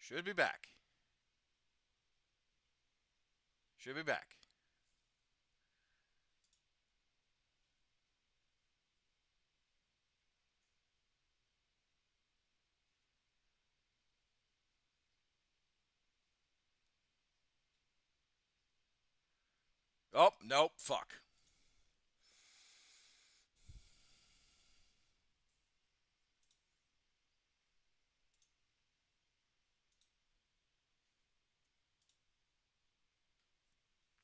Should be back. Should be back. Oh, nope. Fuck.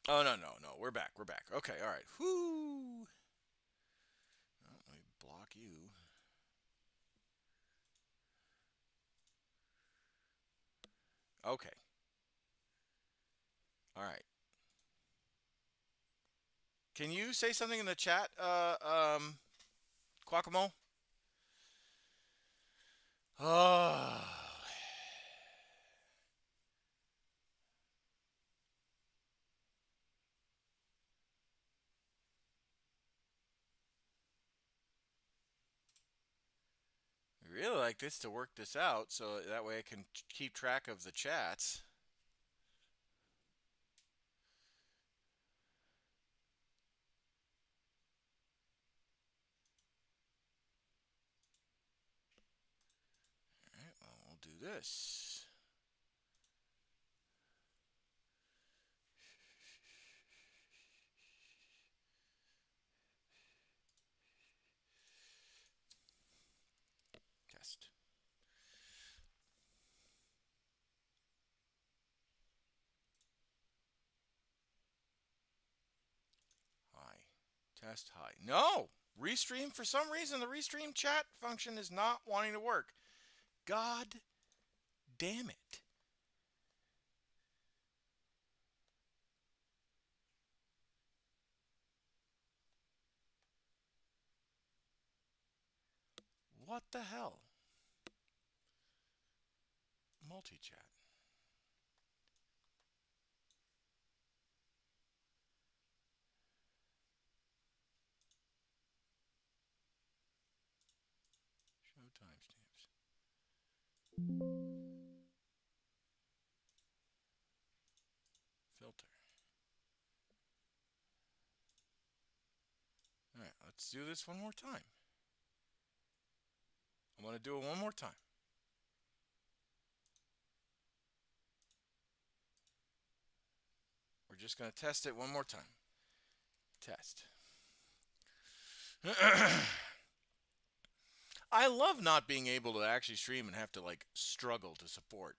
Oh, no, no, no. We're back. We're back. Okay, all right. Whoo. Oh, let me block you. Okay. All right. Can you say something in the chat, Guacamole? Oh. I really like this to work this out so that way I can keep track of the chats. All right, well, we'll do this. Test. Hi. Test hi. No! Restream, for some reason, the restream chat function is not wanting to work. God damn it. What the hell? Multi-chat. Show timestamps. Filter. All right, let's do this one more time. I'm going to do it one more time. We're just going to test it one more time. Test. I love not being able to actually stream and have to like struggle to support.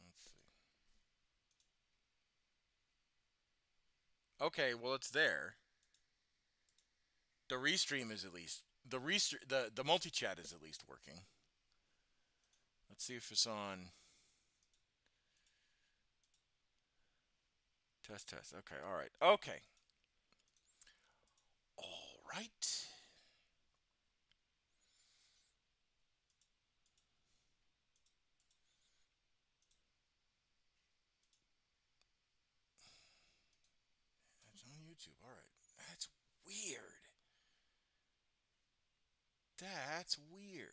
Let's see. Okay, well it's there. The restream is at least the multi chat is at least working. Let's see if it's on. Test test. Okay, all right. Okay. All right. That's on YouTube. All right. That's weird. That's weird.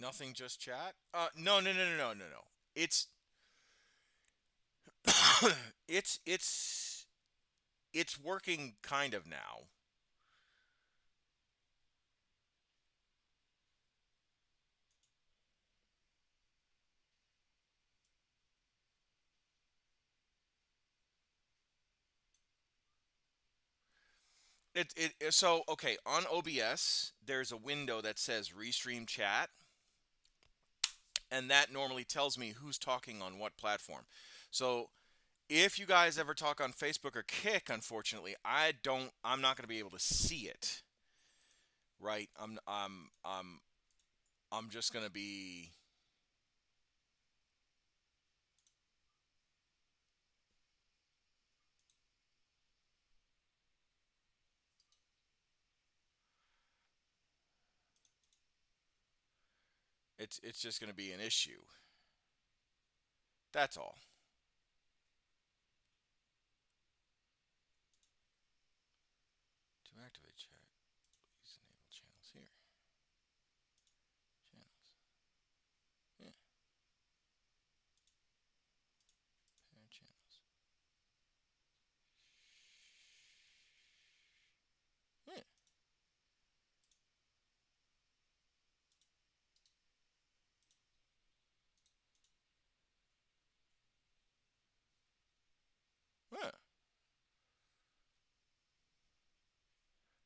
Nothing, just chat. No, no, no, no, no, no, no. It's it's it's working kind of now. So okay, on OBS there's a window that says restream chat, and that normally tells me who's talking on what platform. So if you guys ever talk on Facebook or Kick, unfortunately, I'm not going to be able to see it. Right? I'm just going to be. It's just going to be an issue. That's all. To activate chat, please enable channels here. Channels. Yeah. Pair channels. Yeah. Huh.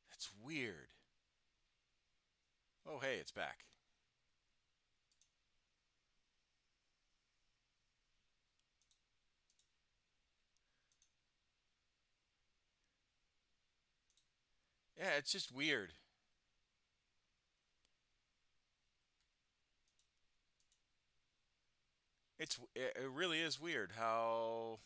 That's weird. Oh, hey, it's back. Yeah, it's just weird. It really is weird how.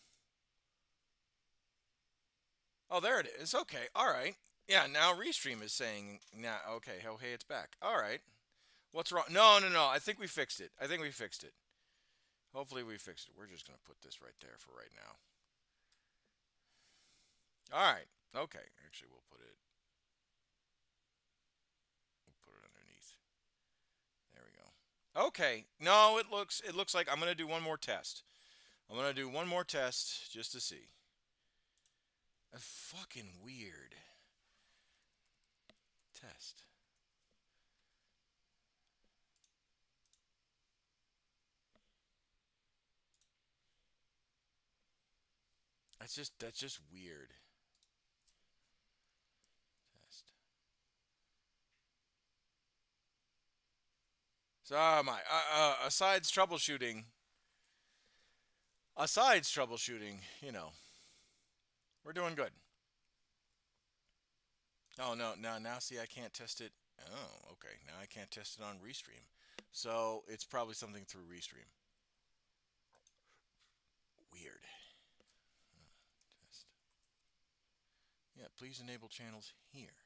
Oh, there it is. Okay, all right. Yeah, now Restream is saying now. Okay, oh hey, it's back. All right. What's wrong? No, no, no. I think we fixed it. I think we fixed it. Hopefully we fixed it. We're just gonna put this right there for right now. All right. Okay. Actually, we'll put it underneath. There we go. Okay. No, it looks like I'm gonna do one more test. I'm gonna do one more test just to see. That's fucking weird. Test. That's just weird. Test. So my asides troubleshooting, we're doing good. Oh no, now see I can't test it. Oh, okay. Now I can't test it on Restream. So it's probably something through Restream. Weird. Test. Yeah, please enable channels here.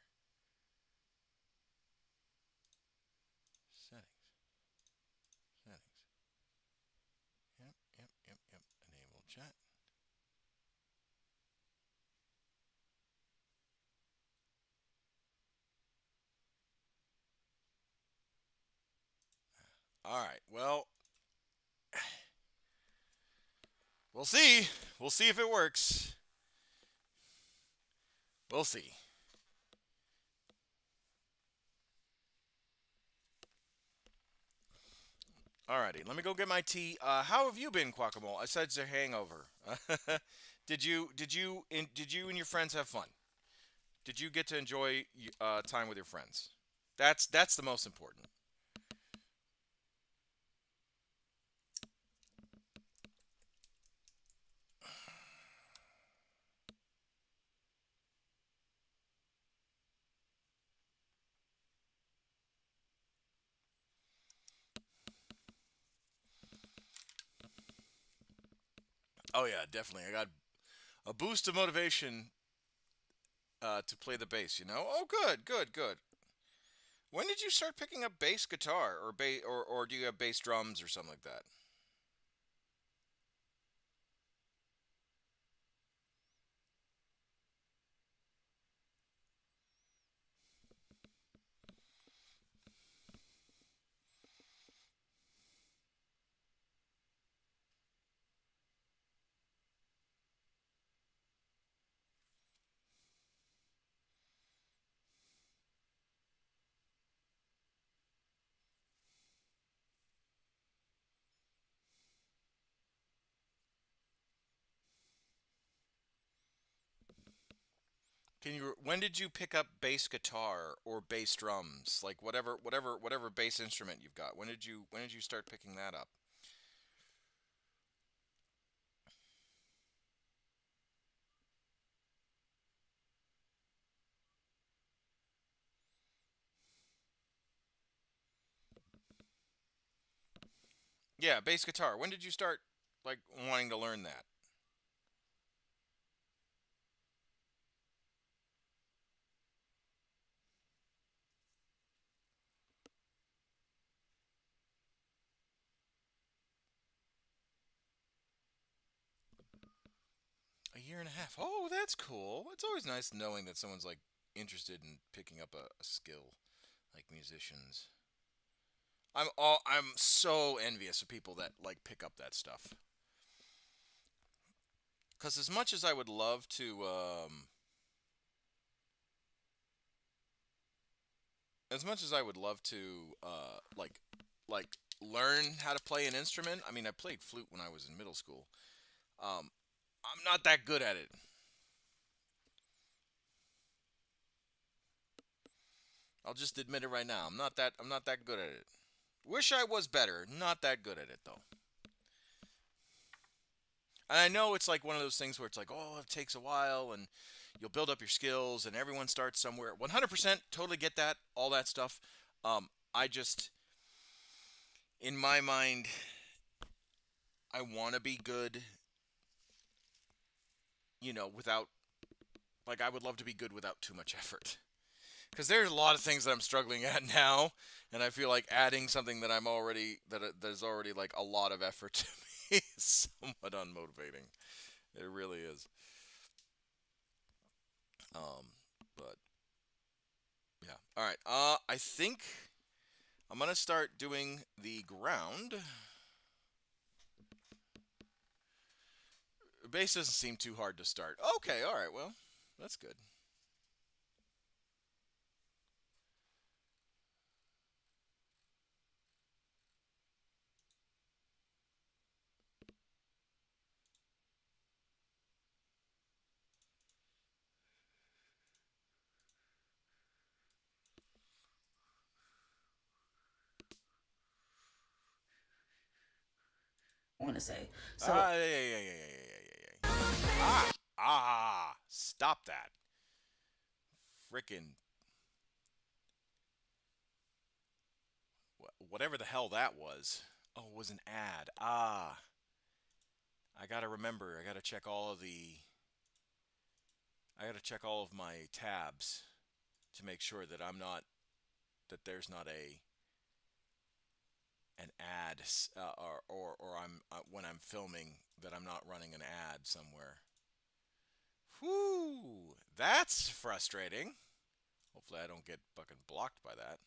Settings. Settings. Yep. Enable chat. All right. Well, we'll see. We'll see if it works. We'll see. Alrighty, let me go get my tea. How have you been, Guacamole? Besides the hangover, did you and your friends have fun? Did you get to enjoy time with your friends? That's the most important. Oh yeah, definitely. I got a boost of motivation to play the bass. Oh, good. When did you start picking up bass guitar or do you have bass drums or something like that? When did you pick up bass guitar or bass drums? Like whatever bass instrument you've got. When did you start picking that up? Yeah, bass guitar. When did you start like wanting to learn that? year and a half. Oh, that's cool. It's always nice knowing that someone's like interested in picking up a skill, like musicians. I'm so envious of people that like pick up that stuff. Because as much as I would love to, as much as I would love to, like learn how to play an instrument. I mean, I played flute when I was in middle school. Um, I'm not that good at it. I'll just admit it right now. I'm not that good at it. Wish I was better. Not that good at it though. And I know it's like one of those things where it's like, oh, it takes a while and you'll build up your skills and everyone starts somewhere. 100% totally get that, all that stuff. I just, in my mind, I want to be good, without, like, I would love to be good without too much effort. Because there's a lot of things that I'm struggling at now, and I feel like adding something that that is already like a lot of effort to me is somewhat unmotivating. It really is. Um, but yeah. All right. I think I'm gonna start doing the ground. Base doesn't seem too hard to start. Okay. All right. Well, that's good. Want to say. So Ah, yeah, yeah, yeah, yeah, yeah, yeah, yeah, yeah. Stop that. Frickin' whatever the hell that was. Oh, it was an ad. I gotta remember. I gotta check all of my tabs to make sure that that there's not an ad, or I'm when I'm filming that I'm not running an ad somewhere. Whoo, that's frustrating. Hopefully, I don't get fucking blocked by that.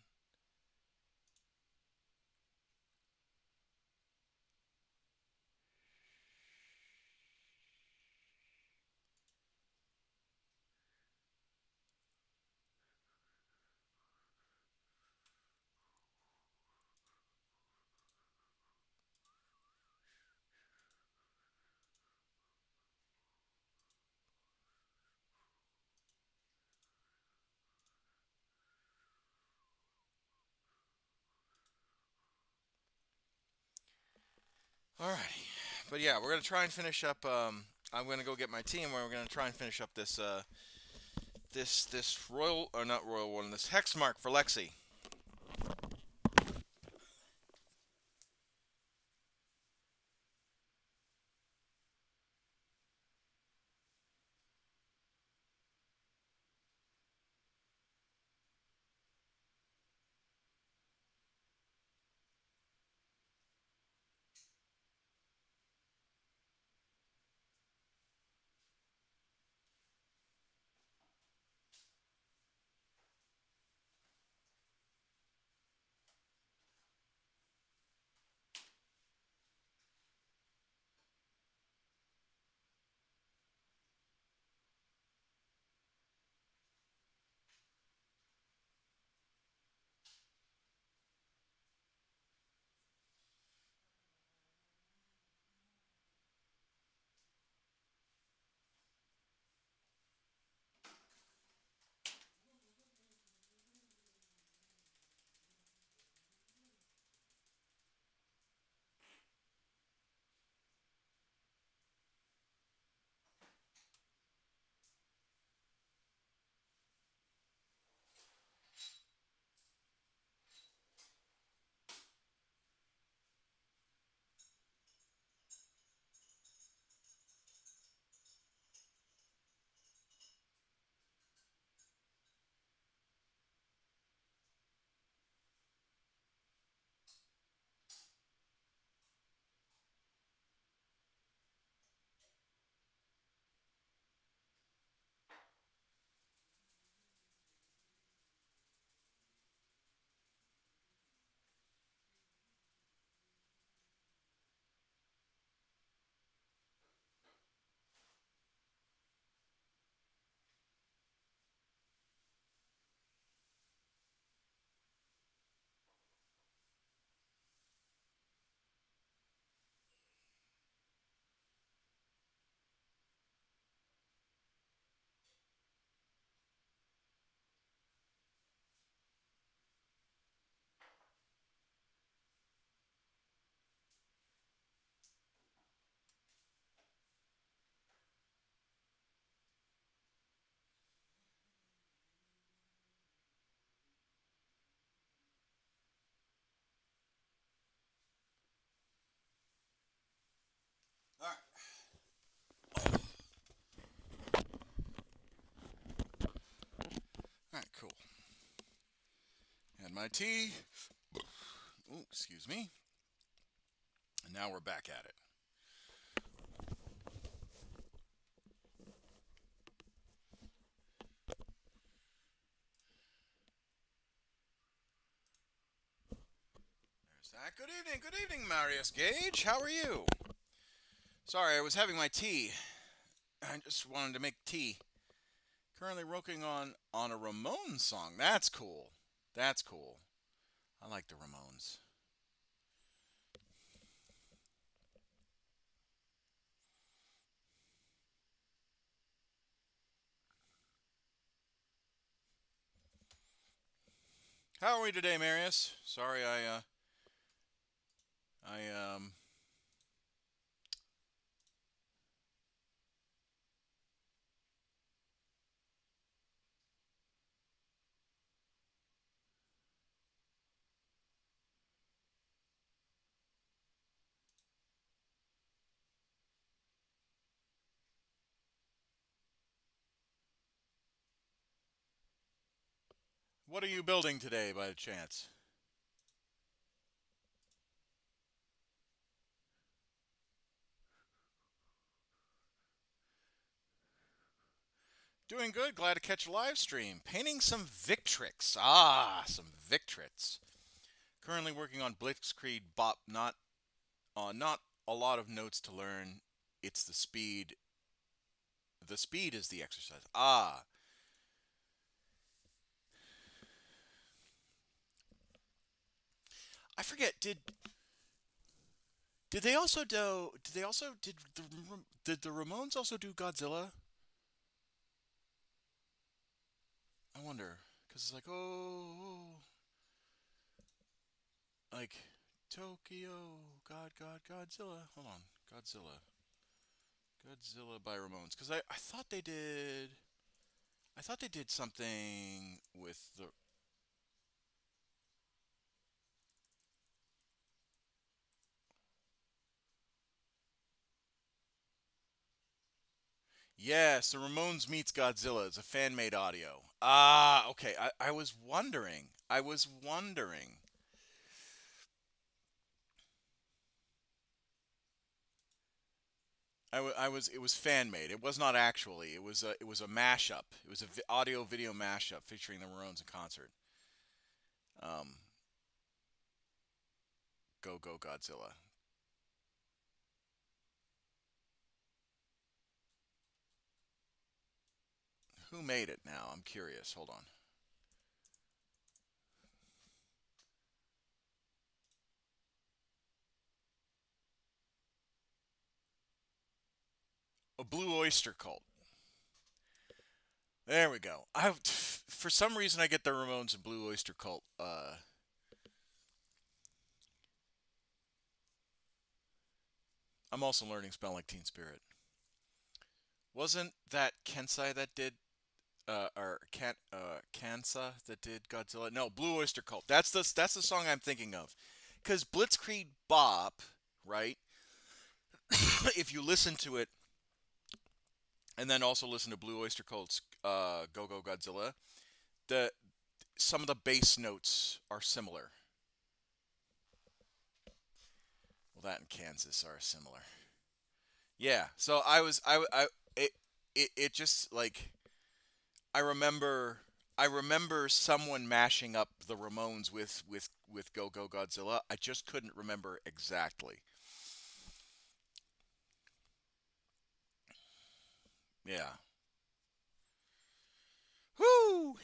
Alrighty, but yeah, we're gonna try and finish up. I'm gonna go get my team, and we're gonna try and finish up this royal, or not royal one, this hex mark for Lexi. my tea. Ooh, excuse me. And now we're back at it. There's that. Good evening, Marius Gage. How are you? Sorry, I was having my tea. I just wanted to make tea. Currently working on a Ramones song. That's cool. That's cool. I like the Ramones. How are we today, Marius? Sorry, I What are you building today, by chance? Doing good. Glad to catch a live stream. Painting some Victrix. Ah, some Victrix. Currently working on Blitzkrieg Bop. Not a lot of notes to learn. It's the speed. The speed is the exercise. Ah, I forget. Did they also do? Did they also did the Ramones also do Godzilla? I wonder, because it's like like Tokyo, Godzilla. Hold on, Godzilla by Ramones. Because I thought they did. I thought they did something with the. Yes, the Ramones meets Godzilla. It's a fan made audio. Ah, okay. I was wondering. I was wondering. I was. It was fan made. It was not actually. It was a mashup. It was a audio video mashup featuring the Ramones in concert. Um, Go Godzilla. Who made it now? I'm curious. Hold on. A Blue Oyster Cult. There we go. For some reason I get the Ramones and Blue Oyster Cult. I'm also learning spell like Teen Spirit. Wasn't that Kensai that did or Kansa that did Godzilla? No, Blue Oyster Cult. That's the song I'm thinking of. Cuz Blitzkrieg Bop, right? If you listen to it and then also listen to Blue Oyster Cult's Go Go Godzilla, the some of the bass notes are similar. Well, that and Kansas are similar. Yeah. So it just like I remember someone mashing up the Ramones with Go Go Godzilla. I just couldn't remember exactly. Yeah. Whoo!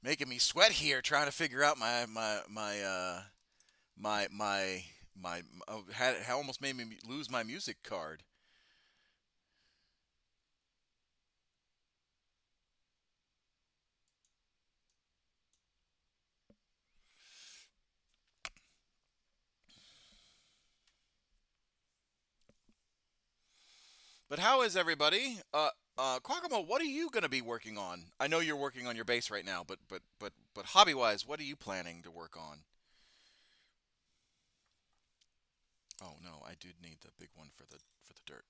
Making me sweat here trying to figure out my oh, had it almost made me lose my music card. But how is everybody? Quackamo, what are you going to be working on? I know you're working on your base right now, but hobby wise, what are you planning to work on? Oh no, I did need the big one for the dirt.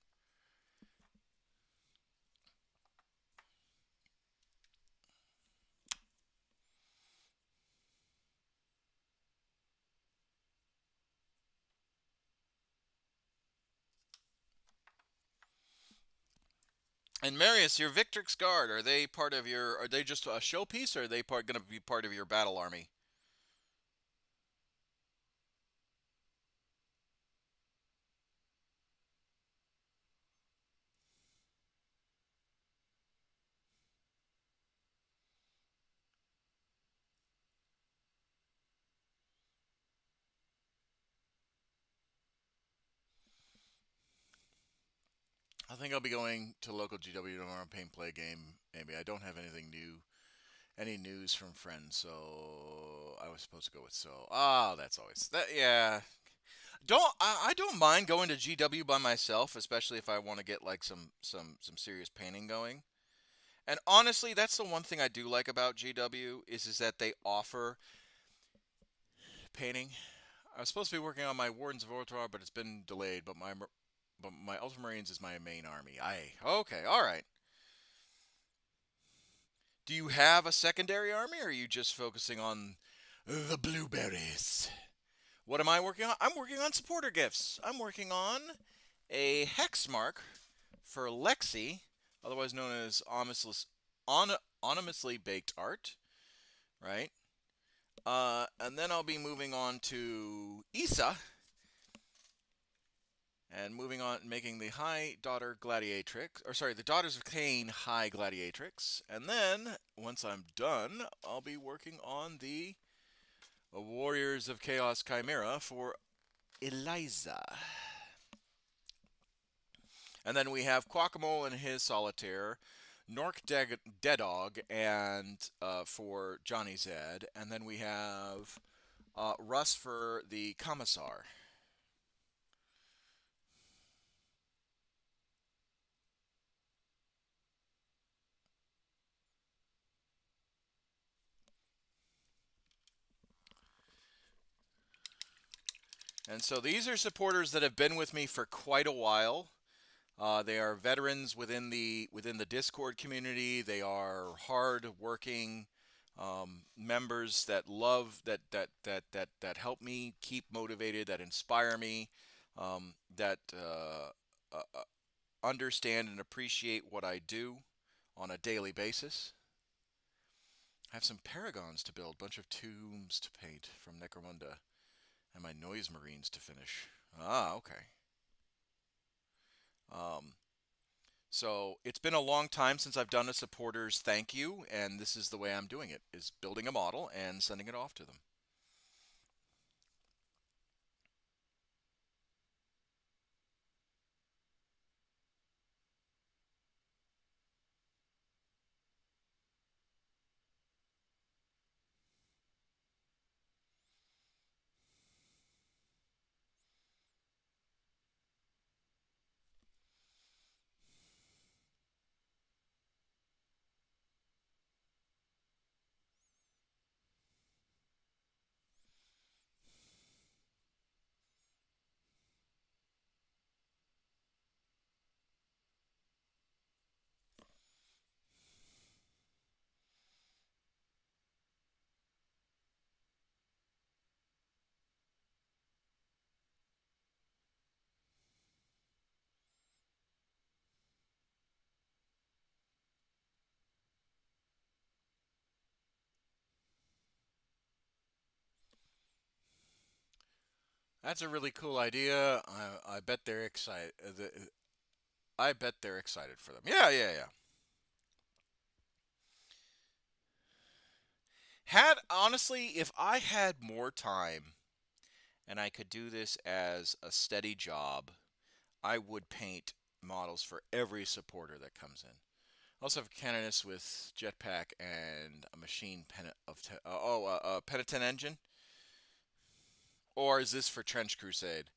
And Marius, your Victrix Guard, are they part of your? Are they just a showpiece, or are they going to be part of your battle army? I think I'll be going to local GW tomorrow, paint play game. Maybe I don't have anything new, any news from friends, so I was supposed to go with so. Ah, that's always that. Yeah, I don't mind going to GW by myself, especially if I want to get like some serious painting going. And honestly, that's the one thing I do like about GW is that they offer painting. I was supposed to be working on my Wardens of Ortor, but it's been delayed. But my Ultramarines is my main army. I okay, all right. Do you have a secondary army, or are you just focusing on the blueberries? What am I working on? I'm working on supporter gifts. I'm working on a hex mark for Lexi, otherwise known as anonymously baked art, right? And then I'll be moving on to Isa, and moving on, making the High Daughter Gladiatrix, or sorry, the Daughters of Cain High Gladiatrix. And then, once I'm done, I'll be working on the Warriors of Chaos Chimera for Eliza. And then we have Quackmole and his Solitaire, Nork Deadog, and for Johnny Zed. And then we have Russ for the Commissar. And so these are supporters that have been with me for quite a while. They are veterans within the Discord community. They are hard-working members that love that help me keep motivated, that inspire me, that understand and appreciate what I do on a daily basis. I have some paragons to build, bunch of tombs to paint from Necromunda, and my noise marines to finish. Ah, okay. Um, So it's been a long time since I've done a supporters thank you, and this is the way I'm doing it: is building a model and sending it off to them. That's a really cool idea. I bet they're excited. I bet they're excited for them. Yeah, yeah, yeah. Had honestly, if I had more time and I could do this as a steady job, I would paint models for every supporter that comes in. I also have a Canonist with jetpack and a machine penitent engine. Or is this for Trench Crusade?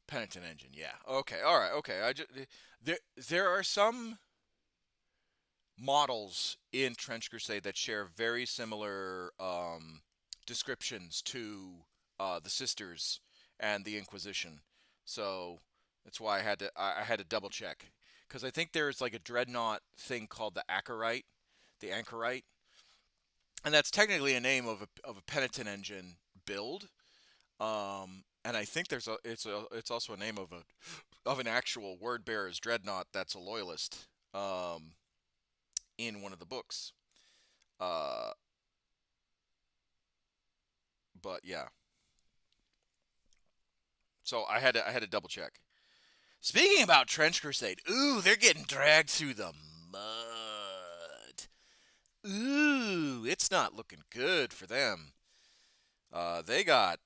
Penitent engine, yeah. Okay, all right, okay. There are some models in Trench Crusade that share very similar descriptions to the sisters and the Inquisition. So that's why I had to double check, because I think there's like a dreadnought thing called the Anchorite, and that's technically a name of a penitent engine build. And I think it's also a name of an actual word bearer's dreadnought that's a loyalist in one of the books. Uh, but yeah, so I had to double check. Speaking about Trench Crusade, ooh, they're getting dragged through the mud. Ooh, it's not looking good for them. They got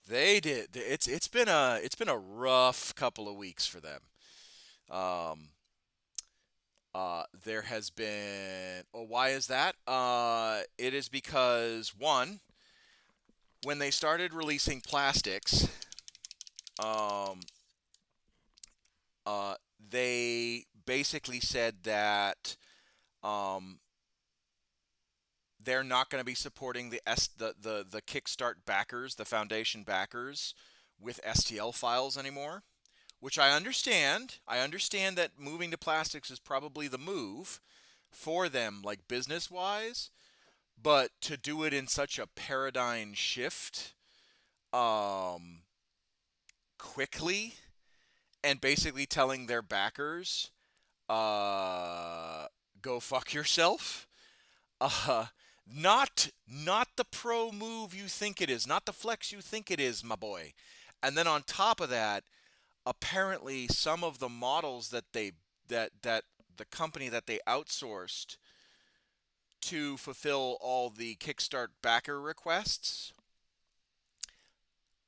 they did it's been a rough couple of weeks for them. Um, there has been. Well, why is that? It is because one, when they started releasing plastics, um, they basically said that um, they're not going to be supporting the Kickstart backers, the Foundation backers, with STL files anymore. Which I understand. I understand that moving to plastics is probably the move for them, like business wise. But to do it in such a paradigm shift, um, quickly, and basically telling their backers, uh, go fuck yourself. Uh, not the pro move you think it is, not the flex you think it is, my boy. And then on top of that, apparently some of the models that the company that they outsourced to fulfill all the Kickstart backer requests,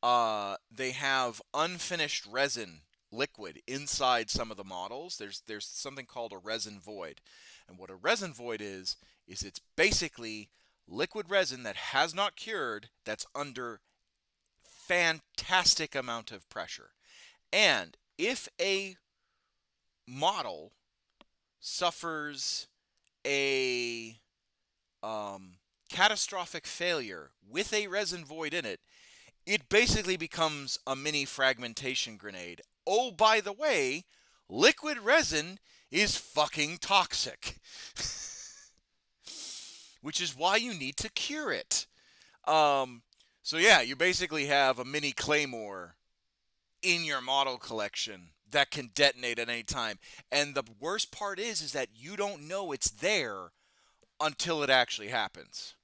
they have unfinished resin liquid inside some of the models. There's something called a resin void, and what a resin void is it's basically liquid resin that has not cured, that's under fantastic amount of pressure. And if a model suffers a catastrophic failure with a resin void in it, it basically becomes a mini fragmentation grenade. Oh, by the way, liquid resin is fucking toxic, which is why you need to cure it. Um, so yeah, you basically have a mini claymore in your model collection that can detonate at any time. And the worst part is that you don't know it's there until it actually happens.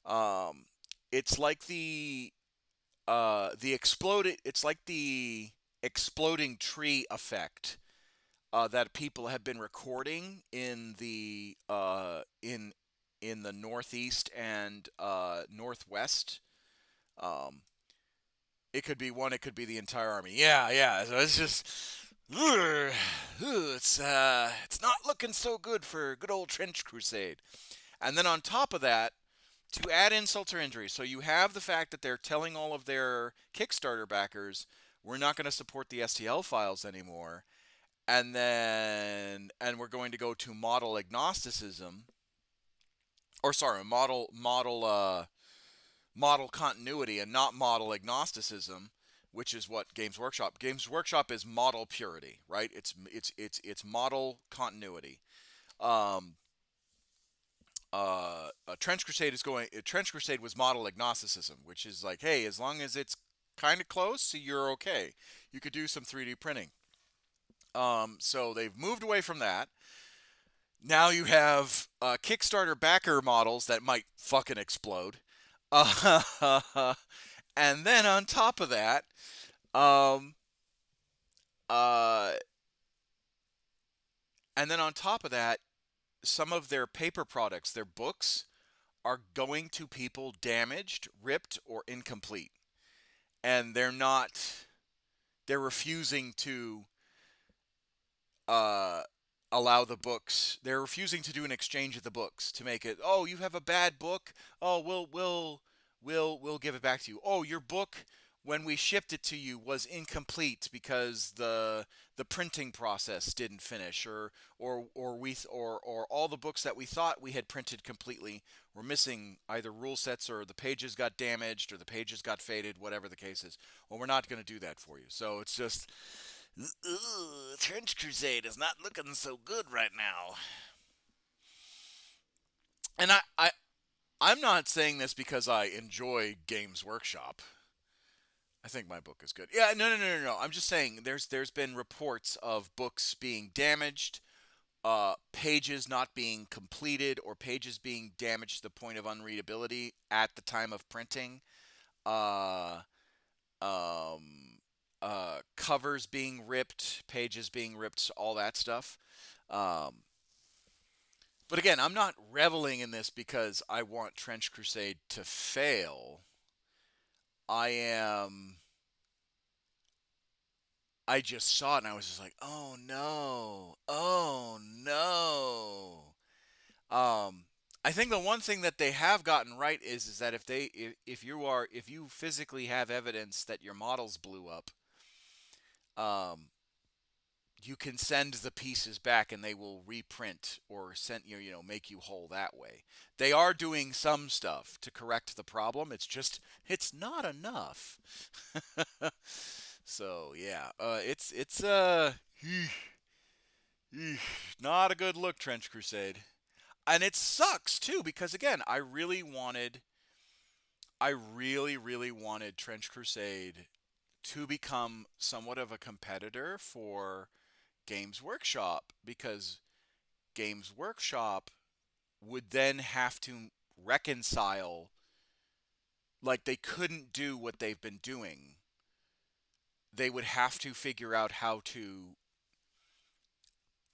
Um, it's like the exploded. It's like the exploding tree effect that people have been recording in the Northeast and Northwest. Um, it could be one. It could be the entire army. Yeah, yeah. So it's just. It's not looking so good for good old Trench Crusade. And then on top of that, to add insult to injury, so you have the fact that they're telling all of their Kickstarter backers, we're not going to support the STL files anymore, and we're going to go to model agnosticism, or sorry, model continuity and not model agnosticism, which is what Games Workshop. Games Workshop is model purity, right? It's model continuity. Um, Trench Crusade is going. Trench Crusade was model agnosticism, which is like, hey, as long as it's kind of close, you're okay. You could do some 3D printing. So they've moved away from that. Now you have Kickstarter backer models that might fucking explode. And then on top of that, um, uh, and then on top of that, some of their paper products, their books, are going to people damaged, ripped, or incomplete. And they're refusing to uh, allow the books, they're refusing to do an exchange of the books to make it, oh, you have a bad book, oh, we'll give it back to you. Oh, your book when we shipped it to you was incomplete because the printing process didn't finish, or all the books that we thought we had printed completely were missing either rule sets, or the pages got damaged, or the pages got faded, whatever the case is. Well, we're not going to do that for you. So it's just, Trench Crusade is not looking so good right now. And I'm not saying this because I enjoy Games Workshop. I think my book is good. Yeah, no. I'm just saying there's been reports of books being damaged, pages not being completed, or pages being damaged to the point of unreadability at the time of printing. Uh, Covers being ripped, pages being ripped, all that stuff. Um, but again, I'm not reveling in this because I want Trench Crusade to fail. I am. I just saw it and I was just like, oh no, oh no. I think the one thing that they have gotten right is that if you physically have evidence that your models blew up, um, you can send the pieces back and they will reprint or send make you whole that way. They are doing some stuff to correct the problem. It's not enough. So yeah, it's not a good look, Trench Crusade. And it sucks too because again, I really wanted Trench Crusade to become somewhat of a competitor for Games Workshop, because Games Workshop would then have to reconcile, like they couldn't do what they've been doing. They would have to figure out how to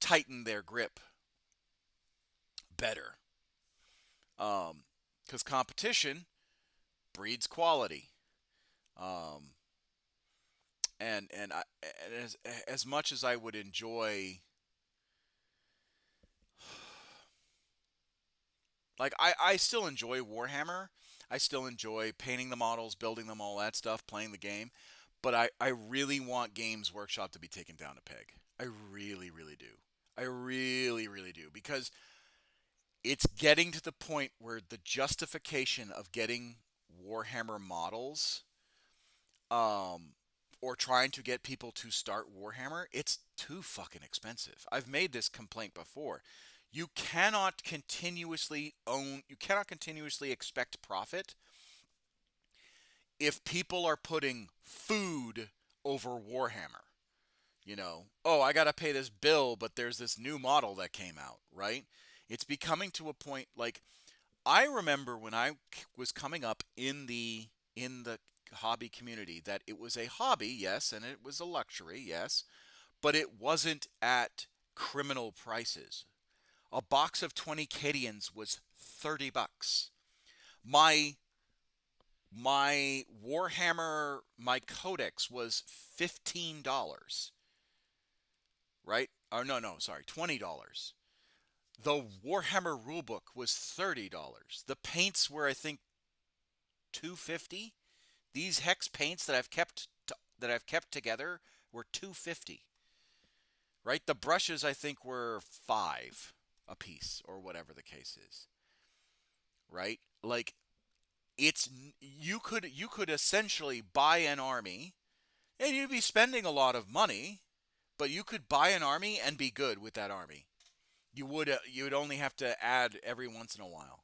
tighten their grip better. Because competition breeds quality. Um, and as much as I would enjoy, like I still enjoy Warhammer. I still enjoy painting the models, building them, all that stuff, playing the game. But I really want Games Workshop to be taken down a peg. I really do. I really do. Because it's getting to the point where the justification of getting Warhammer models, um, or trying to get people to start Warhammer, it's too fucking expensive. I've made this complaint before. You cannot continuously expect profit if people are putting food over Warhammer. Oh, I got to pay this bill, but there's this new model that came out, right? It's becoming to a point like, I remember when I was coming up in the hobby community, that it was a hobby, yes, and it was a luxury, yes, but it wasn't at criminal prices. A box of 20 Cadians was $30. My my Warhammer, my Codex was $15, right? Oh no, sorry, $20. The Warhammer rulebook was $30. The paints were, I think, $250. These hex paints that I've kept together were $250. Right? The brushes, I think, were 5 a piece, or whatever the case is. Right? Like, it's you could essentially buy an army, and you'd be spending a lot of money, but you could buy an army and be good with that army. You would only have to add every once in a while.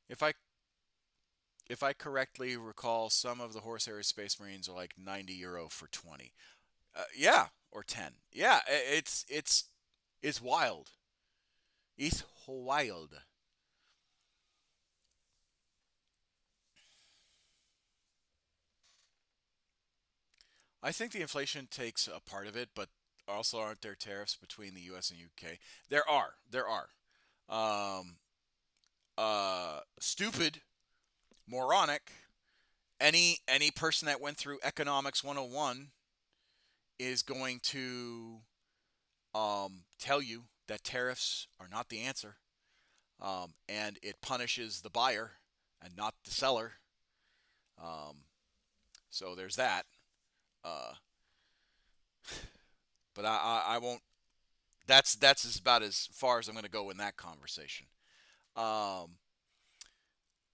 If I if I correctly recall, some of the Horsehair Space Marines are like €90 for 20. Yeah, or 10. Yeah, it's wild. It's wild. I think the inflation takes a part of it, but also, aren't there tariffs between the U.S. and UK? There are. Um, Stupid, moronic. Any person that went through Economics 101 is going to tell you that tariffs are not the answer, and it punishes the buyer and not the seller. Um, so there's that. Uh, but I won't. That's about as far as I'm going to go in that conversation. Um,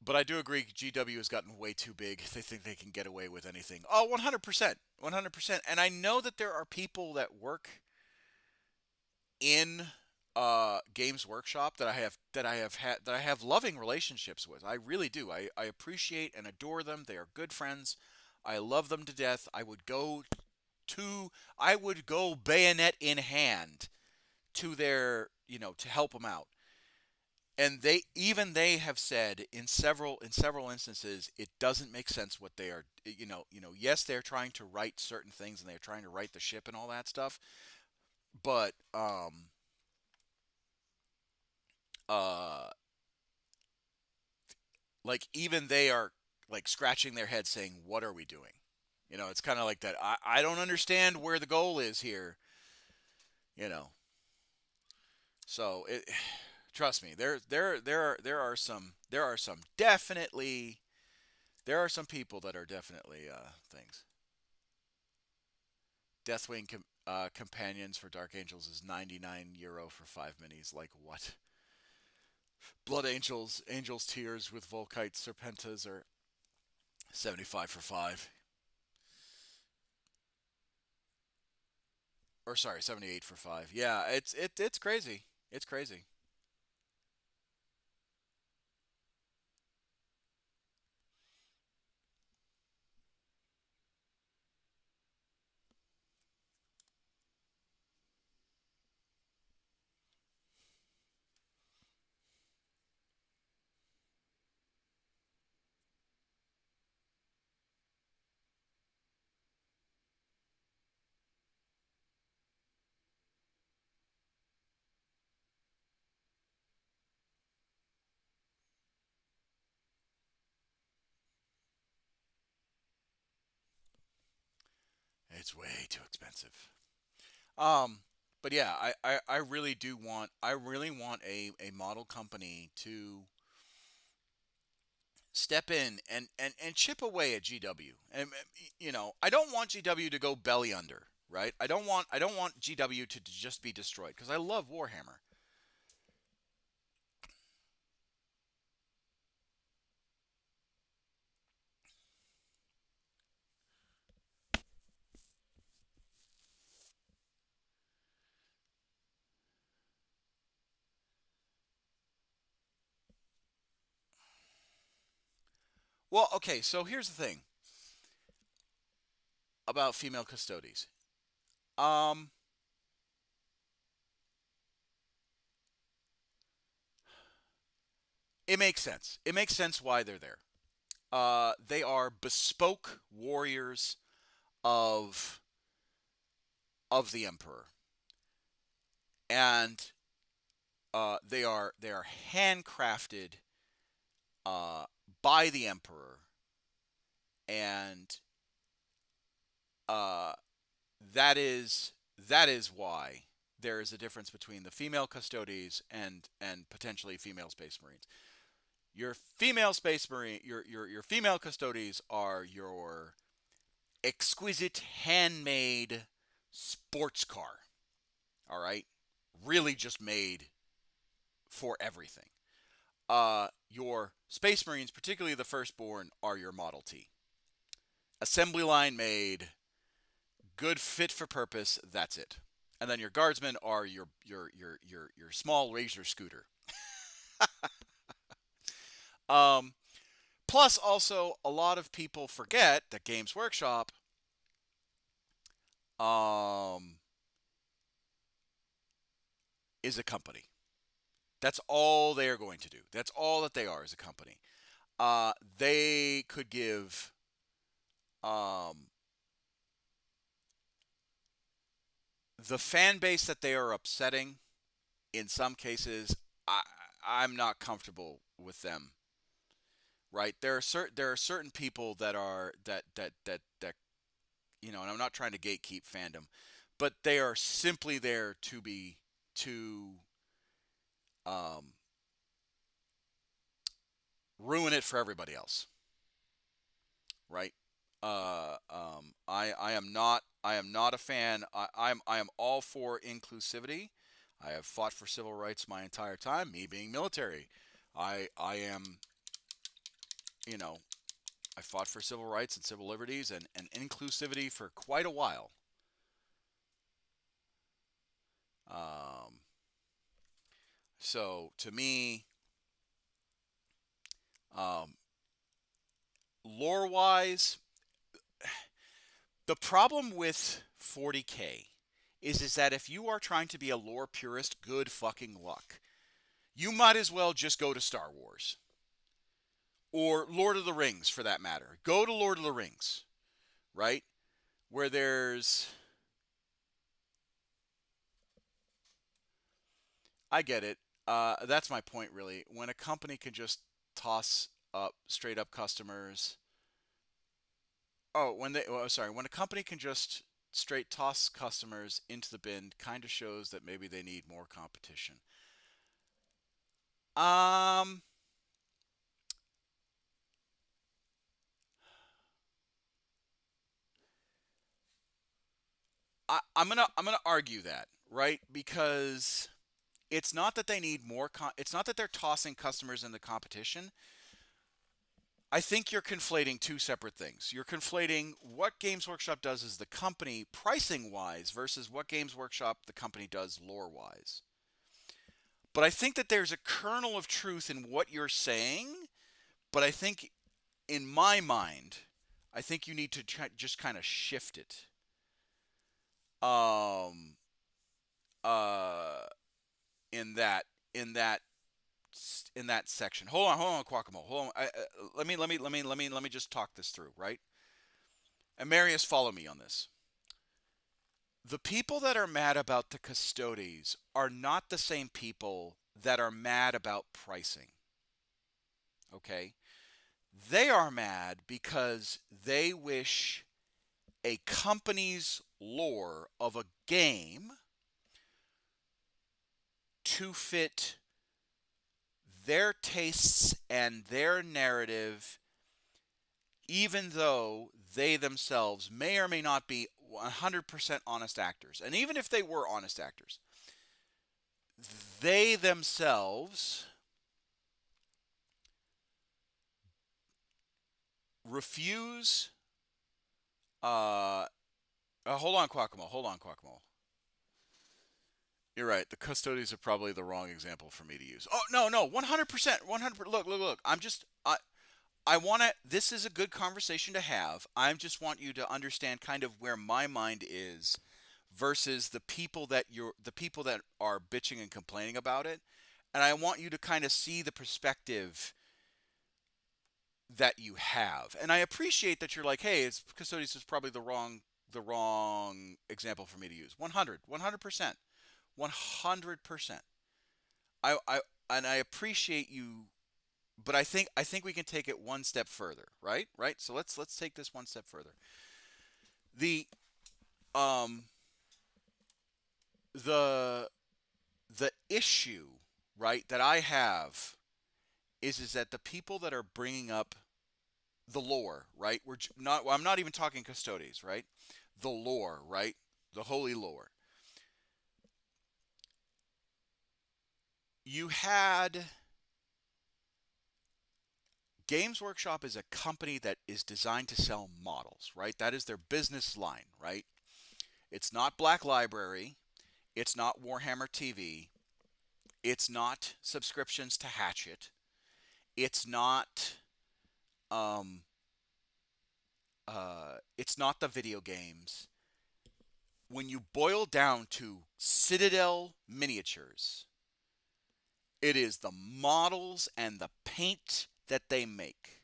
but I do agree, GW has gotten way too big. They think they can get away with anything. Oh, 100%, 100%. And I know that there are people that work in Games Workshop that I have loving relationships with. I really do. I appreciate and adore them. They are good friends. I love them to death. To I would go bayonet in hand to their, to help them out. And they have said in several instances it doesn't make sense what they are, yes, they're trying to right certain things and they're trying to right the ship and all that stuff, but uh like even they are like scratching their head saying, what are we doing? It's kind of like that. I don't understand where the goal is here, you know. So trust me, there are some people that are definitely things. Deathwing companions for Dark Angels is 99 euro for 5 minis. Like what? Blood Angels, Angels Tears with Volkite Serpentas are 75 for five. Or sorry, 78 for five. Yeah, it's crazy. It's crazy. It's way too expensive. Um, but yeah, I really do want I really want a model company to step in and chip away at GW. And I don't want GW to go belly under, right? I don't want GW to just be destroyed because I love Warhammer. Well, okay, so here's the thing about female custodies. Um, it makes sense. It makes sense why they're there. They are bespoke warriors of the emperor, and they are handcrafted uh, by the emperor, and uh, that is why there is a difference between the female custodies and potentially female space marines. Your female space marine, your female custodies are your exquisite handmade sports car. All right, really just made for everything. Your space marines, particularly the firstborn, are your Model T. Assembly line made, good fit for purpose. That's it. And then your guardsmen are your small razor scooter. Um, Plus, also a lot of people forget that Games Workshop um, is a company. That's all they are going to do. That's all that they are as a company. They could give um, the fan base that they are upsetting. In some cases, I, I'm not comfortable with them. Right? There are certain people that are that and I'm not trying to gatekeep fandom, but they are simply there to um ruin it for everybody else, right? I am not a fan. I am all for inclusivity. I have fought for civil rights my entire time. Me being military, I am, you know, I fought for civil rights and civil liberties and inclusivity for quite a while. Um, so to me, um, lore wise, the problem with 40K is that if you are trying to be a lore purist, good fucking luck. You might as well just go to Star Wars or Lord of the Rings for that matter. Go to Lord of the Rings, right? Where there's I get it. That's my point really. When a company can just toss up straight up customers. When a company can just straight toss customers into the bin kind of shows that maybe they need more competition. Um I'm gonna argue that, right? Because it's not that they need more. It's not that they're tossing customers in the competition. I think you're conflating two separate things. You're conflating what Games Workshop does as the company pricing wise versus what Games Workshop the company does lore wise. But I think that there's a kernel of truth in what you're saying. But I think, in my mind, I think you need to just kind of shift it. Um, uh, in that in that in that section. Hold on, Quacamo. Hold on. Let me just talk this through, right? And Marius, follow me on this. The people that are mad about the custodies are not the same people that are mad about pricing. Okay? They are mad because they wish a company's lore of a game to fit their tastes and their narrative, even though they themselves may or may not be 100% honest actors. And even if they were honest actors, they themselves refuse. Uh, Hold on, Quacamo. Hold on, Quacamo. You're right. The custodies are probably the wrong example for me to use. Oh no, no, 100%, 100%. Look. I want to. This is a good conversation to have. I just want you to understand kind of where my mind is versus the people that are bitching and complaining about it, and I want you to kind of see the perspective that you have. And I appreciate that you're like, hey, it's custodies is probably the wrong example for me to use. 100%, 100%. I and I appreciate you, but I think we can take it one step further, right? Right. So let's take this one step further. The um the the issue, right, that I have is that the people that are bringing up the lore, right? I'm not even talking custodies, right? The lore, right? The holy lore. You had Games Workshop is a company that is designed to sell models, right? That is their business line, right? It's not Black Library, it's not Warhammer TV, it's not subscriptions to Hatchet, it's not um it's not the video games. When you boil down to Citadel miniatures, it is the models and the paint that they make,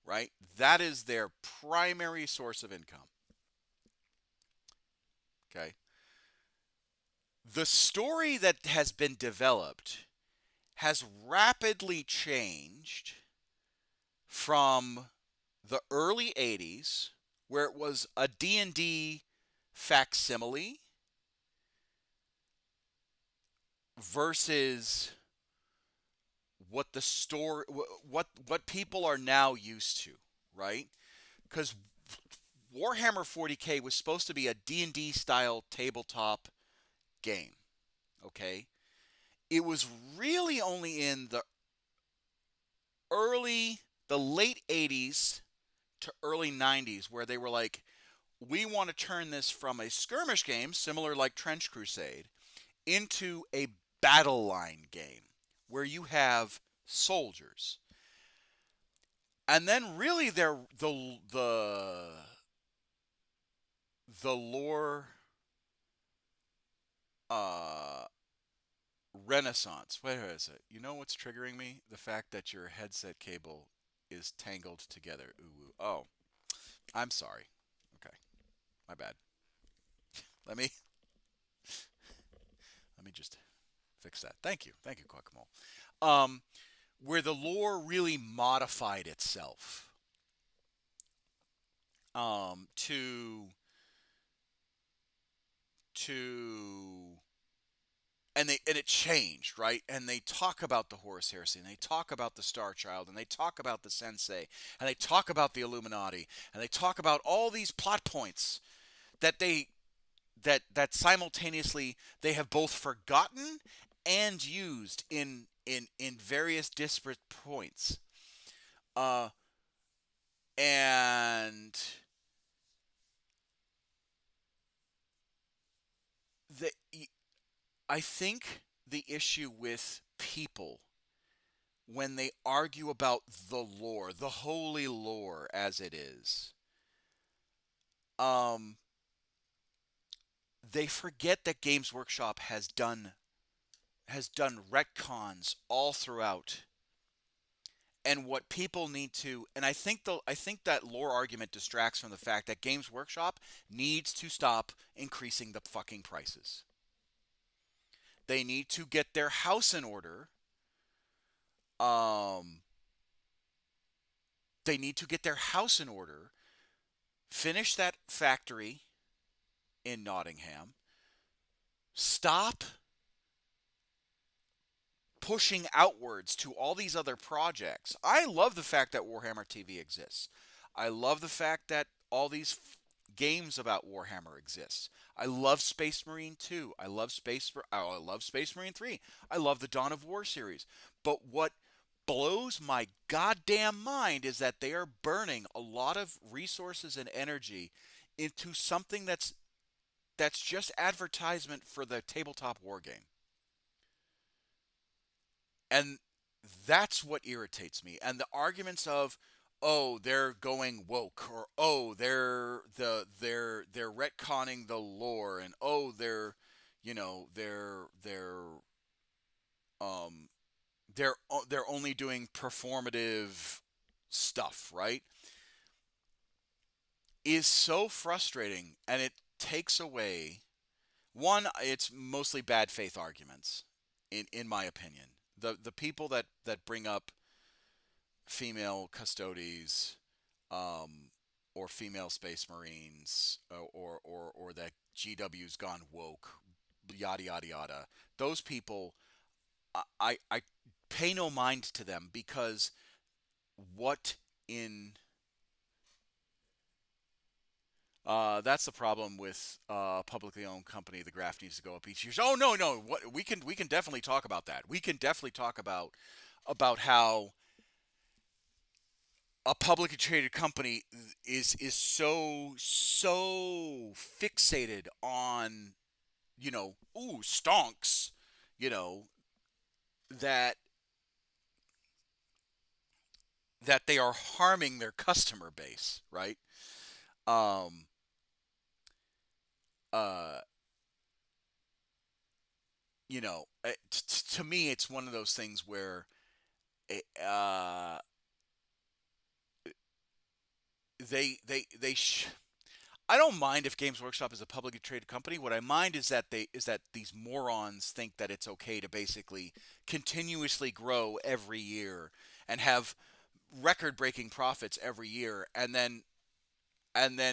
right? That is their primary source of income. Okay. The story that has been developed has rapidly changed from the early 80s, where it was a D&D facsimile versus what the story, what people are now used to, right? Because Warhammer 40K was supposed to be a D&D style tabletop game, okay? It was really only in early the late 80s to early 90s where they were like, we want to turn this from a skirmish game similar like Trench Crusade into a battle line game where you have soldiers. And then really the lore uh renaissance. Where is it? You know what's triggering me? The fact that your headset cable is tangled together. Ooh. Oh, I'm sorry. Okay. My bad. Let me let me just fix that. Thank you. Thank you, Guacamole. Um where the lore really modified itself to to and it changed, right? And they talk about the Horus Heresy, and they talk about the Star Child, and they talk about the Sensei, and they talk about the Illuminati, and they talk about all these plot points that that simultaneously they have both forgotten and used in various disparate points. Uh, and the I think the issue with people when they argue about the lore, the holy lore as it is, um, they forget that Games Workshop has done retcons all throughout. And what people need to, and I think that lore argument distracts from the fact that Games Workshop needs to stop increasing the fucking prices. They need to get their house in order. Um, they need to get their house in order, finish that factory in Nottingham, stop pushing outwards to all these other projects. I love the fact that Warhammer TV exists. I love the fact that all these games about Warhammer exist. I love Space Marine 2. I love Space Marine 3. I love the Dawn of War series. But what blows my goddamn mind is that they are burning a lot of resources and energy into something that's just advertisement for the tabletop war game. And that's what irritates me. And the arguments of, oh, they're going woke, or oh, they're retconning the lore, and oh, they're um they're only doing performative stuff, right? Is so frustrating, and it takes away one. It's mostly bad faith arguments, in my opinion. The people that bring up female custodies, um, or female space marines, or that GW's gone woke, yada yada yada. Those people, I pay no mind to them because what in that's the problem with publicly owned company. The graph needs to go up each year. Oh no, no, what we can definitely talk about that. We can definitely talk about how a publicly traded company is so fixated on, ooh, stonks, you know that they are harming their customer base, right? Um, uh, to me, it's one of those things where eh, uh, they I don't mind if Games Workshop is a publicly traded company. What I mind is that these morons think that it's okay to basically continuously grow every year and have record-breaking profits every year, and then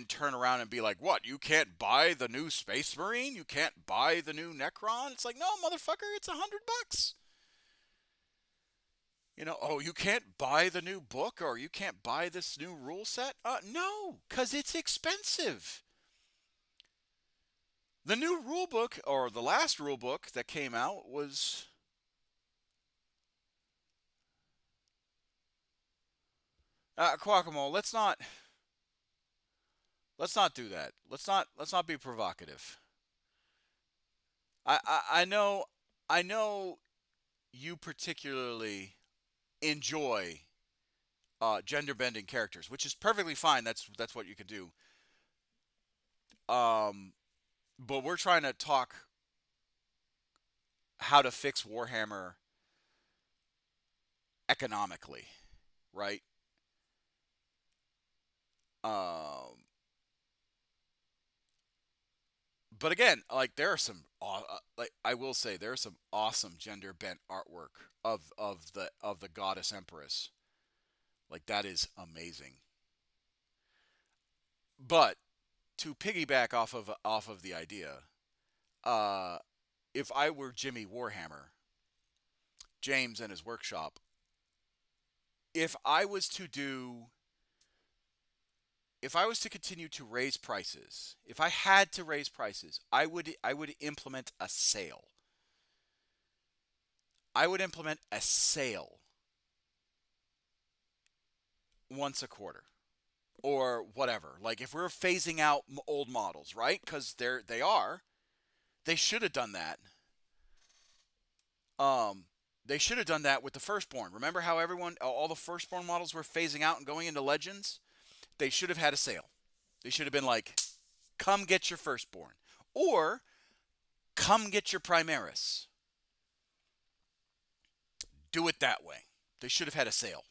turn around and be like, "What? You can't buy the new Space Marine? You can't buy the new Necron?" It's like, no, motherfucker, it's $100. Oh, you can't buy the new book or you can't buy this new rule set? No, because it's expensive. The new rule book, or the last rule book that came out, was. Quackamo, let's not do that. Let's not be provocative. I know you particularly enjoy gender bending characters, which is perfectly fine. That's what you can do. Um, but we're trying to talk how to fix Warhammer economically, right? Um, but again, like there are some, like I will say, there are some awesome gender bent artwork of the goddess empress. Like that is amazing. But to piggyback off of the idea, uh, if I were Jimmy Warhammer, James and his workshop, if I was to do if I was to continue to raise prices, if I had to raise prices, I would implement a sale. I would implement a sale once a quarter or whatever. Like if we're phasing out old models, right? Because they should have done that. Um, they should have done that with the firstborn. Remember how all the firstborn models were phasing out and going into legends? They should have had a sale. They should have been like, come get your firstborn. Or come get your Primaris. Do it that way. They should have had a sale.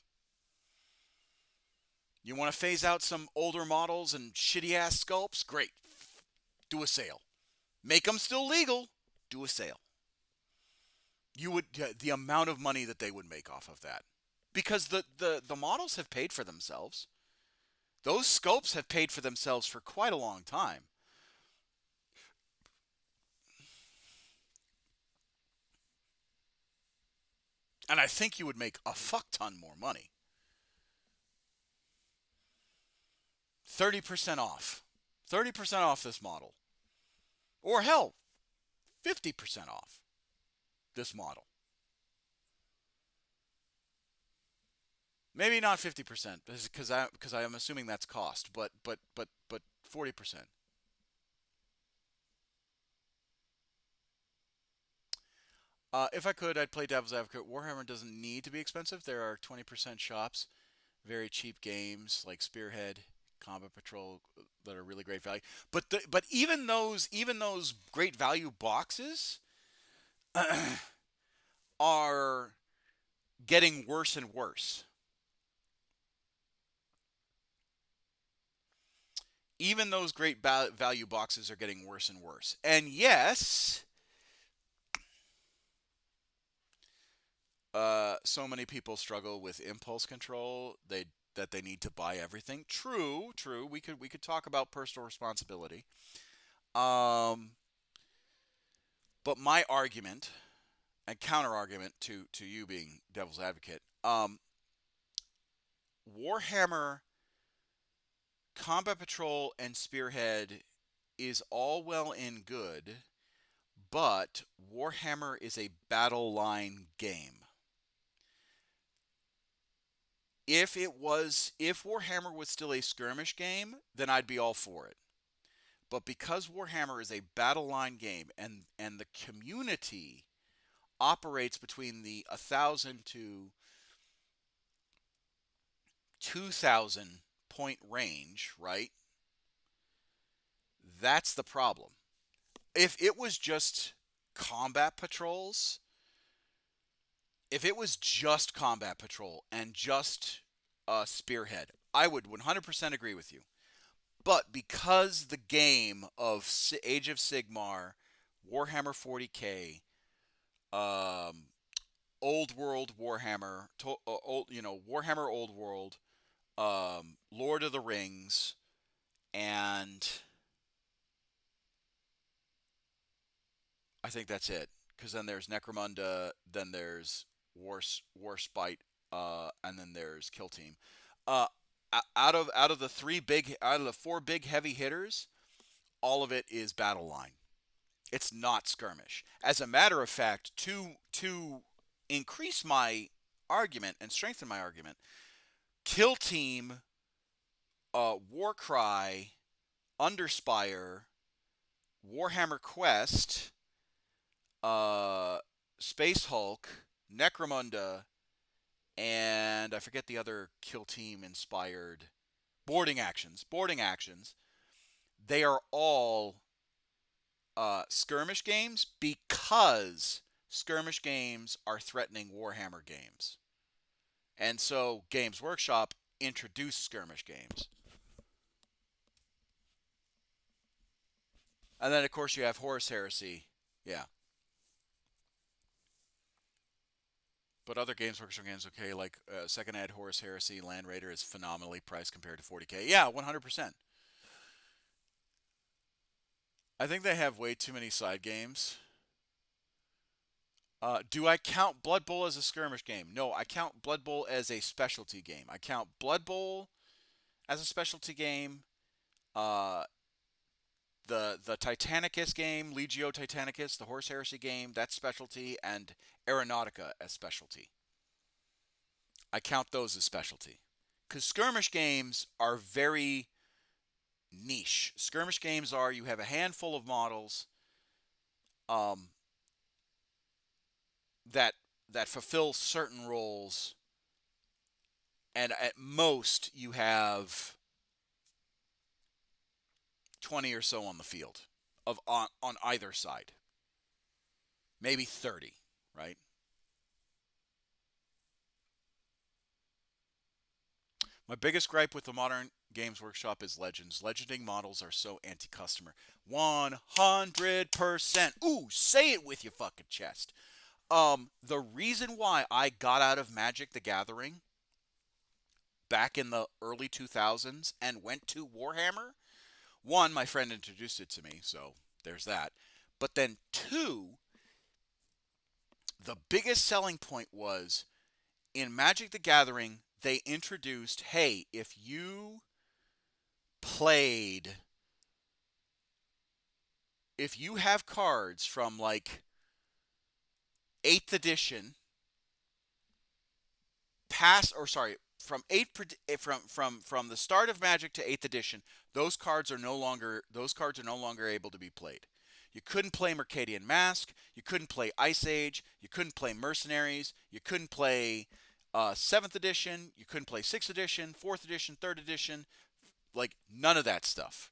You want to phase out some older models and shitty ass sculpts? Great. Do a sale. Make them still legal. Do a sale. The amount of money that they would make off of that. Because the models have paid for themselves. Those sculpts have paid for themselves for quite a long time. And I think you would make a fuck ton more money. 30% off. 30% off this model. Or hell, 50% off this model. Maybe not 50% because I'm assuming that's cost, but 40%. If I could, I'd play devil's advocate. Warhammer doesn't need to be expensive. There are 20% shops, very cheap games like Spearhead, Combat Patrol that are really great value. But even those great value boxes are getting worse and worse. Even those great value boxes are getting worse and worse. And yes, so many people struggle with impulse control. They need to buy everything. True, true. We could talk about personal responsibility. Um, but my argument and counter argument to you being devil's advocate, Warhammer, Combat Patrol, and Spearhead is all well and good, but Warhammer is a battle line game. If Warhammer was still a skirmish game, then I'd be all for it. But because Warhammer is a battle line game and the community operates between the 1,000 to 2,000 point range, right? That's the problem. If it was just combat patrols, if it was just combat patrol and just spearhead, I would 100% agree with you. But because the game of Age of Sigmar, Warhammer 40K, um, Old World Warhammer, Warhammer Old World, Lord of the Rings, and I think that's it. Because then there's Necromunda, then there's Warspite, and then there's Kill Team. Uh, out of the four big heavy hitters, all of it is battle line. It's not skirmish. As a matter of fact, to increase my argument and strengthen my argument, Kill Team, Warcry, Underspire, Warhammer Quest, uh, Space Hulk, Necromunda, and I forget the other Kill Team inspired boarding actions. Boarding actions. They are all skirmish games because skirmish games are threatening Warhammer games. And so Games Workshop introduced skirmish games. And then, of course, you have Horus Heresy. Yeah. But other Games Workshop games, okay, like Second Ed, Horus Heresy, Land Raider is phenomenally priced compared to 40K. Yeah, 100%. I think they have way too many side games. Do I count Blood Bowl as a skirmish game? No, I count Blood Bowl as a specialty game. I count Blood Bowl as a specialty game. Uh, the Titanicus game, Legio Titanicus, the Horse Heresy game, that's specialty, and Aeronautica as specialty. I count those as specialty. Because skirmish games are very niche. Skirmish games are you have a handful of models um, that fulfill certain roles, and at most you have 20 or so on the field on either side. Maybe 30, right? My biggest gripe with the modern Games Workshop is Legends. Legending models are so anti-customer. 100%. Ooh, say it with your fucking chest. The reason why I got out of Magic the Gathering back in the early 2000s and went to Warhammer, one, my friend introduced it to me, so there's that. But then two, the biggest selling point was in Magic the Gathering, they introduced, hey, if you played, if you have cards from like 8th edition from from the start of Magic to 8th edition, those cards are no longer able to be played. You couldn't play Mercadian Mask, you couldn't play Ice Age, you couldn't play Mercenaries, you couldn't play 7th edition, you couldn't play 6th edition, 4th edition, 3rd edition, like none of that stuff.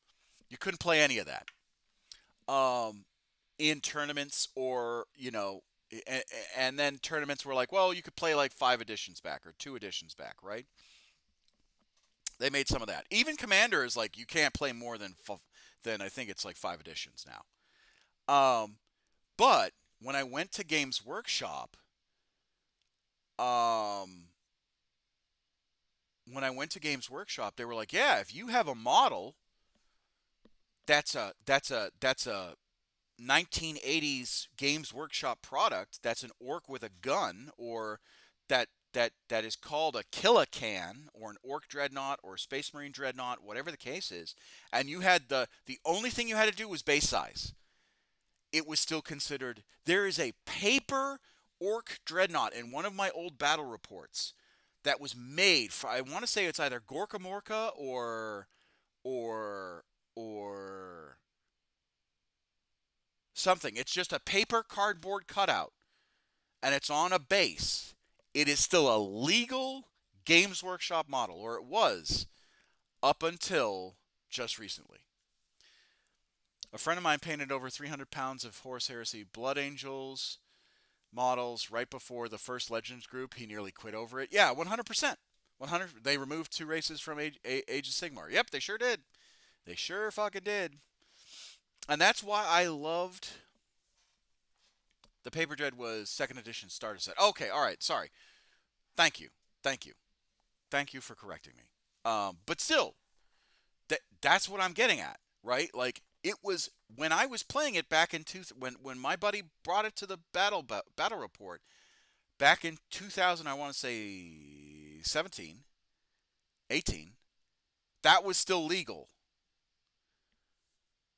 You couldn't play any of that in tournaments, or and then tournaments were like, well, you could play like 5 editions back or 2 editions back, right? They made some of that. Even Commander is like, you can't play more than I think it's like 5 editions now. But when I went to Games Workshop, they were like, yeah, if you have a model that's a 1980s Games Workshop product, that's an orc with a gun, or that is called a Killacan, or an orc dreadnought, or a space marine dreadnought, whatever the case is, and you had the only thing you had to do was base size, it was still considered. There is a paper orc dreadnought in one of my old battle reports that was made for, I want to say it's either Gorka Morka or something. It's just a paper cardboard cutout, and it's on a base. It is still a legal Games Workshop model, or it was up until just recently. A friend of mine painted over 300 pounds of Horus Heresy Blood Angels models right before the first Legends group. He nearly quit over it. Yeah, 100%. 100. They removed 2 races from Age of Sigmar. Yep, they sure did. They sure fucking did. And that's why I loved the Paper Dread was 2nd edition starter set. Okay, all right, sorry. Thank you for correcting me. But still, that's what I'm getting at, right? Like, it was when I was playing it back in when my buddy brought it to the battle report back in 2000, I want to say 17, 18, that was still legal.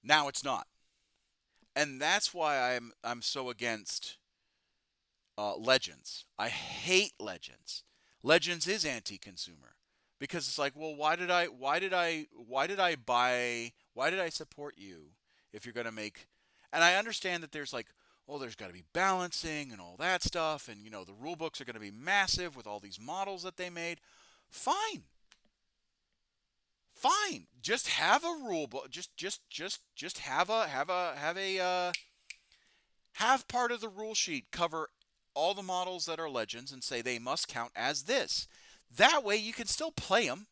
Now it's not. And that's why I'm so against Legends. I hate Legends. Legends is anti-consumer because it's like, well, why did I support you if you're going to make? And I understand that there's like, oh, there's got to be balancing and all that stuff, and the rule books are going to be massive with all these models that they made. Fine, fine. Just have a rule book. Just have part of the rule sheet cover all the models that are legends and say they must count as this. That way you can still play them,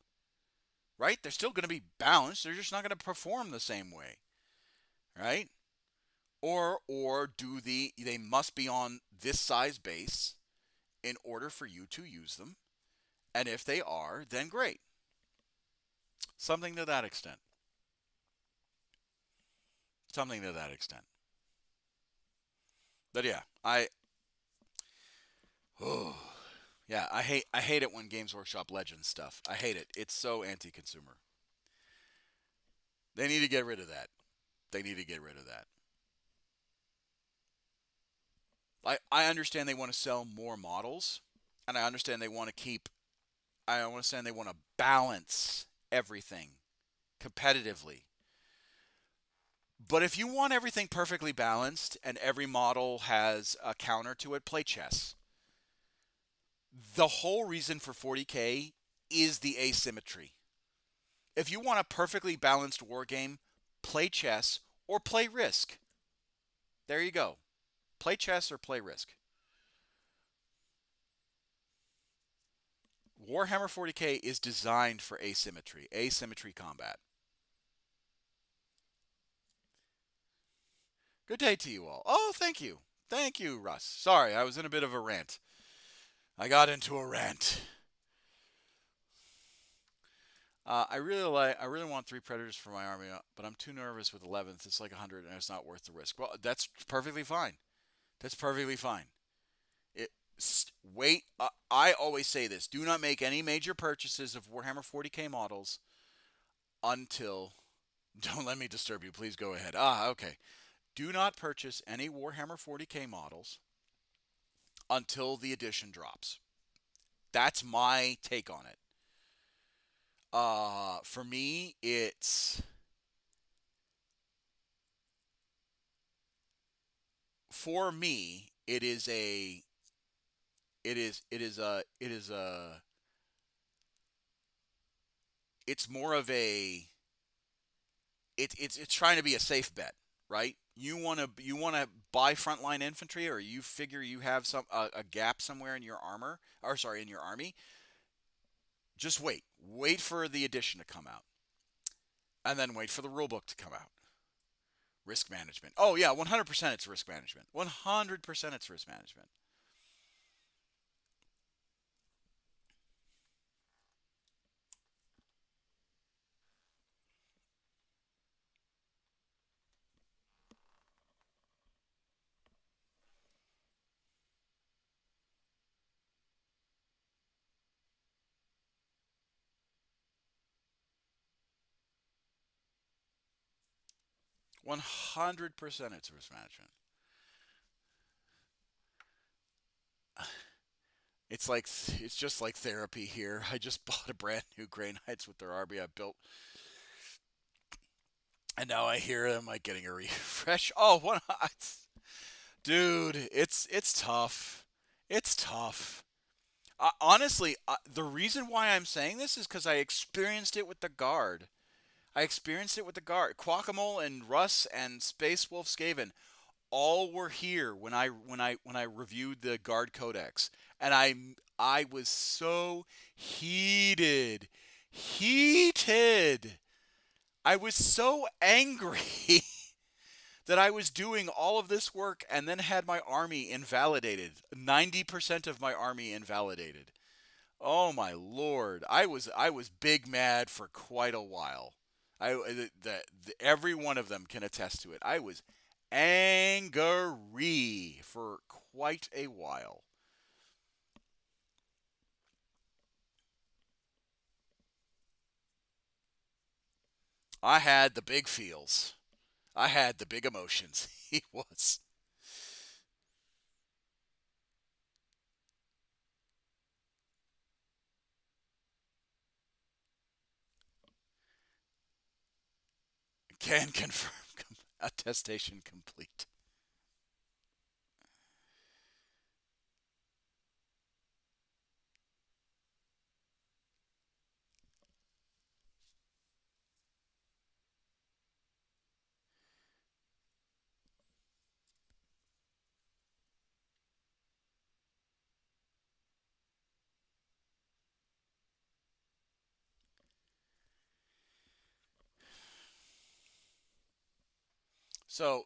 right? They're still going to be balanced. They're just not going to perform the same way, right? Or they must be on this size base in order for you to use them. And if they are, then great. Something to that extent. Something to that extent. But yeah, oh, yeah, I hate it when Games Workshop Legends stuff. I hate it. It's so anti-consumer. They need to get rid of that. They need to get rid of that. I understand they want to sell more models, and I understand they want to keep. I understand they want to balance everything competitively. But if you want everything perfectly balanced and every model has a counter to it, play chess. The whole reason for 40K is the asymmetry. If you want a perfectly balanced war game, play chess or play Risk. There you go. Play chess or play Risk. Warhammer 40K is designed for asymmetry combat. Good day to you all. Oh, thank you. Thank you, Russ. Sorry, I was in a bit of a rant. I got into a rant. I really want 3 Predators for my army, but I'm too nervous with 11th. It's like 100 and it's not worth the risk. Well, that's perfectly fine. That's perfectly fine. It wait. I always say this: do not make any major purchases of Warhammer 40K models until. Don't let me disturb you. Please go ahead. Okay. Do not purchase any Warhammer 40K models until the edition drops. That's my take on it. For me, it is a it is a it's more of a it's trying to be a safe bet, right? You want to buy frontline infantry, or you figure you have a gap somewhere in your armor, or sorry, in your army. Just wait for the edition to come out, and then wait for the rulebook to come out. Risk management. Oh yeah, 100% it's risk management. 100% it's risk management. 100% it's risk management. It's just like therapy here. I just bought a brand new Grey Knights with their army I built, and now I hear them like getting a refresh. Oh, what? Dude, it's tough. It's tough. Honestly, the reason why I'm saying this is because I experienced it with the guard. I experienced it with the guard. Quackhamole and Russ and Space Wolf Skaven all were here when I reviewed the guard codex, and I was so heated. I was so angry that I was doing all of this work and then had my army invalidated. 90% of my army invalidated. Oh my lord. I was big mad for quite a while. Every one of them can attest to it. I was angry for quite a while. I had the big feels. I had the big emotions. He was. Can confirm. Attestation complete.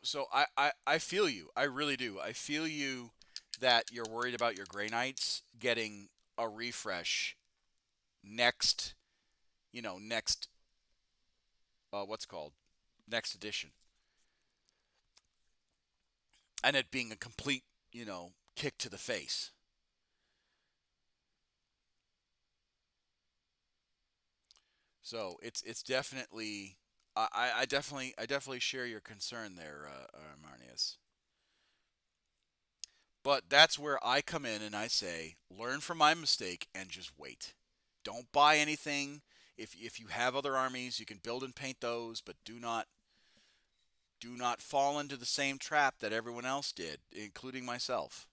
So I feel you. I really do. I feel you that you're worried about your Grey Knights getting a refresh next, next, what's it called, next edition, and it being a complete, kick to the face. So it's definitely, I definitely share your concern there, Marnius. But that's where I come in and I say, learn from my mistake and just wait. Don't buy anything. If you have other armies, you can build and paint those, but do not fall into the same trap that everyone else did, including myself.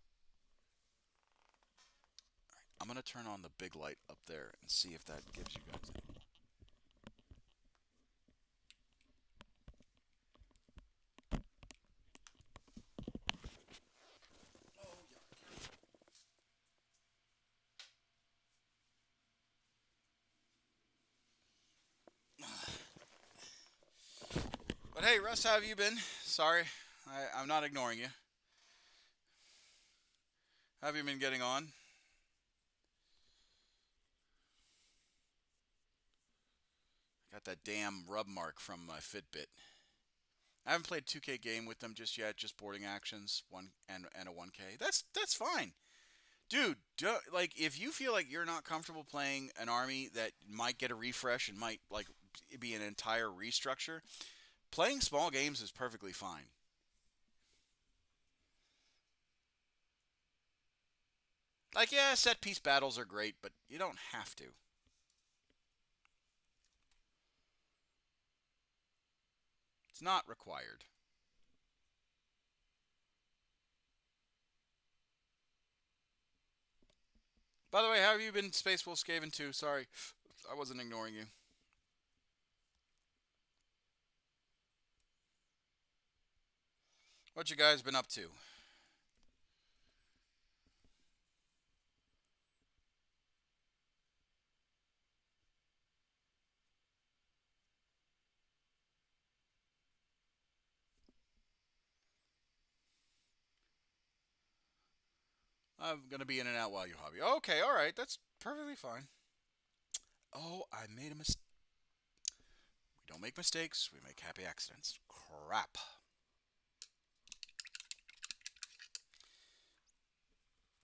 I'm gonna turn on the big light up there and see if that gives you guys any. But hey, Russ, how have you been? Sorry, I'm not ignoring you. How have you been getting on? Got that damn rub mark from my Fitbit. I haven't played 2K game with them just yet. Just boarding actions, one and a 1K. That's fine, dude. Like if you feel like you're not comfortable playing an army that might get a refresh and might like be an entire restructure, playing small games is perfectly fine. Like yeah, set piece battles are great, but you don't have to. It's not required. By the way, how have you been, Space Wolf Skaven 2? Sorry, I wasn't ignoring you. What you guys been up to? I'm gonna be in and out while you hobby. Okay, all right, that's perfectly fine. Oh, I made a mistake. We don't make mistakes. We make happy accidents. Crap.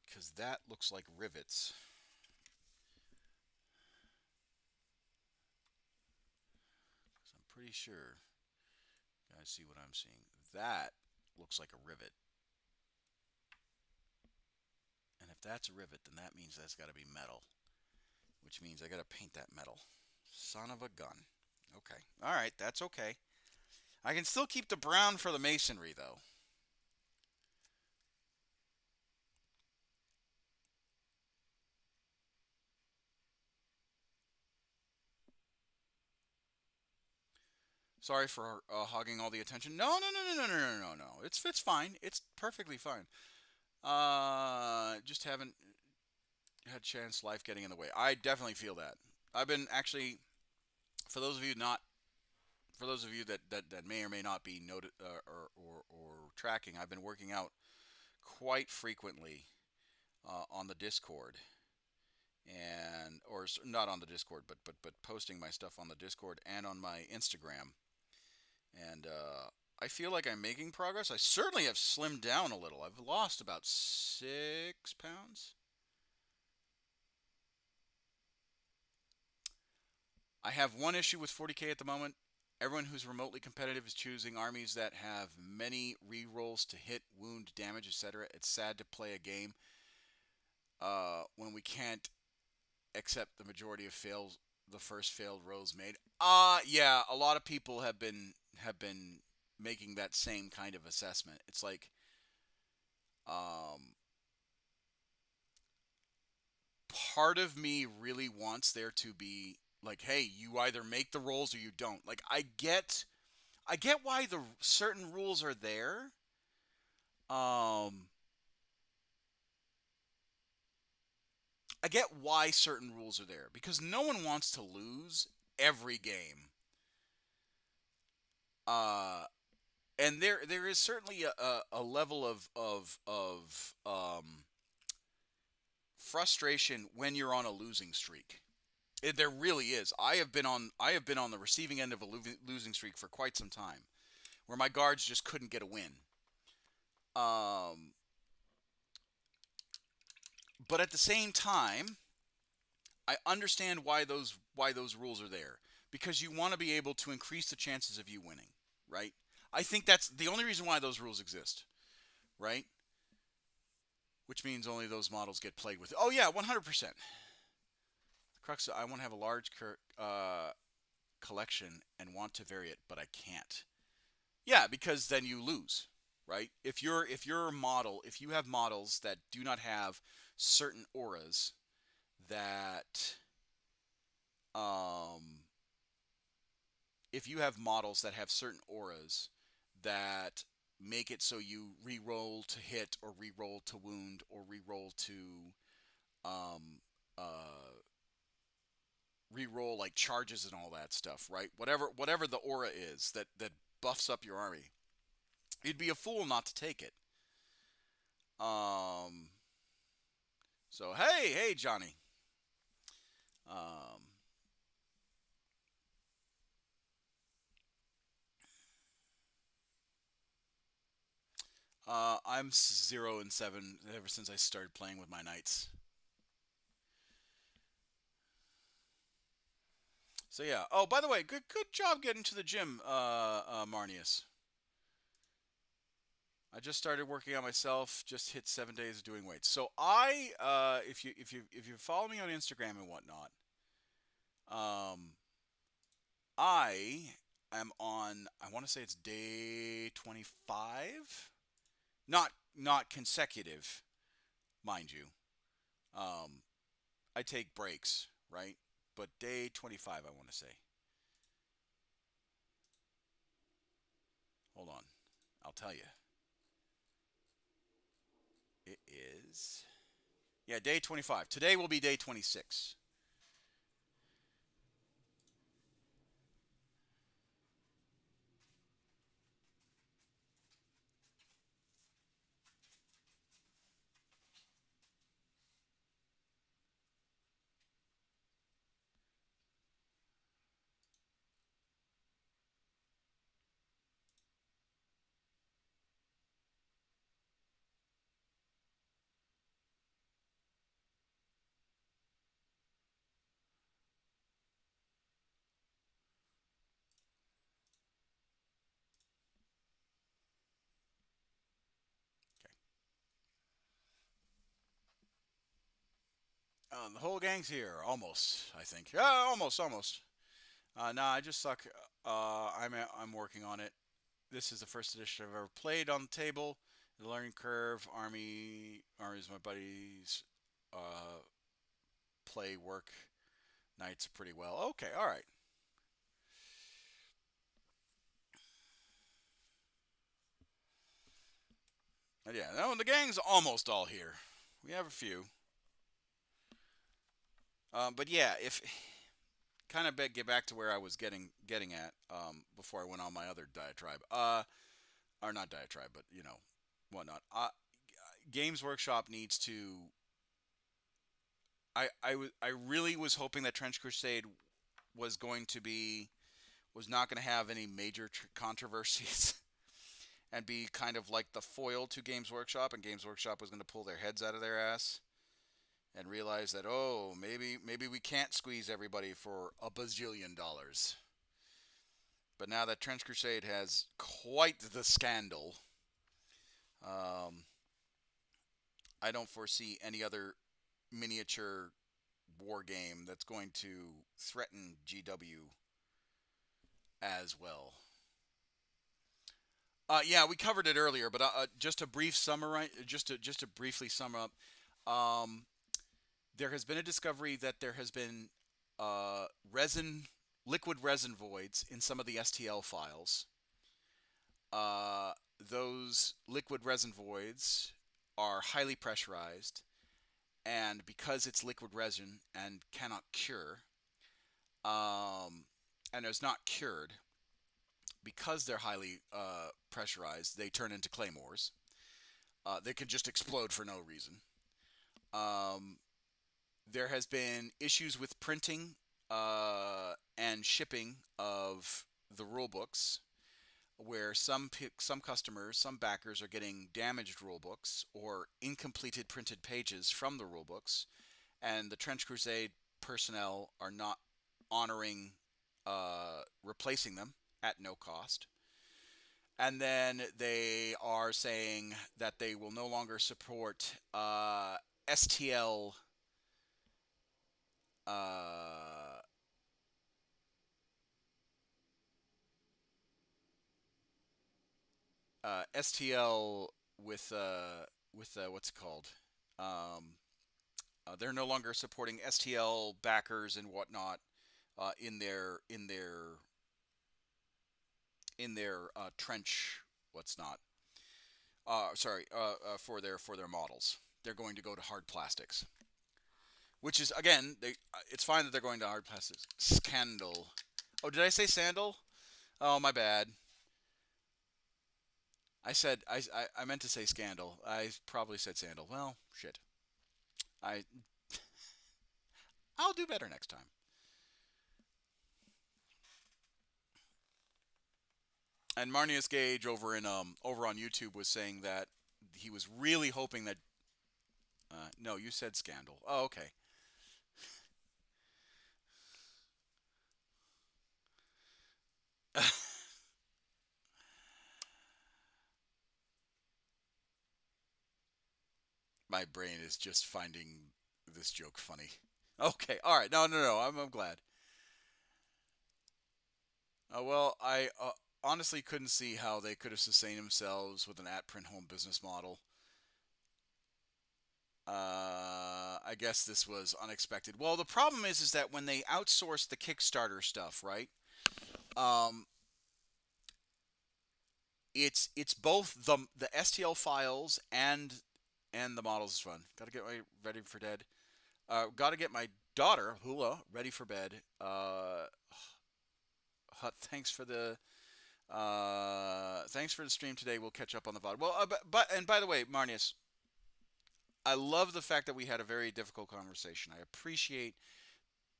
Because that looks like rivets. I'm pretty sure. You guys see what I'm seeing? That looks like a rivet. And if that's a rivet, then that means that's got to be metal. Which means I got to paint that metal. Son of a gun. Okay. All right, that's okay. I can still keep the brown for the masonry, though. Sorry for hogging all the attention. No, no, no, no, no, no, no, no, no. It's fine. It's perfectly fine. Just haven't had chance. Life getting in the way. I definitely feel that. I've been actually, for those of you not, for those of you that may or may not be noted or tracking, I've been working out quite frequently on the Discord and or not on the Discord, but posting my stuff on the Discord and on my Instagram and I feel like I'm making progress. I certainly have slimmed down a little. I've lost about 6 pounds. I have one issue with 40K at the moment. Everyone who's remotely competitive is choosing armies that have many re-rolls to hit, wound, damage, etc. It's sad to play a game when we can't accept the majority of fails, the first failed rolls made. Yeah, a lot of people have been making that same kind of assessment. It's like um, part of me really wants there to be like, hey, you either make the rolls or you don't. Like I get why the certain rules are there. Um, I get why certain rules are there because no one wants to lose every game. Uh, and there is certainly a level of frustration when you're on a losing streak. There really is. I have been on the receiving end of a losing streak for quite some time, where my guards just couldn't get a win. Um, but at the same time, I understand why those rules are there because you want to be able to increase the chances of you winning, right? I think that's the only reason why those rules exist, right? Which means only those models get played with. Oh yeah, 100%. The crux. I want to have a large collection and want to vary it, but I can't. Yeah, because then you lose, right? If you have models that do not have certain auras that um if you have models that have certain auras that make it so you re-roll to hit or re-roll to wound or re-roll to um uh re-roll like charges and all that stuff, right? Whatever the aura is that buffs up your army, you'd be a fool not to take it. Um so hey Johnny. Um I'm 0-7 ever since I started playing with my knights. So yeah. Oh, by the way, good job getting to the gym, Marnius. I just started working on myself. Just hit 7 days of doing weights. So if you follow me on Instagram and whatnot, um, I am on. I want to say it's day 25. Not consecutive, mind you. Um, I take breaks, right? But day 25, I want to say. Hold on, I'll tell you. It is. Yeah, day 25. Today will be day 26. Okay. The whole gang's here, almost. I think. Yeah, almost. Nah, I just suck. I'm working on it. This is the first edition I've ever played on the table. The learning curve, armies, my buddies, uh, play work nights pretty well. Okay, all right. Yeah, no, the gang's almost all here. We have a few. But yeah, if kind of get back to where I was getting at before I went on my other diatribe. Or not diatribe, but whatnot. Games Workshop needs to. I really was hoping that Trench Crusade was going to be was not going to have any major controversies and be kind of like the foil to Games Workshop, and Games Workshop was going to pull their heads out of their ass and realize that oh maybe we can't squeeze everybody for a bazillion dollars. But now that Trench Crusade has quite the scandal, um, I don't foresee any other miniature war game that's going to threaten GW as well. Yeah, we covered it earlier, but just a brief summary, just to briefly sum up, um, there has been a discovery that there has been resin, liquid resin voids in some of the STL files. Those liquid resin voids are highly pressurized, and because it's liquid resin and cannot cure, um, and is not cured, because they're highly pressurized, they turn into claymores. They can just explode for no reason. Um, there has been issues with printing and shipping of the rule books, where some customers, some backers are getting damaged rule books or incompleted printed pages from the rule books, and the Trench Crusade personnel are not honoring replacing them at no cost. And then they are saying that they will no longer support STL uh, STL with what's it called? Um, they're no longer supporting STL backers and whatnot in their trench. What's not? Sorry, for their models. They're going to go to hard plastics, which is again, it's fine that they're going to hard plastics. Scandal. Oh, did I say sandal? Oh, my bad. I meant to say scandal. I probably said sandal. Well, shit. I I'll do better next time. And Marnius Gage over on YouTube was saying that he was really hoping that no, you said scandal. Oh, okay. My brain is just finding this joke funny. Okay, all right. No, no, no. I'm glad. Well, I honestly couldn't see how they could have sustained themselves with an at print home business model. I guess this was unexpected. Well, the problem is that when they outsourced the Kickstarter stuff, right? Um, it's both the STL files and the models is fun. Got to get my ready for dead. Got to get my daughter Hula ready for bed. Thanks for the stream today. We'll catch up on the VOD. Well, and by the way, Marnius, I love the fact that we had a very difficult conversation. I appreciate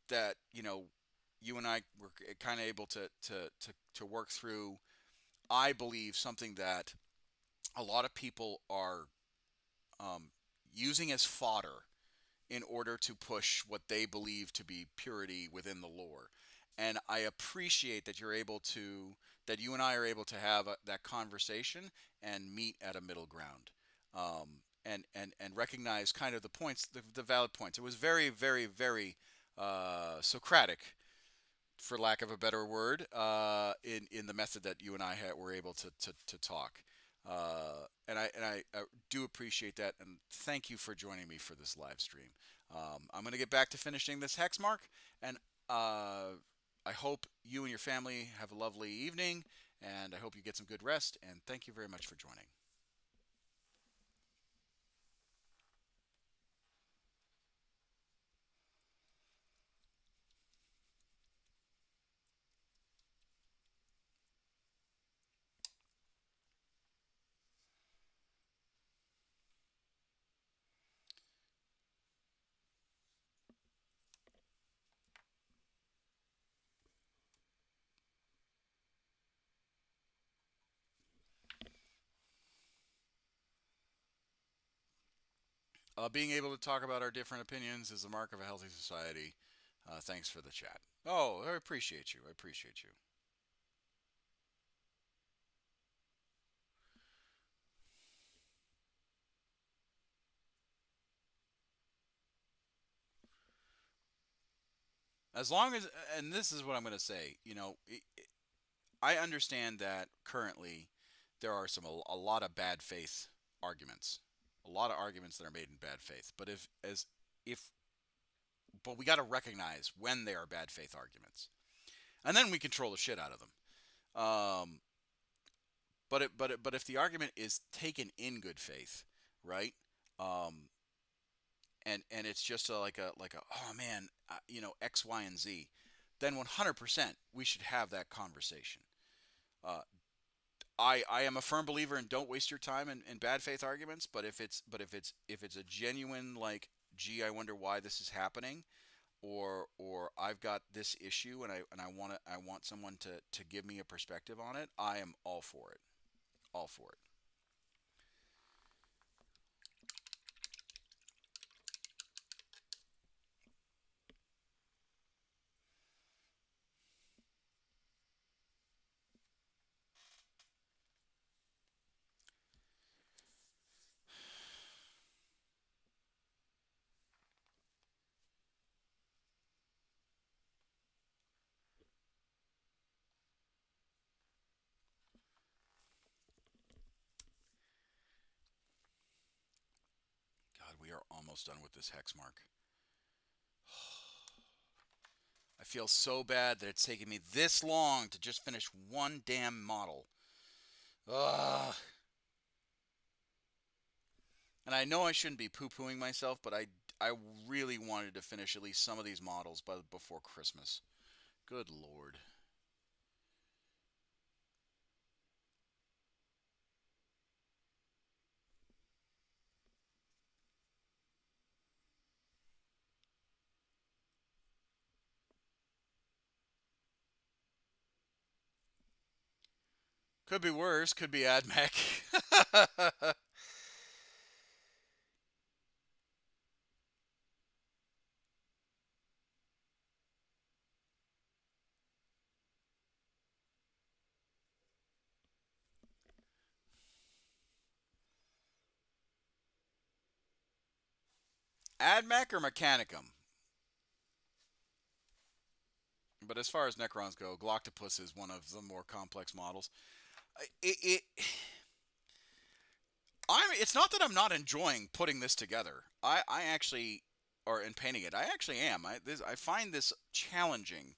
that you and I were kind of able to work through. I believe something that a lot of people are um, using as fodder in order to push what they believe to be purity within the lore. And I appreciate that that you and I are able to have that conversation and meet at a middle ground, and recognize kind of the points, the valid points. It was very, very, very Socratic, for lack of a better word, in the method that you and I were able to talk. And I do appreciate that, and thank you for joining me for this live stream. I'm going to get back to finishing this hex mark, and I hope you and your family have a lovely evening, and I hope you get some good rest, and thank you very much for joining. Being able to talk about our different opinions is the mark of a healthy society. Thanks for the chat. Oh, I appreciate you. I appreciate you. As long as, and this is what I'm going to say, I understand that currently there are a lot of bad faith arguments, a lot of arguments that are made in bad faith. But if but we got to recognize when they are bad faith arguments, and then we control the shit out of them. Um, but if the argument is taken in good faith, right? Um, and it's just like a oh man, X, Y, and Z, then 100% we should have that conversation. Uh, I am a firm believer in don't waste your time in bad faith arguments. But if it's a genuine like, gee, I wonder why this is happening, or I've got this issue and I want someone to give me a perspective on it, I am all for it. All for it. God, we are almost done with this hex mark. I feel so bad that it's taken me this long to just finish one damn model. Ugh. And I know I shouldn't be poo-pooing myself, but I really wanted to finish at least some of these models before Christmas. Good Lord. Could be worse. Could be AdMech. AdMech or Mechanicum? But as far as Necrons go, Gloctopus is one of the more complex models. It's not that I'm not enjoying putting this together. I actually, or in painting it, I actually am. I find this challenging,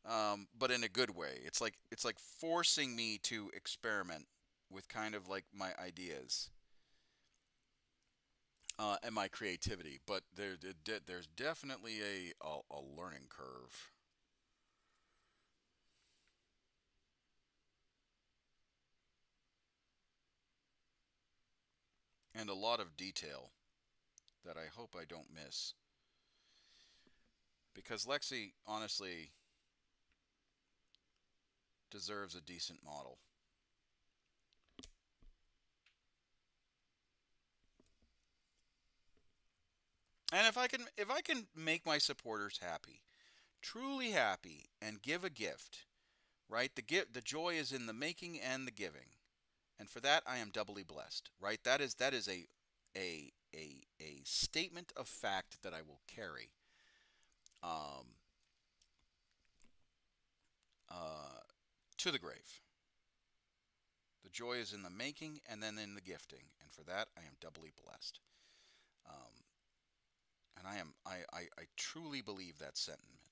but in a good way. It's like forcing me to experiment with kind of like my ideas and my creativity. But there's definitely a learning curve. And a lot of detail that I hope I don't miss. Because Lexi, honestly, deserves a decent model. And if I can make my supporters happy, truly happy, and give a gift, right? The joy is in the making and the giving. And for that I am doubly blessed, right? That is a statement of fact that I will carry um, uh, to the grave. The joy is in the making and then in the gifting, and for that I am doubly blessed. Um, and I truly believe that sentiment.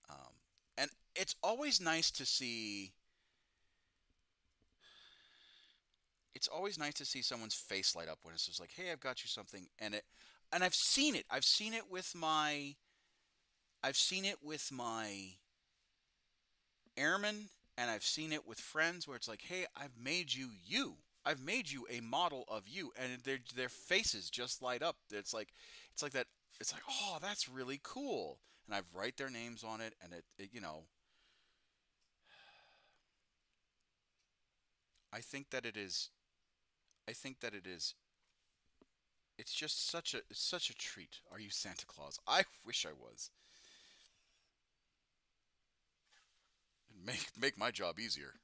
Um, and it's always nice to see someone's face light up when it's just like, hey, I've got you something, and I've seen it. I've seen it with my airmen, and I've seen it with friends where it's like, hey, I've made you you. I've made you a model of you, and their faces just light up. It's like that. It's like, oh, that's really cool, and I've write their names on it, and I think that it is. I think that it is. It's just such a treat. Are you Santa Claus? I wish I was. Make my job easier.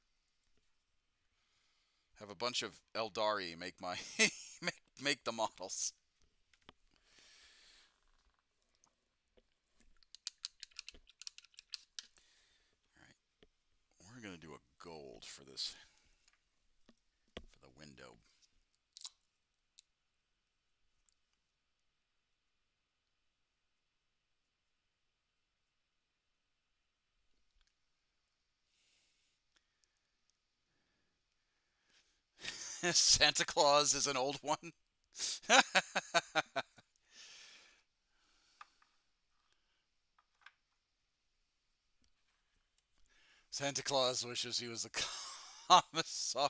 Have a bunch of Eldari make my make the models. We're going to do a gold for this, for the window. Santa Claus is an old one. Santa Claus wishes he was the commissar.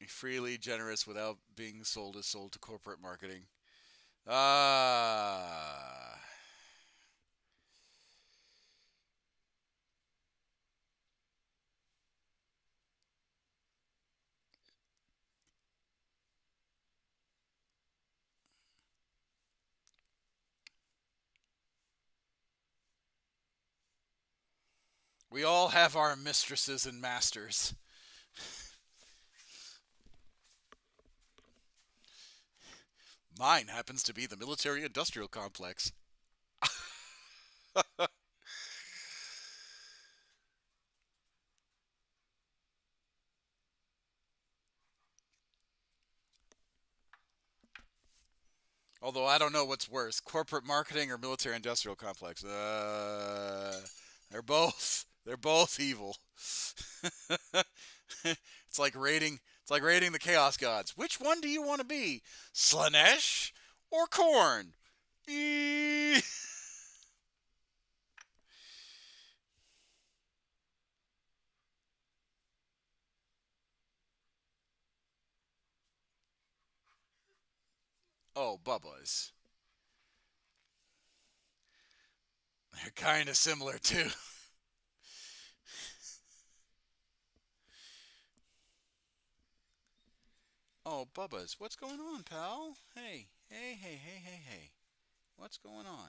Freely generous without being sold is sold to corporate marketing. Ah. We all have our mistresses and masters. Mine happens to be the military industrial complex. Although I don't know what's worse, corporate marketing or military industrial complex. They're both evil. It's like rating the chaos gods. Which one do you want to be? Slanesh or Korn? Oh, Bubba's. They're kind of similar too. Oh, Bubba's. What's going on, pal? Hey, hey, hey, hey, hey, hey. What's going on?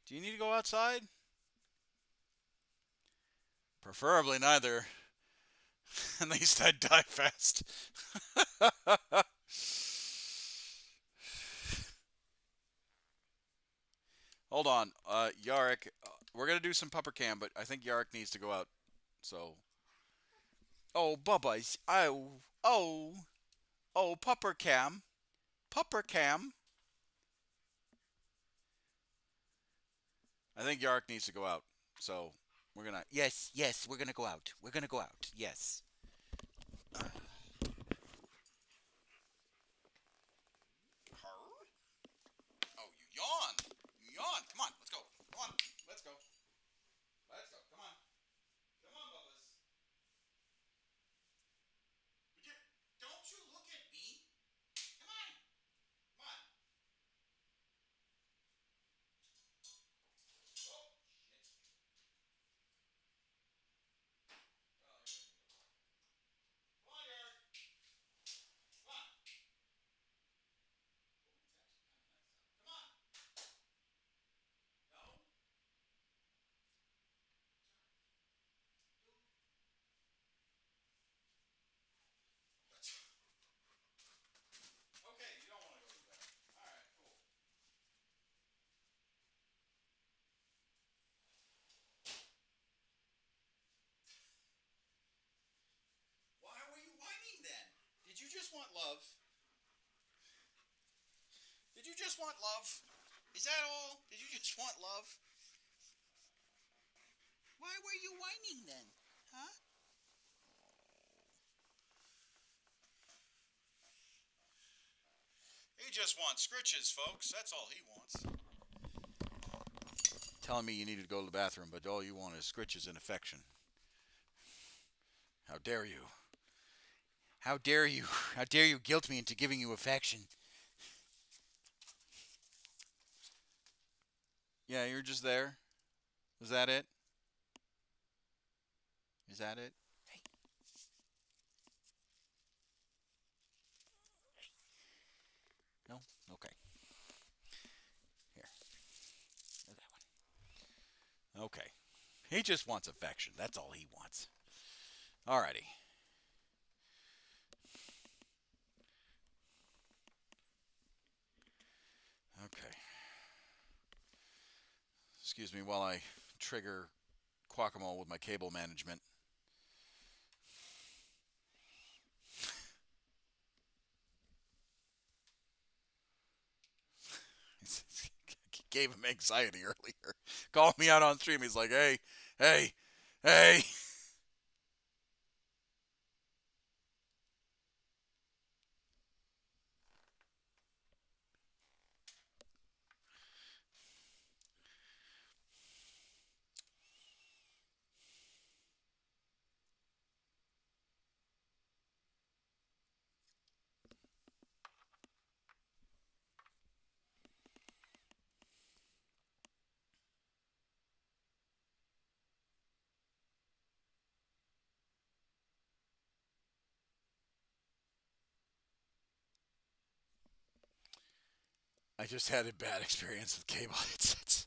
Do you need to go outside? Preferably neither. At least I'd die fast. Hold on, Yarrick. We're gonna do some pupper cam, but I think Yarrick needs to go out. So, oh, Bubba's. Oh, pupper cam, pupper cam. I think Yarrick needs to go out. So we're gonna. Yes, yes, we're gonna go out. We're gonna go out. Yes. Oh, you yawn. You yawn. Come on, let's go. Come on, let's go. Let's go. Come on. Come on, Bubba's. Don't you look at me. Come on. Come on. Oh, shit. Well, come on, Eric. Come on. Come on. No. Okay, you don't want to go do that. All right, cool. Why were you whining then? Did you just want love? Did you just want love? Is that all? Did you just want love? Why were you whining then? Huh? He just wants scritches, folks. That's all he wants. Telling me you needed to go to the bathroom, but all you want is scritches and affection. How dare you? How dare you? How dare you guilt me into giving you affection? Yeah, you're just there. Is that it? Is that it? Hey. No? Okay. Here. There's that one. Okay. He just wants affection. That's all he wants. Alrighty. Okay. Excuse me while I trigger guacamole with my cable management. Gave him anxiety earlier. Called me out on stream. He's like, "Hey, hey, hey." I just had a bad experience with cable headsets.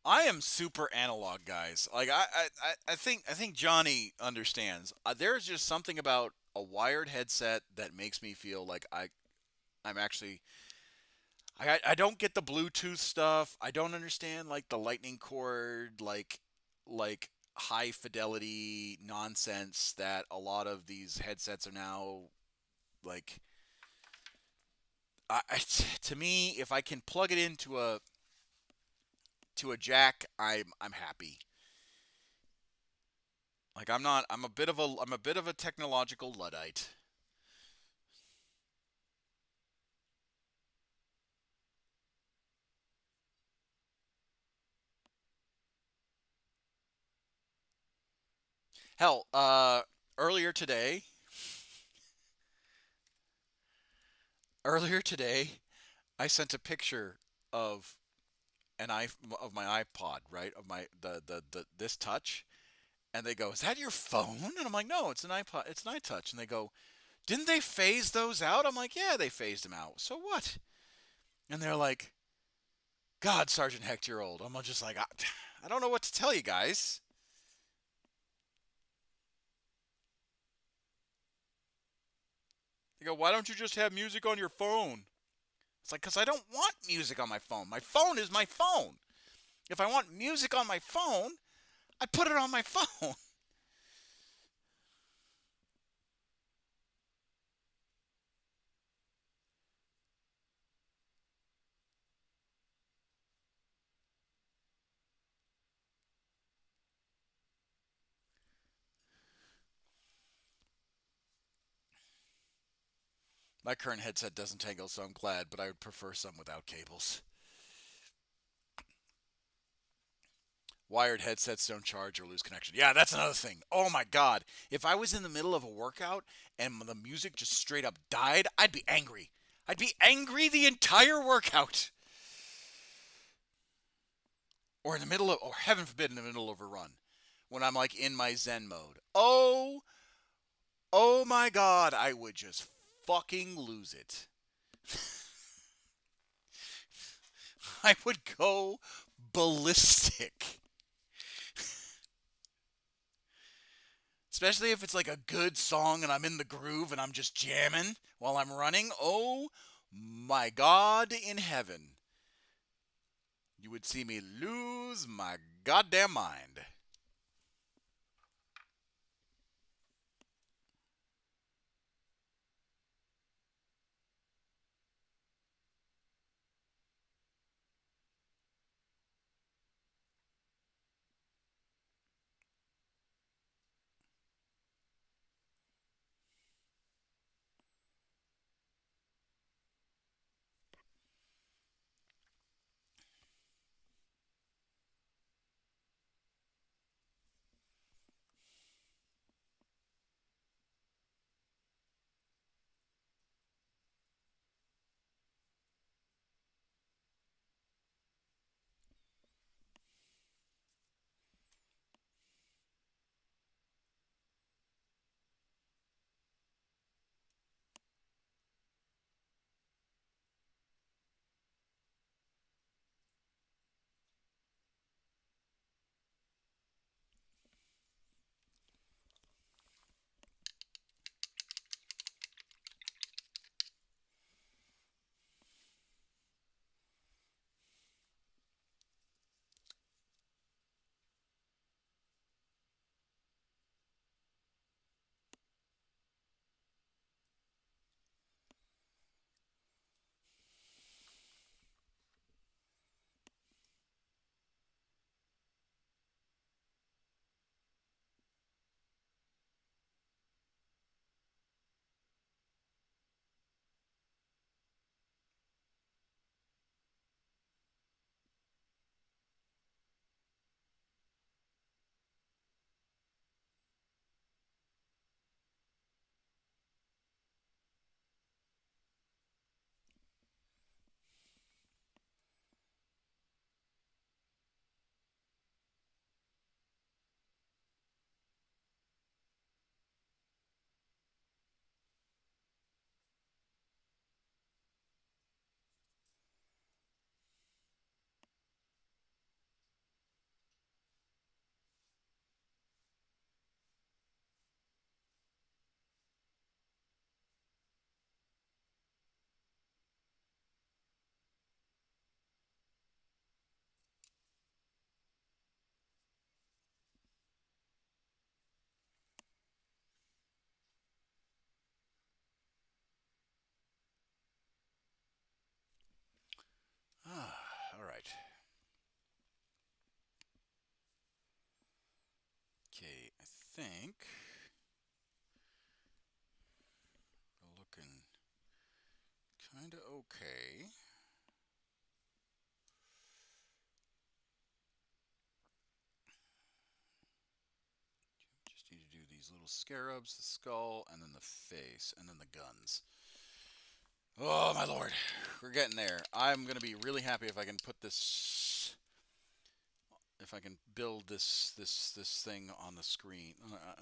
I am super analog, guys. Like I think Johnny understands. There's just something about a wired headset that makes me feel like I'm actually I don't get the Bluetooth stuff. I don't understand like the lightning cord like high fidelity nonsense that a lot of these headsets are now like to me if I can plug it into a jack, I'm happy. Like I'm not I'm a bit of a technological luddite. Hell, earlier today, earlier today, I sent a picture of an i of my iPod, right? Of my the this touch, and they go, "Is that your phone?" And I'm like, "No, it's an iPod. It's an iTouch." And they go, "Didn't they phase those out?" I'm like, "Yeah, they phased them out. So what?" And they're like, "God, Sergeant Hecht, you're old." I'm just like, I don't know what to tell you guys. They go, "Why don't you just have music on your phone?" It's like, because I don't want music on my phone. My phone is my phone. If I want music on my phone, I put it on my phone. My current headset doesn't tangle, so I'm glad, but I would prefer some without cables. Wired headsets don't charge or lose connection. Yeah, that's another thing. Oh my god. If I was in the middle of a workout and the music just straight up died, I'd be angry. I'd be angry the entire workout. Or in the middle of, or heaven forbid, in the middle of a run. When I'm like in my Zen mode. Oh my god, I would just fucking lose it. I would go ballistic. Especially if it's like a good song and I'm in the groove and I'm just jamming while I'm running. Oh my God in heaven. You would see me lose my goddamn mind. think looking kind of okay. Just need to do these little scarabs, the skull, and then the face, and then the guns. Oh my lord, we're getting there. I'm gonna be really happy if I can put this, if I can build this thing on the screen,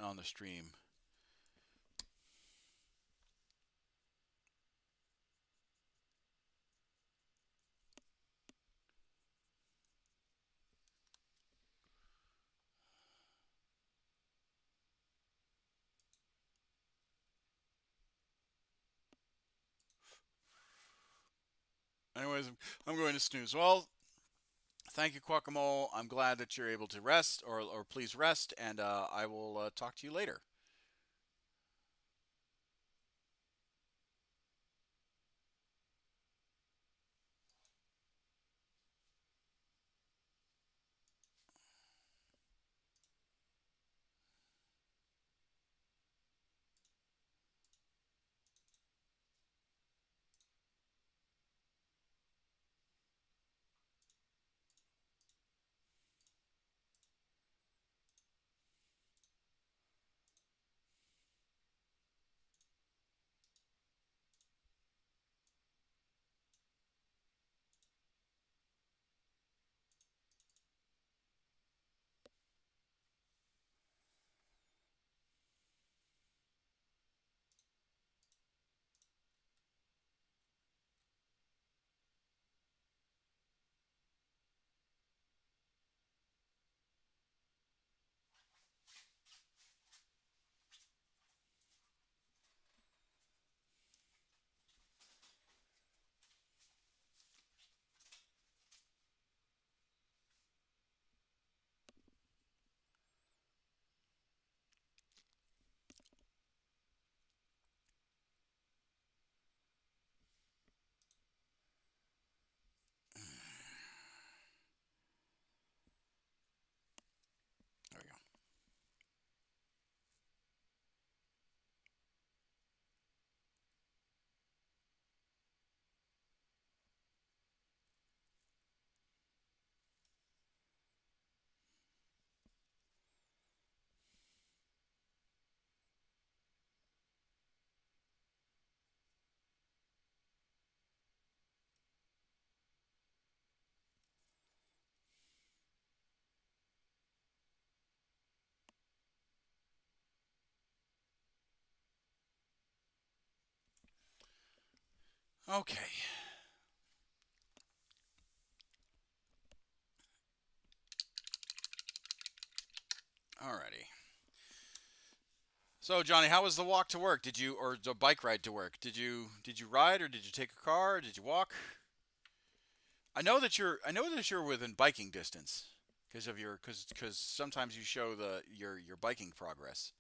on the stream. Anyways, I'm going to snooze. Well, thank you, Guacamole. I'm glad that you're able to rest, or please rest, and I will talk to you later. There we go. Okay. Alrighty. So Johnny, how was the walk to work? Did you, or the bike ride to work? Did you ride, or did you take a car, or did you walk? I know that you're within biking distance because of your because sometimes you show your biking progress.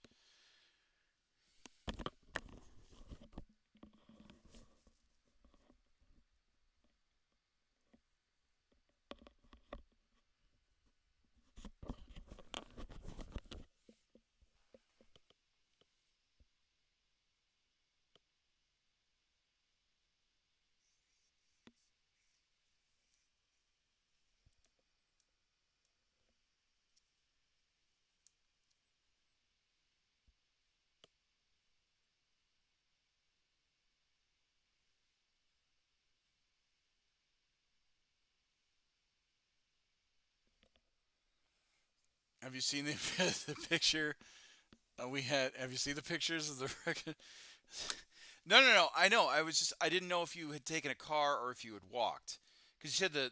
Have you seen the, the picture we had? Have you seen the pictures of the record? No, no, no. I know. I didn't know if you had taken a car or if you had walked because you said the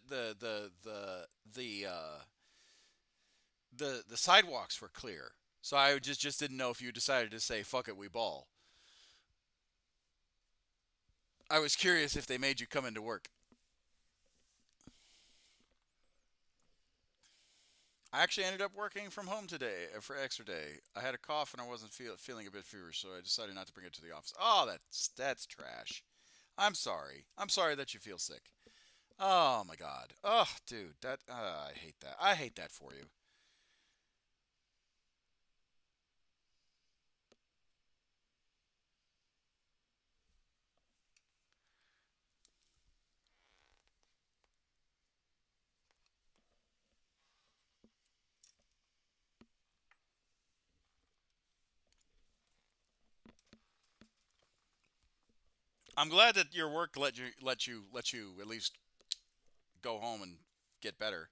sidewalks were clear. So I just didn't know if you decided to say fuck it, we ball. I was curious if they made you come into work. I actually ended up working from home today for extra day. I had a cough and I wasn't feeling a bit feverish, so I decided not to bring it to the office. Oh, that's trash. I'm sorry. I'm sorry that you feel sick. Oh my god. Oh, dude, that I hate that. I hate that for you. I'm glad that your work let you at least go home and get better.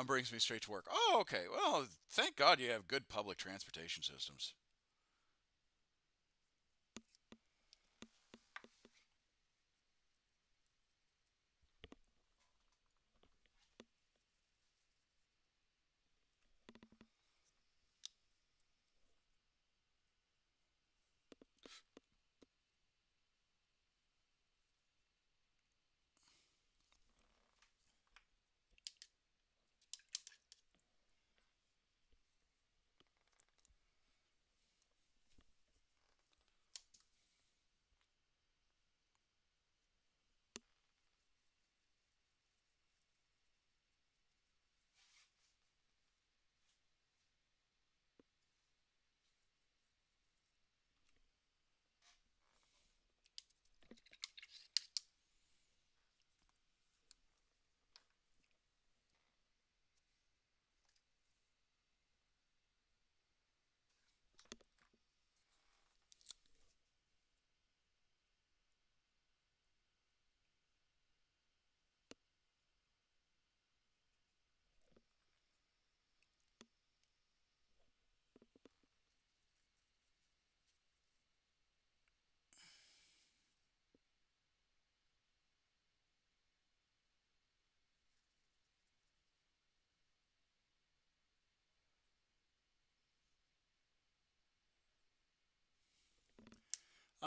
Brings me straight to work. Oh, okay. Well, thank God you have good public transportation systems.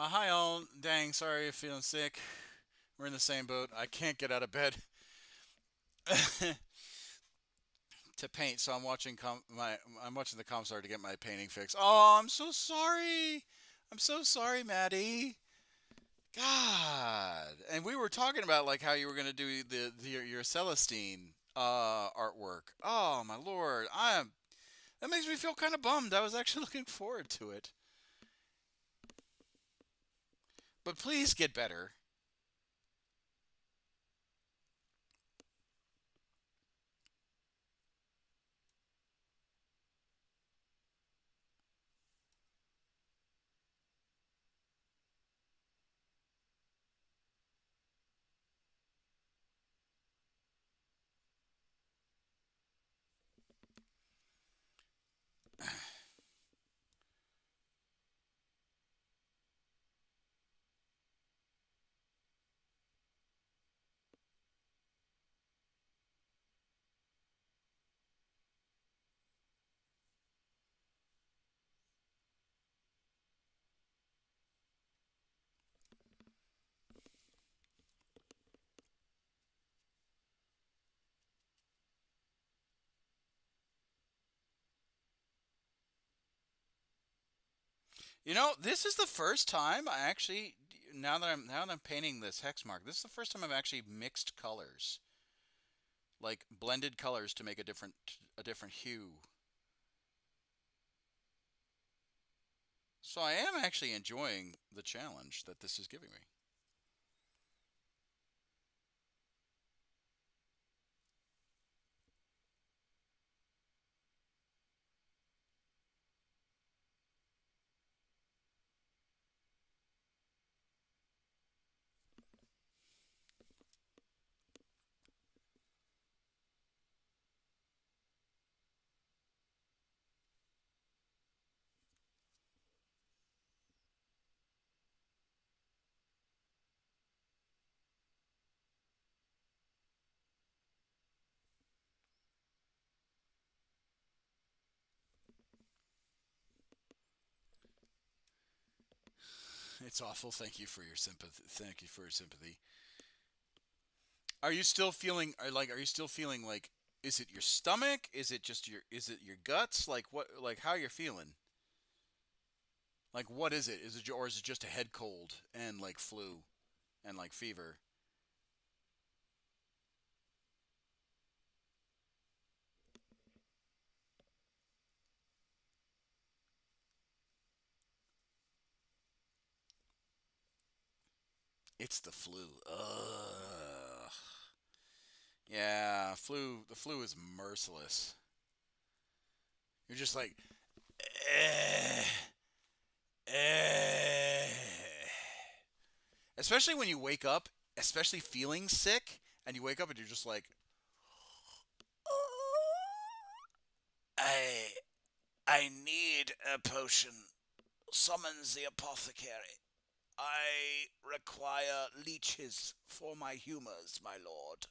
Hi all. Dang, sorry you're feeling sick. We're in the same boat. I can't get out of bed to paint, so I'm watching the Commissar to get my painting fixed. Oh, I'm so sorry. I'm so sorry, Maddie. God. And we were talking about like how you were gonna do your Celestine artwork. Oh my lord, that makes me feel kind of bummed. I was actually looking forward to it. But please get better. You know, this is the first time I actually now that I'm painting this hex mark, this is the first time I've actually mixed colors. Like blended colors to make a different hue. So I am actually enjoying the challenge that this is giving me. It's awful. Thank you for your sympathy. Thank you for your sympathy. Are you still feeling are you still feeling like is it your stomach? Is it your guts? Like what like how you're feeling? Like what is it? Or is it just a head cold and like flu and like fever? It's the flu. Ugh. Yeah, the flu is merciless. You're just like, eh. Eh. Especially when you wake up, especially feeling sick, and you wake up and you're just like, I I need a potion. Summons the apothecary. I require leeches for my humors, my lord.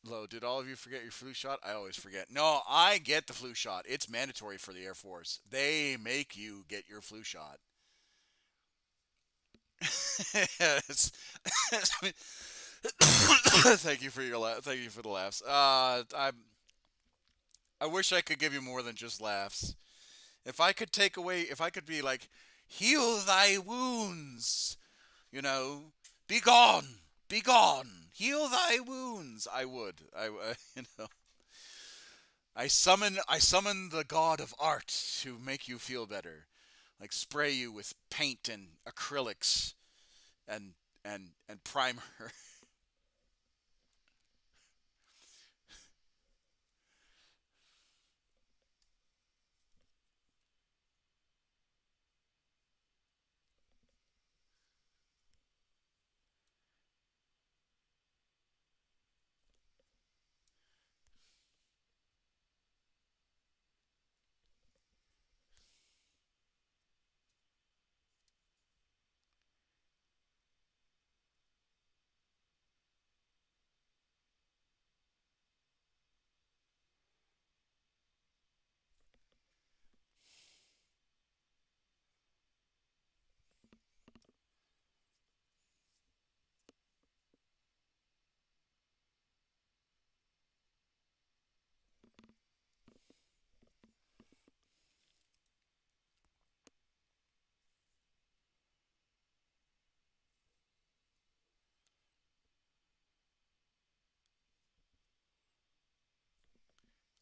Lo, did all of you forget your flu shot? I always forget. No, I get the flu shot. It's mandatory for the Air Force. They make you get your flu shot. Yes. Thank you for thank you for the laughs. I wish I could give you more than just laughs. If I could take away, if I could be like, heal thy wounds, you know, be gone, be gone, heal thy wounds. I would. you know, I summon the god of art to make you feel better, like spray you with paint and acrylics and and primer.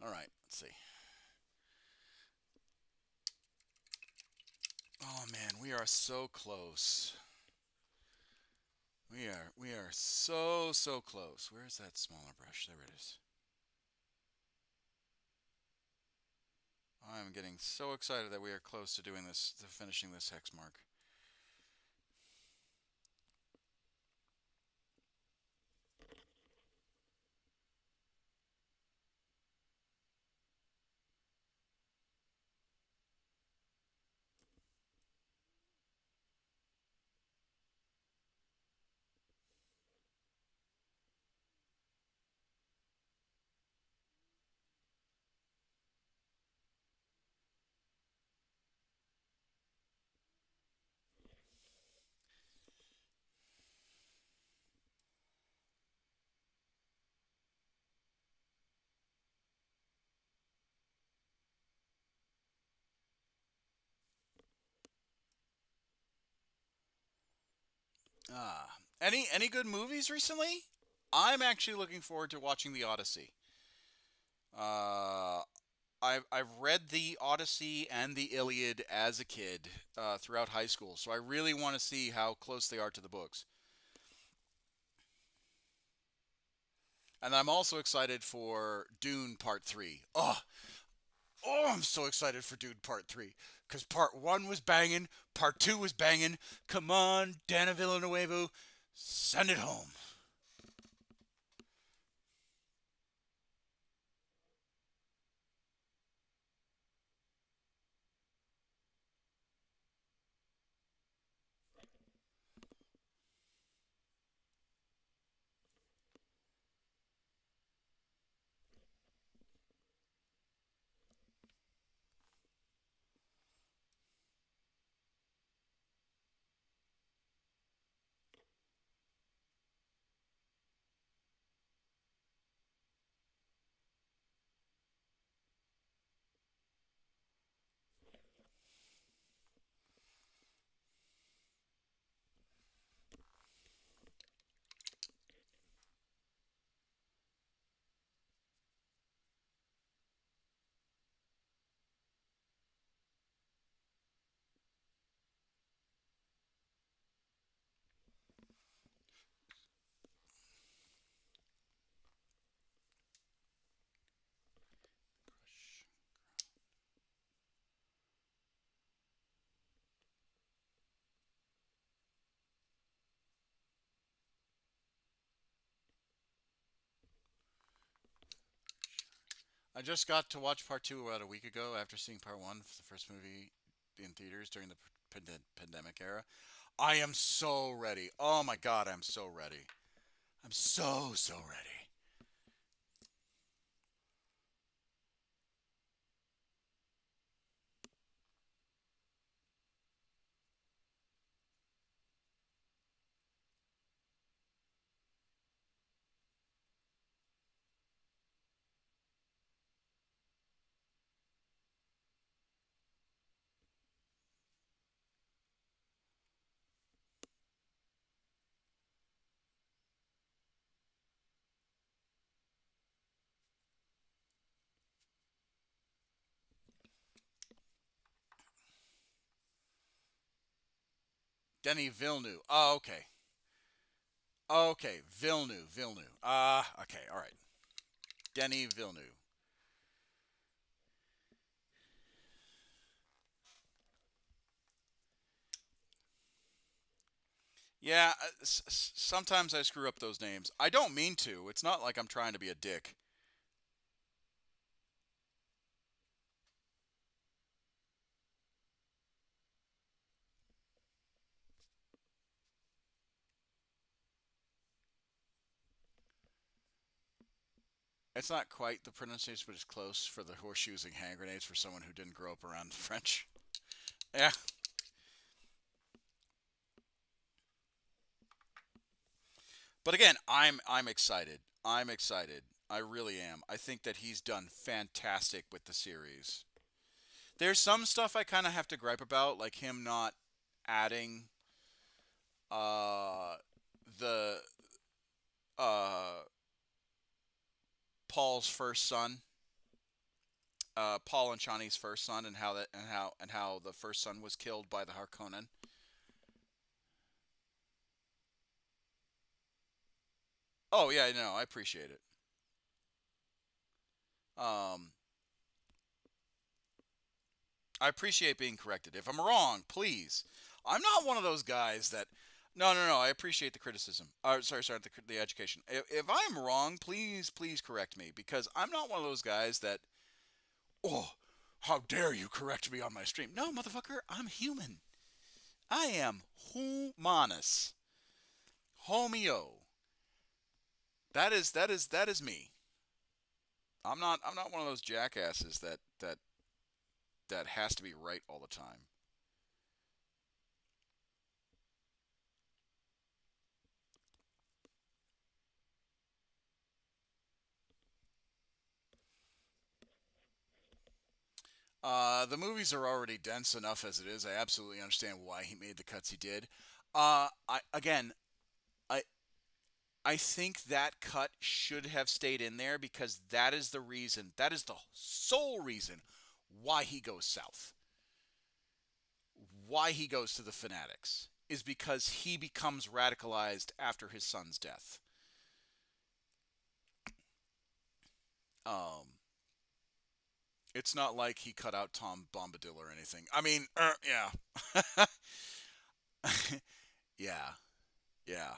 All right, let's see. Oh man, we are so close. We are so close. Where's that smaller brush? There it is. I'm getting so excited that we are close to doing this, to finishing this hex mark. Any good movies recently? I'm actually looking forward to watching the Odyssey. Uh, I've read the Odyssey and the Iliad as a kid throughout high school, so I really want to see how close they are to the books. And I'm also excited for Dune Part 3. I'm so excited for Dune Part 3. Because Part 1 was banging, Part 2 was banging. Come on, Dana Villanueva, send it home. I just got to watch part two about a week ago after seeing part one, the first movie in theaters during the pandemic era. I am so ready. Oh my god, I'm so ready. I'm so ready. Denny Villeneuve. Oh, okay. Okay, Villeneuve. Okay, all right. Denny Villeneuve. Yeah, sometimes I screw up those names. I don't mean to. It's not like I'm trying to be a dick. It's not quite the pronunciation, but it's close for the horseshoes and hand grenades for someone who didn't grow up around French. Yeah. But again, I'm excited. I'm excited. I really am. I think that he's done fantastic with the series. There's some stuff I kind of have to gripe about, like him not adding uh the uh Paul's first son, Paul and Shawnee's first son, and how the first son was killed by the Harkonnen. Oh yeah, no, I appreciate it. Um, I appreciate being corrected. If I'm wrong, please. I'm not one of those guys that. No, no, no. I appreciate the criticism. Sorry, the education. If I'm wrong, please correct me because I'm not one of those guys that. Oh, how dare you correct me on my stream? No, motherfucker, I'm human. I am humanus, homeo. That is me. I'm not one of those jackasses that has to be right all the time. The movies are already dense enough as it is. I absolutely understand why he made the cuts he did. I I think that cut should have stayed in there because that is the reason. That is the sole reason why he goes south. Why he goes to the fanatics is because he becomes radicalized after his son's death. Um, it's not like he cut out Tom Bombadil or anything. I mean, yeah, yeah, yeah.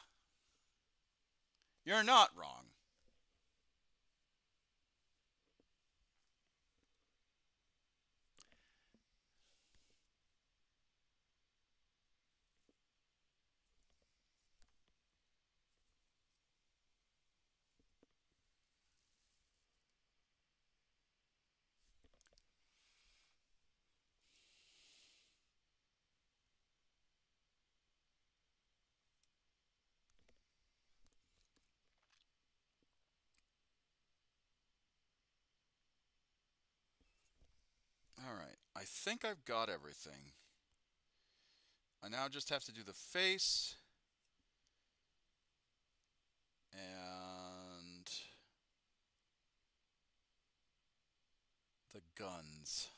You're not wrong. All right, I think I've got everything. I now just have to do the face and the guns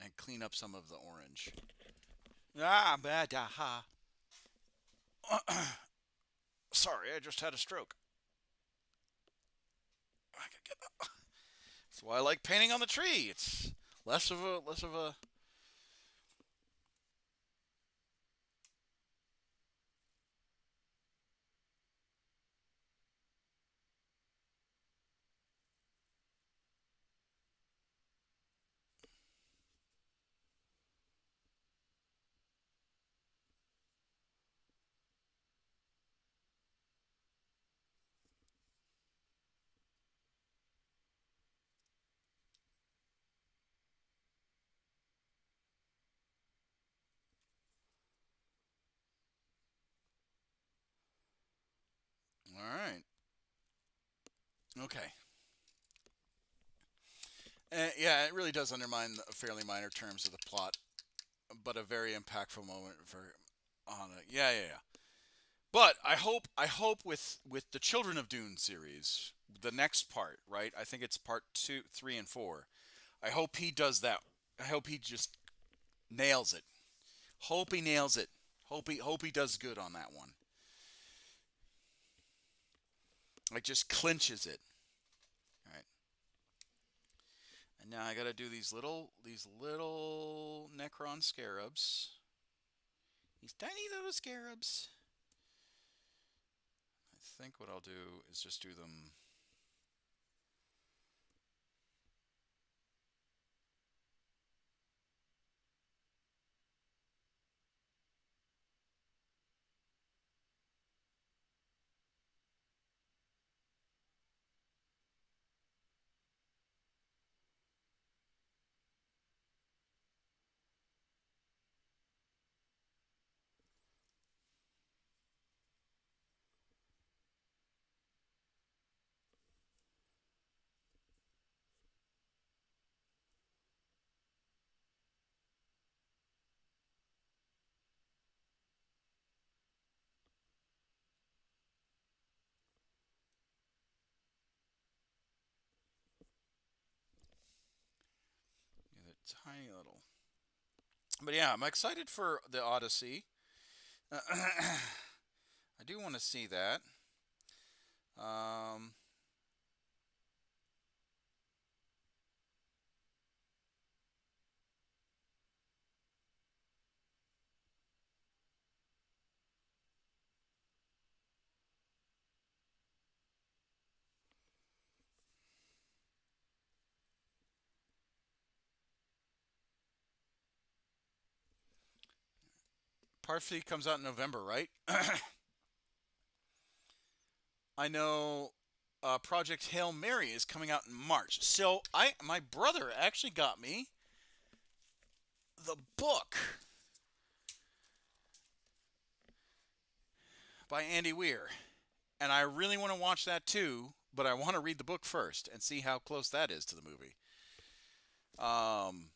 and clean up some of the orange. Ah, bad, aha. Sorry, I just had a stroke. That's why I like painting on the tree. It's less of a. Okay. Yeah, it really does undermine the fairly minor terms of the plot, but a very impactful moment for on it. Yeah, yeah, yeah. But I hope with the Children of Dune series, the next part, right? I think it's part 2, 3, and 4. I hope he does that. I hope he just nails it. Hope he nails it. Hope he does good on that one. Like just clinches it. All right. And now I gotta do these little Necron scarabs. These tiny little scarabs. I think what I'll do is just do them. Yeah, the tiny little. But yeah, I'm excited for the Odyssey. I do want to see that. Um, Part 3 comes out in November, right? I know Project Hail Mary is coming out in March. So my brother actually got me the book by Andy Weir, and I really want to watch that too. But I want to read the book first and see how close that is to the movie. Um,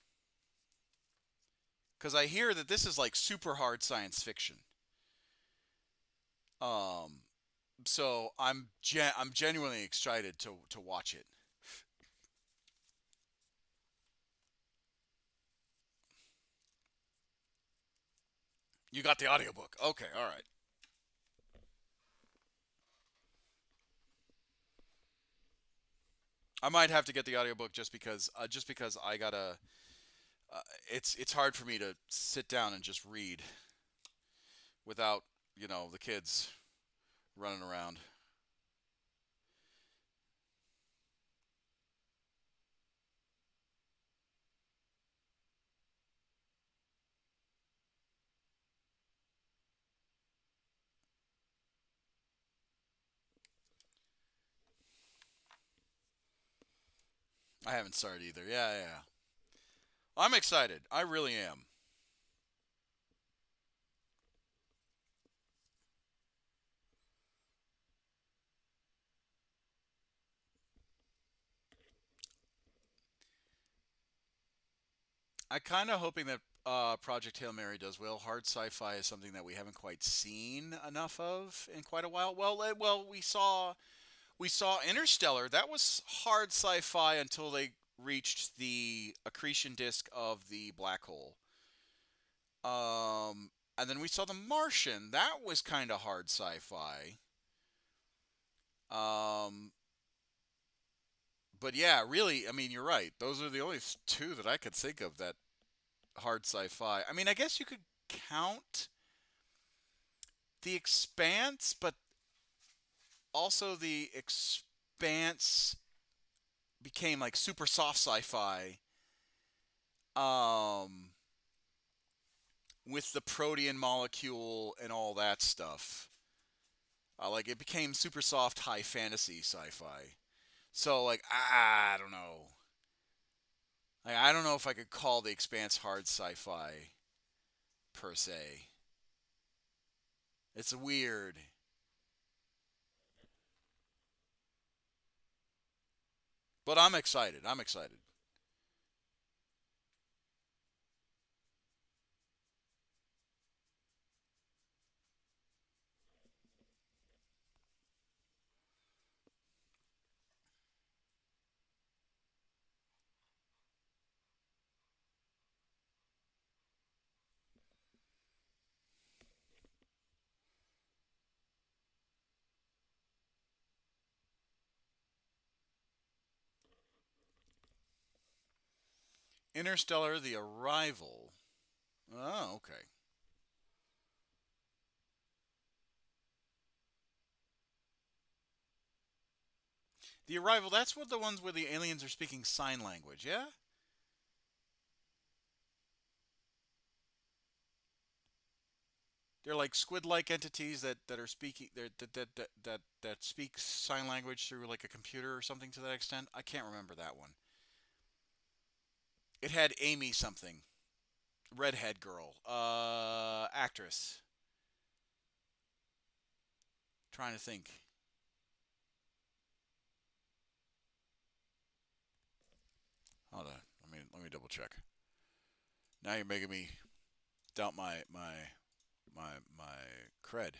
because I hear that this is like super hard science fiction. Um, so I'm genuinely excited to watch it. You got the audiobook. Okay, all right. I might have to get the audiobook just because I gotta. Uh, it's hard for me to sit down and just read without the kids running around. I haven't started either. Yeah, yeah, yeah. I'm excited. I really am. I kind of hoping that Project Hail Mary does well. Hard sci-fi is something that we haven't quite seen enough of in quite a while. Well, we saw Interstellar. That was hard sci-fi until they reached the accretion disk of the black hole. And then we saw The Martian. That was kind of hard sci-fi. Um, but yeah, really, I mean, you're right. Those are the only two that I could think of that hard sci-fi. I mean, I guess you could count The Expanse, but also The Expanse became like super soft sci-fi. Um, with the protein molecule and all that stuff. Like it became super soft high fantasy sci-fi. So like I don't know. Like, I don't know if I could call The Expanse hard sci-fi per se. It's weird. But I'm excited. I'm excited. Interstellar: The Arrival. Oh, okay. The Arrival. That's what the ones where the aliens are speaking sign language. Yeah. They're like squid-like entities that are speaking that speak sign language through like a computer or something to that extent. I can't remember that one. It had Amy something, redhead girl, actress. Trying to think. Hold on. Let me double check. Now you're making me doubt my cred.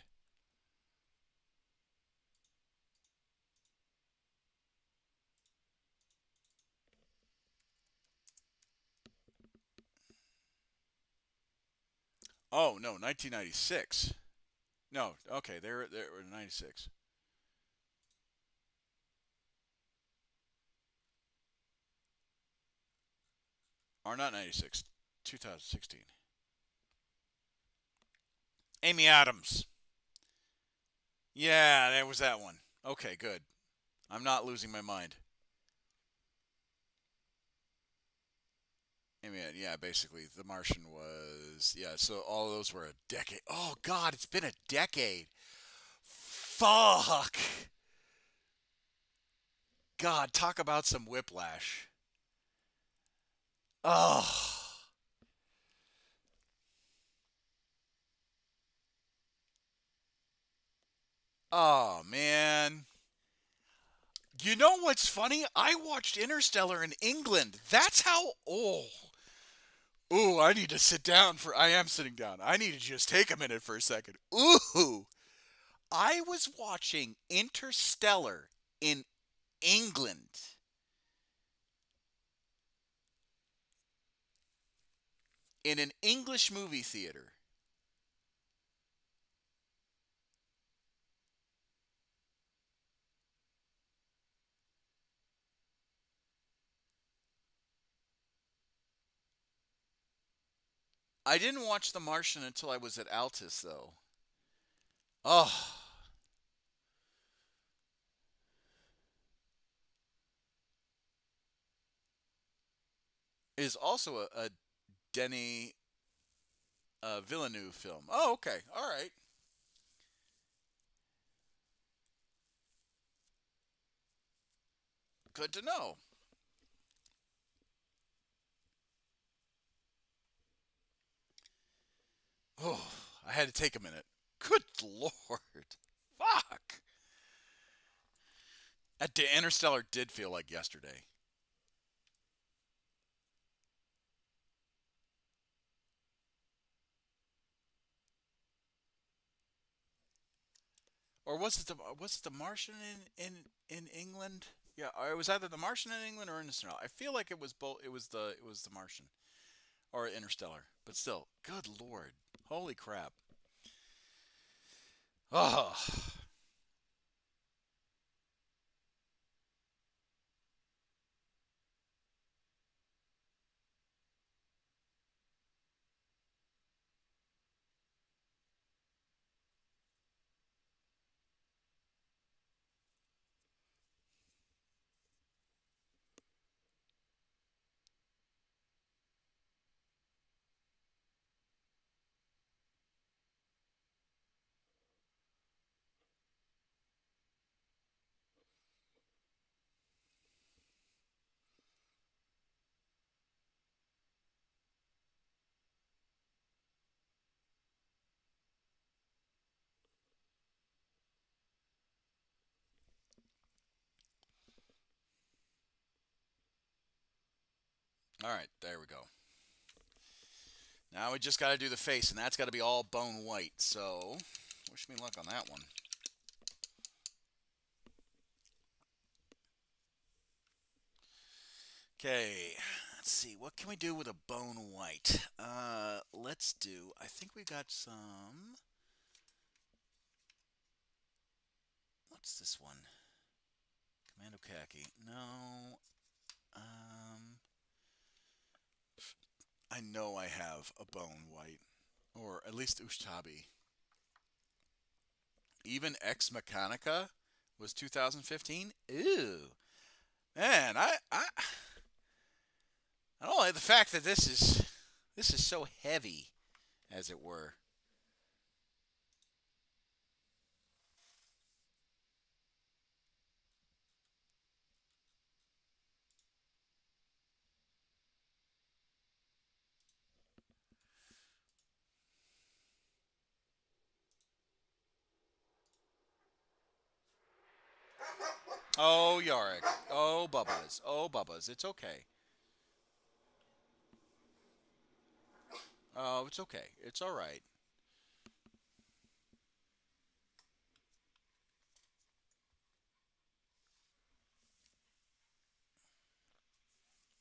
Oh no, 1996. No, okay, they're 96. Or not 96, 2016. Amy Adams. Yeah, that was that one. Okay, good. I'm not losing my mind. Amy, yeah, basically, The Martian was yeah. So all those were a decade. Oh God, it's been a decade. Fuck. God, talk about some whiplash. Oh, oh man. You know what's funny? I watched Interstellar in England. That's how. Ooh, I need to sit down for. I am sitting down. I need to just take a minute for a second. Ooh, I was watching Interstellar in England. In an English movie theater. I didn't watch The Martian until I was at Altus, though. Oh, is also a Denny Villeneuve film. Oh, okay. All right. Good to know. Oh, I had to take a minute. Good lord. Fuck. That Interstellar did feel like yesterday. Or was it the Martian in England? Yeah, or it was either the Martian in England or Interstellar. I feel like it was both. It was the Martian or Interstellar. But still, good lord, holy crap. Oh, All right, there we go. Now we just got to do the face, and that's got to be all bone white. So, wish me luck on that one. Okay, let's see. What can we do with a bone white? Let's do. I think we got some. What's this one? Commando khaki. No. Um, I know I have a bone white, or at least Ushtabi. Even Ex Mechanica was 2015. Ew, man, I don't like the fact that this is so heavy, as it were. Oh, Yarick. Oh, Bubba's. Oh, Bubba's. It's okay. Oh, it's okay. It's all right.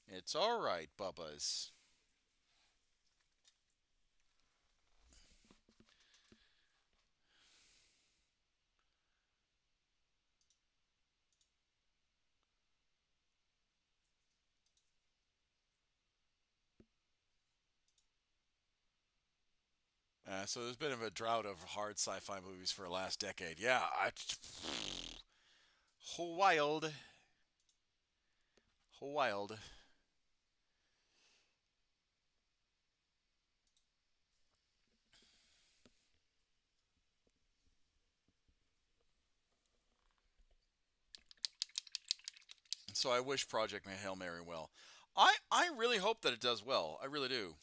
It's all right, Bubba's. So there's been a drought of hard sci-fi movies for the last decade. Yeah, wild, wild. So I wish Project Hail Mary well. I really hope that it does well. I really do,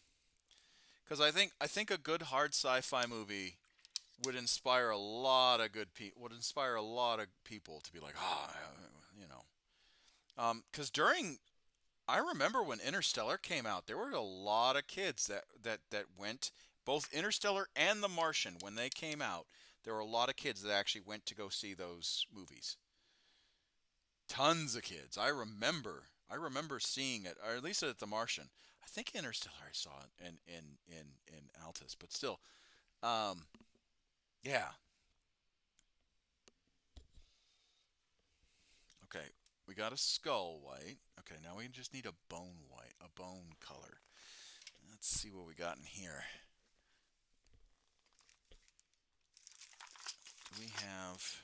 because I think a good hard sci-fi movie would inspire a lot of good people. Would inspire a lot of people to be like, you know, because during I remember when Interstellar came out, there were a lot of kids that went both Interstellar and The Martian when they came out. There were a lot of kids that actually went to go see those movies. Tons of kids. I remember seeing it, or at least at The Martian. I think Interstellar I saw it in Altus, but still, um, yeah. Okay, we got a skull white. Okay, now we just need a bone white, a bone color. Let's see what we got in here. We have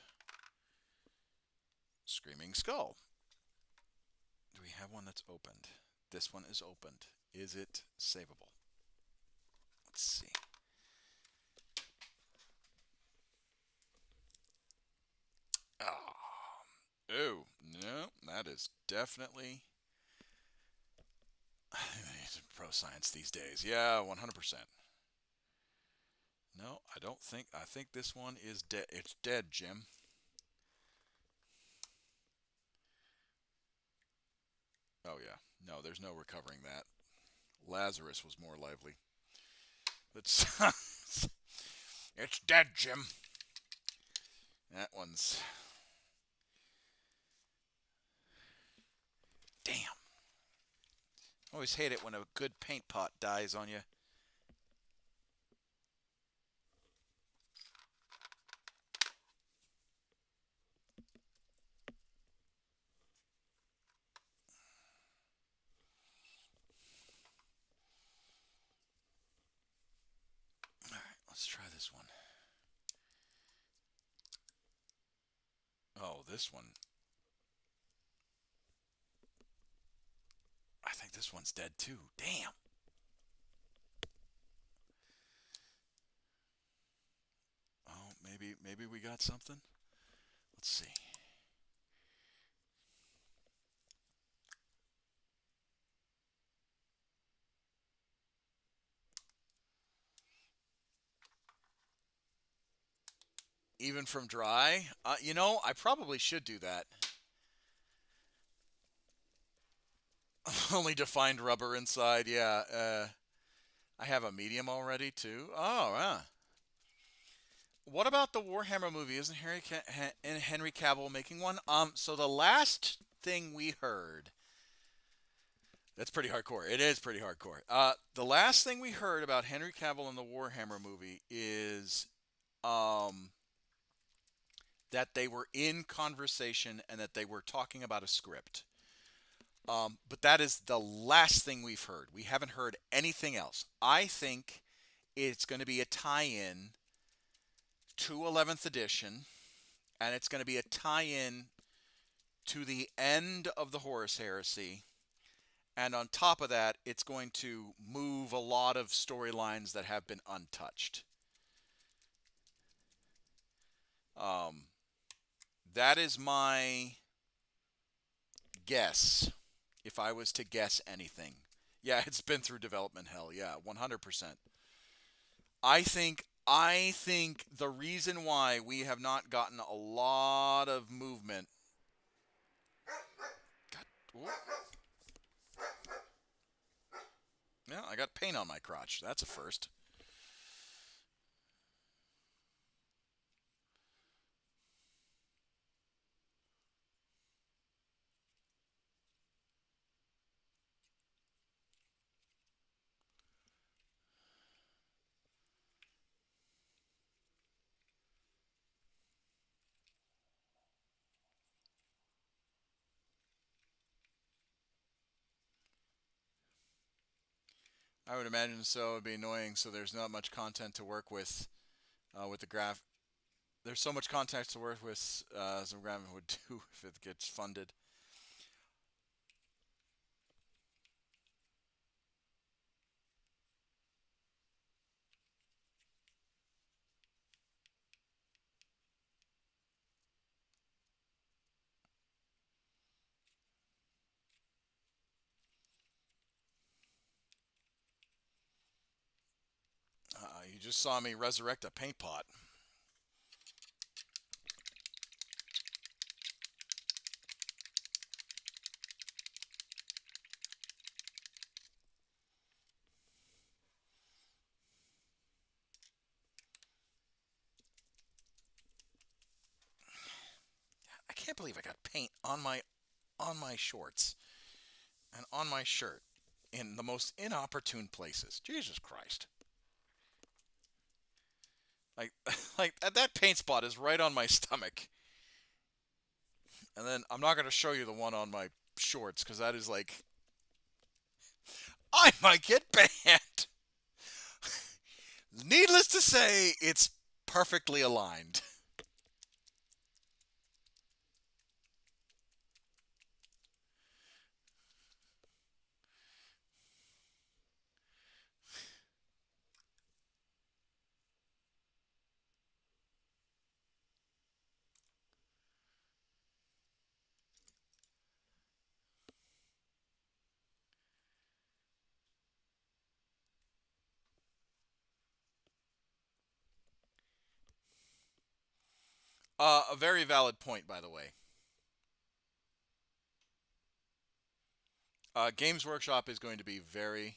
Screaming Skull. Do we have one that's opened? This one is opened. Is it savable? Let's see. Oh, oh no, that is definitely pro science these days. Yeah, 100%. No, I don't think. I think this one is dead. It's dead, Jim. Oh yeah. No, there's no recovering that. Lazarus was more lively. It's it's dead, Jim. That one's damn. I always hate it when a good paint pot dies on you. All right, let's try this one. Oh, this one. I think this one's dead too. Damn. Oh, maybe we got something. Let's see. Even from dry? I probably should do that. Only to find rubber inside. Yeah. I have a medium already too. Oh, yeah. What about the Warhammer movie? Isn't Henry Cavill making one? So the last thing we heard, that's pretty hardcore. It is pretty hardcore. The last thing we heard about Henry Cavill in the Warhammer movie is um, that they were in conversation and that they were talking about a script. But that is the last thing we've heard. We haven't heard anything else. I think it's going to be a tie-in to 11th edition, and it's going to be a tie-in to the end of the Horus Heresy. And on top of that, it's going to move a lot of storylines that have been untouched. Um, that is my guess, if I was to guess anything. Yeah, it's been through development hell. Yeah, 100%. I think the reason why we have not gotten a lot of movement. God, yeah, I got paint on my crotch. That's a first. I would imagine so. It'd be annoying. So there's not much content to work with the graph. There's so much content to work with some graphic would do if it gets funded. You just saw me resurrect a paint pot. I can't believe I got paint on my shorts and on my shirt in the most inopportune places. Jesus Christ. Like like that paint spot is right on my stomach. And then I'm not going to show you the one on my shorts cuz that is like I might get banned. Needless to say, it's perfectly aligned. A very valid point, by the way. Games Workshop is going to be very.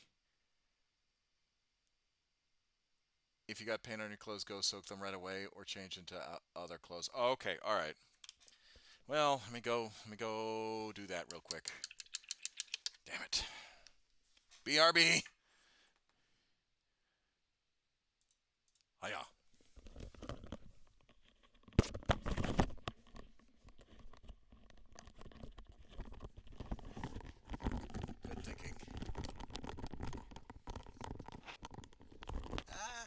If you got paint on your clothes, go soak them right away or change into other clothes. Oh, okay, all right. Well, let me go. Let me go do that real quick. Damn it. BRB. Hiya. Good thinking. Ah.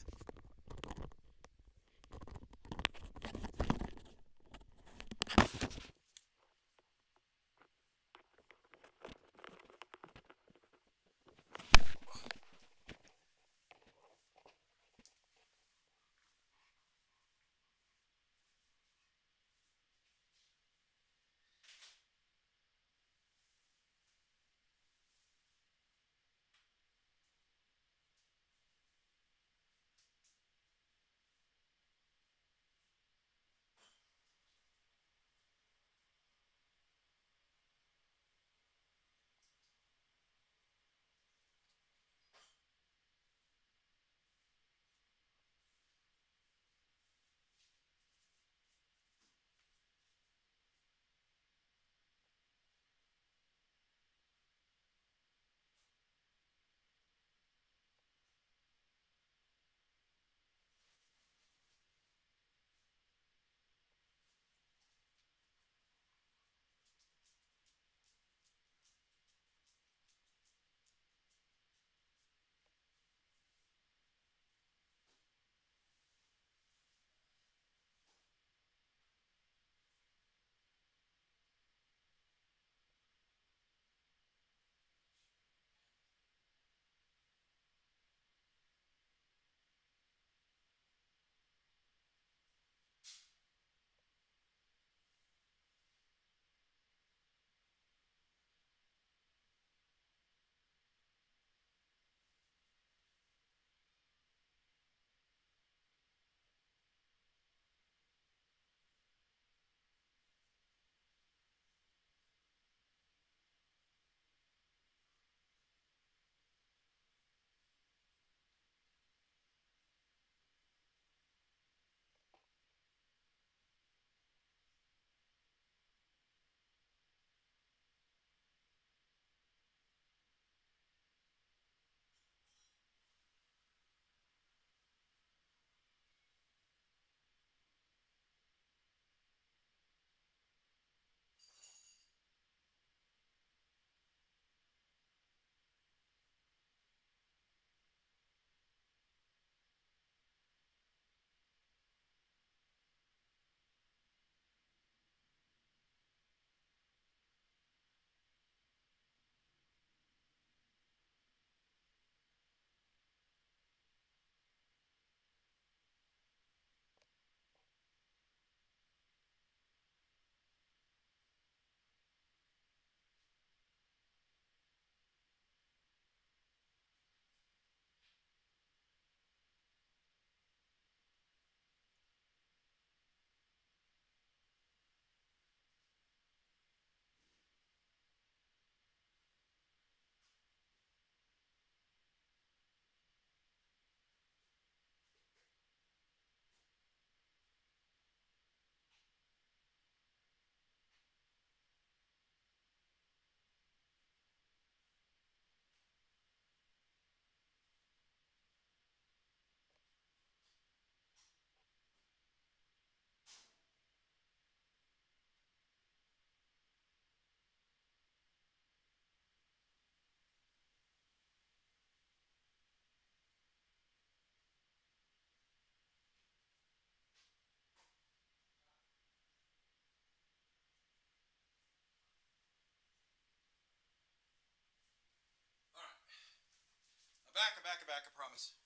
I'm back, I promise.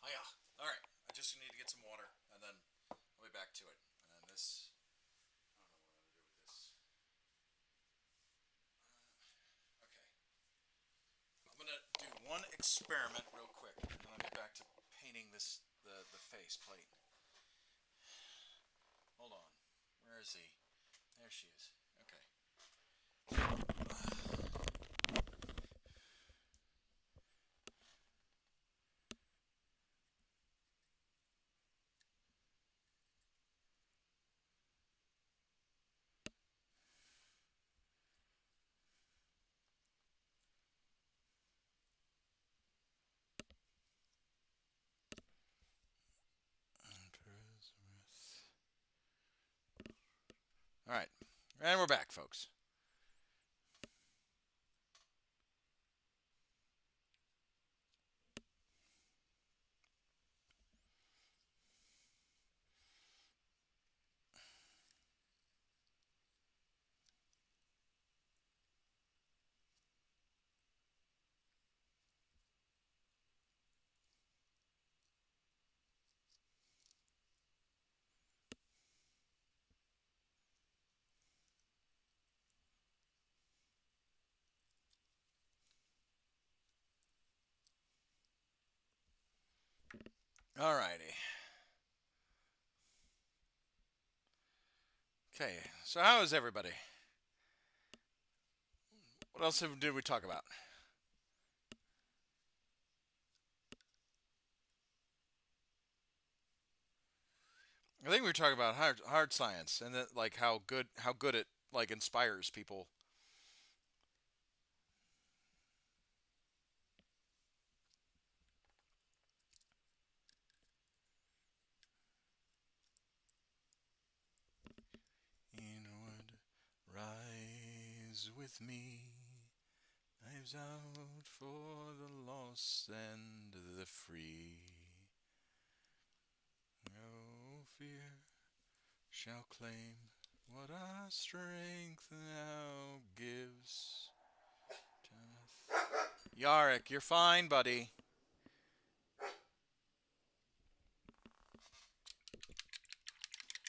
Oh yeah. All right. I just need to get some water, and then I'll be back to it. And then this. I don't know what I'm gonna do with this. Okay. I'm gonna do one experiment real quick, and then I'll get back to painting the face plate. Hold on. Where is he? There she is. Okay. All right. And we're back, folks. All righty. Okay. So how is everybody? What else did we talk about? I think we were talking about hard science and that like how good it like inspires people. Inward, rise with me. Knives out for the lost and the free. No fear shall claim what our strength now gives. Yarrick, you're fine, buddy.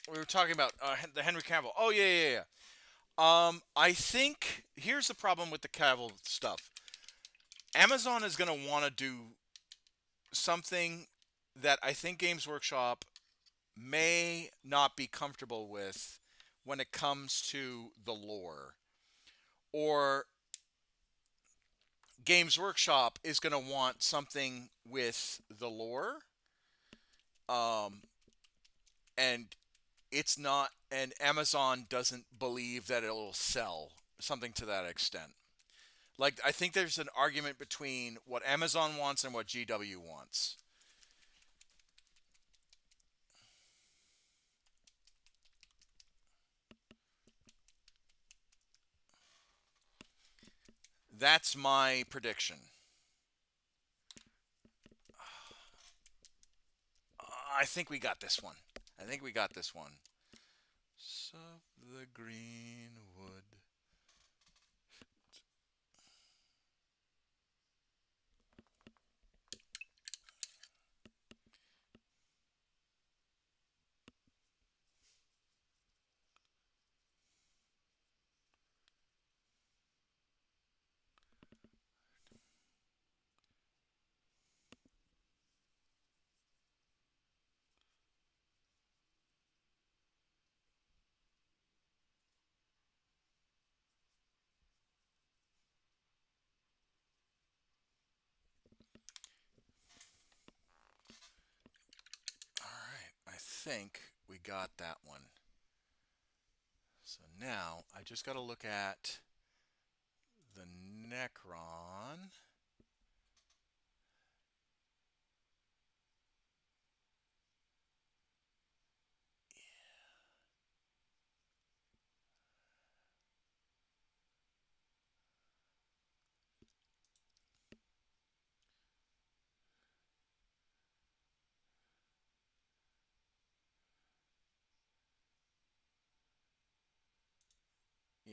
We were talking about the Henry Cavill. Oh yeah. I think here's the problem with the Cavill stuff. Amazon is going to want to do something that I think Games Workshop may not be comfortable with when it comes to the lore. Or Games Workshop is going to want something with the lore. And it's not, and Amazon doesn't believe that it'll sell, something to that extent. Like, I think there's an argument between what Amazon wants and what GW wants. That's my prediction. I think we got this one. I think we got this one. Sup the greenwood. Alright, I think we got that one. So now I just got to look at the Necron.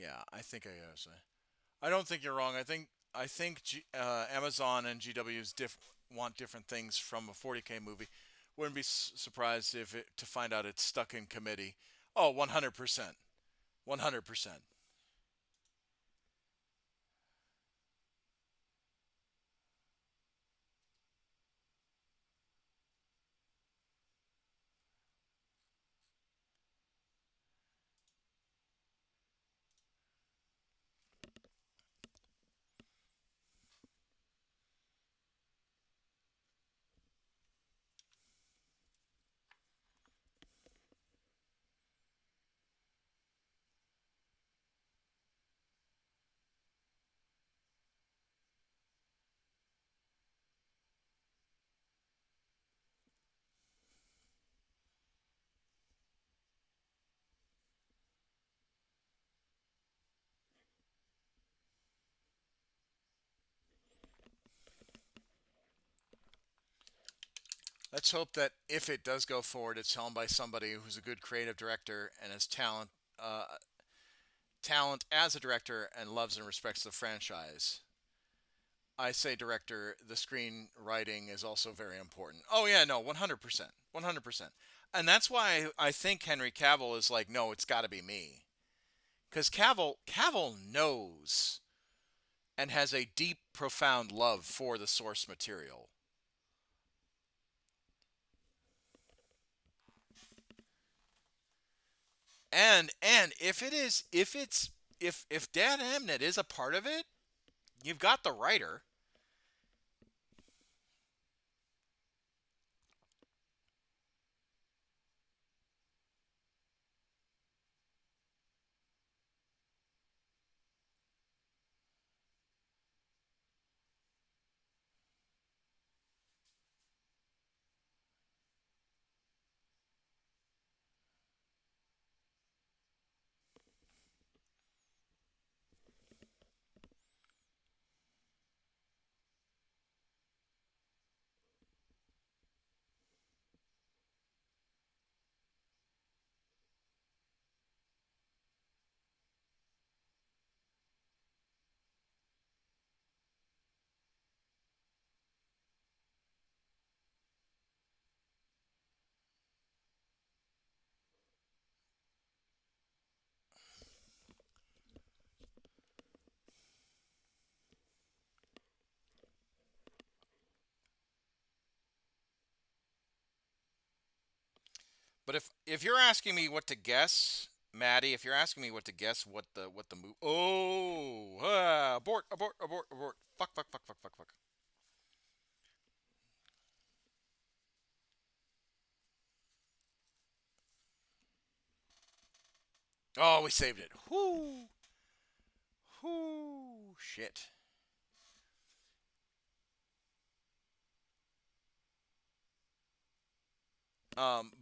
Yeah, I think I gotta say. I don't think you're wrong. I think Amazon and GW's want different things from a 40K movie. Wouldn't be surprised if to find out it's stuck in committee. Oh, 100%. 100%. Let's hope that if it does go forward, it's helmed by somebody who's a good creative director and has talent as a director and loves and respects the franchise. I say director, the screenwriting is also very important. Oh yeah, no, 100%. 100%. And that's why I think Henry Cavill is like, no, it's got to be me. Cuz Cavill knows and has a deep profound love for the source material. And if Dan Amnett is a part of it, you've got the writer. But if you're asking me what to guess, Maddie, if you're asking me what to guess, what the move? Oh, abort, abort, abort, abort. Fuck, fuck, fuck, fuck, fuck, fuck. Oh, we saved it. Whoo, whoo, shit.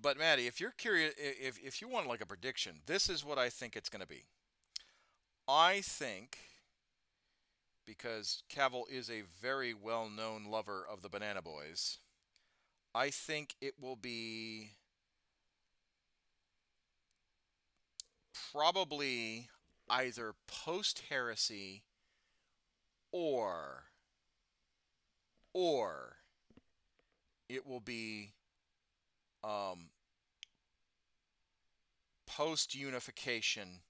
But Maddie, if you're curious, if you want like a prediction, this is what I think it's going to be. I think because Cavill is a very well-known lover of the Banana Boys, I think it will be probably either post heresy or or it will be um, post unification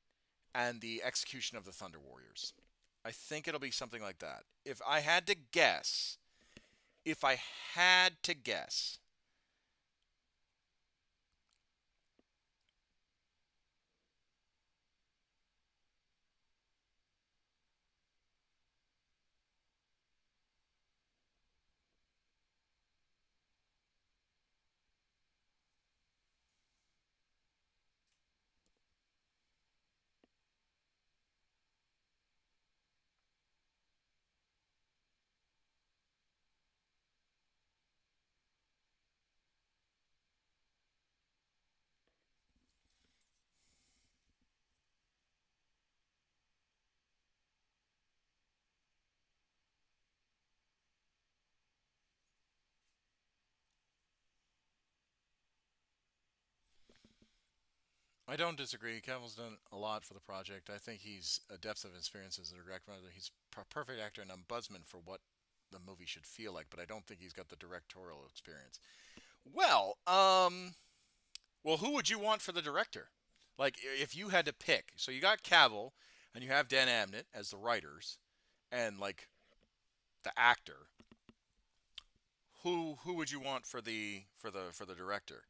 and the execution of the Thunder Warriors. I think it'll be something like that. If I had to guess, I don't disagree. Cavill's done a lot for the project. I think he's a depth of experience as a director. He's a perfect actor and ombudsman for what the movie should feel like, but I don't think he's got the directorial experience. Well, well, who would you want for the director? Like, if you had to pick, so you got Cavill and you have Dan Abnett as the writers, and like the actor. Who would you want for the director?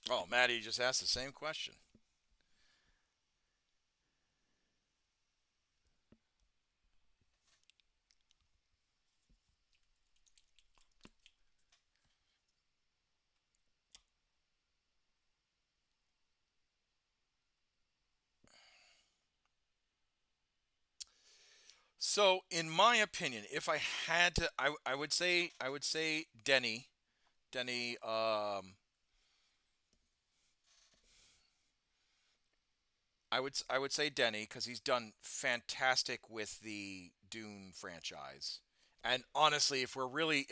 Oh, Maddie just asked the same question. So, in my opinion, if I had to, I would say Denny. Denny. I would say Denny because he's done fantastic with the Dune franchise. And honestly, if we're really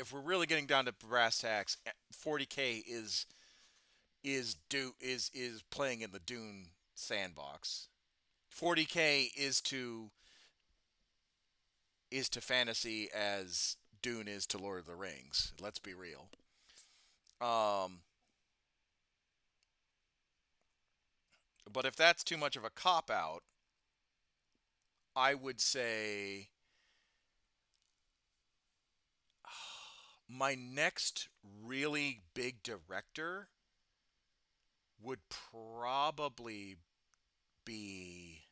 getting down to brass tacks, 40K is playing in the Dune sandbox. 40K is to fantasy as Dune is to Lord of the Rings. Let's be real. Um, but if that's too much of a cop out, I would say my next really big director would probably be.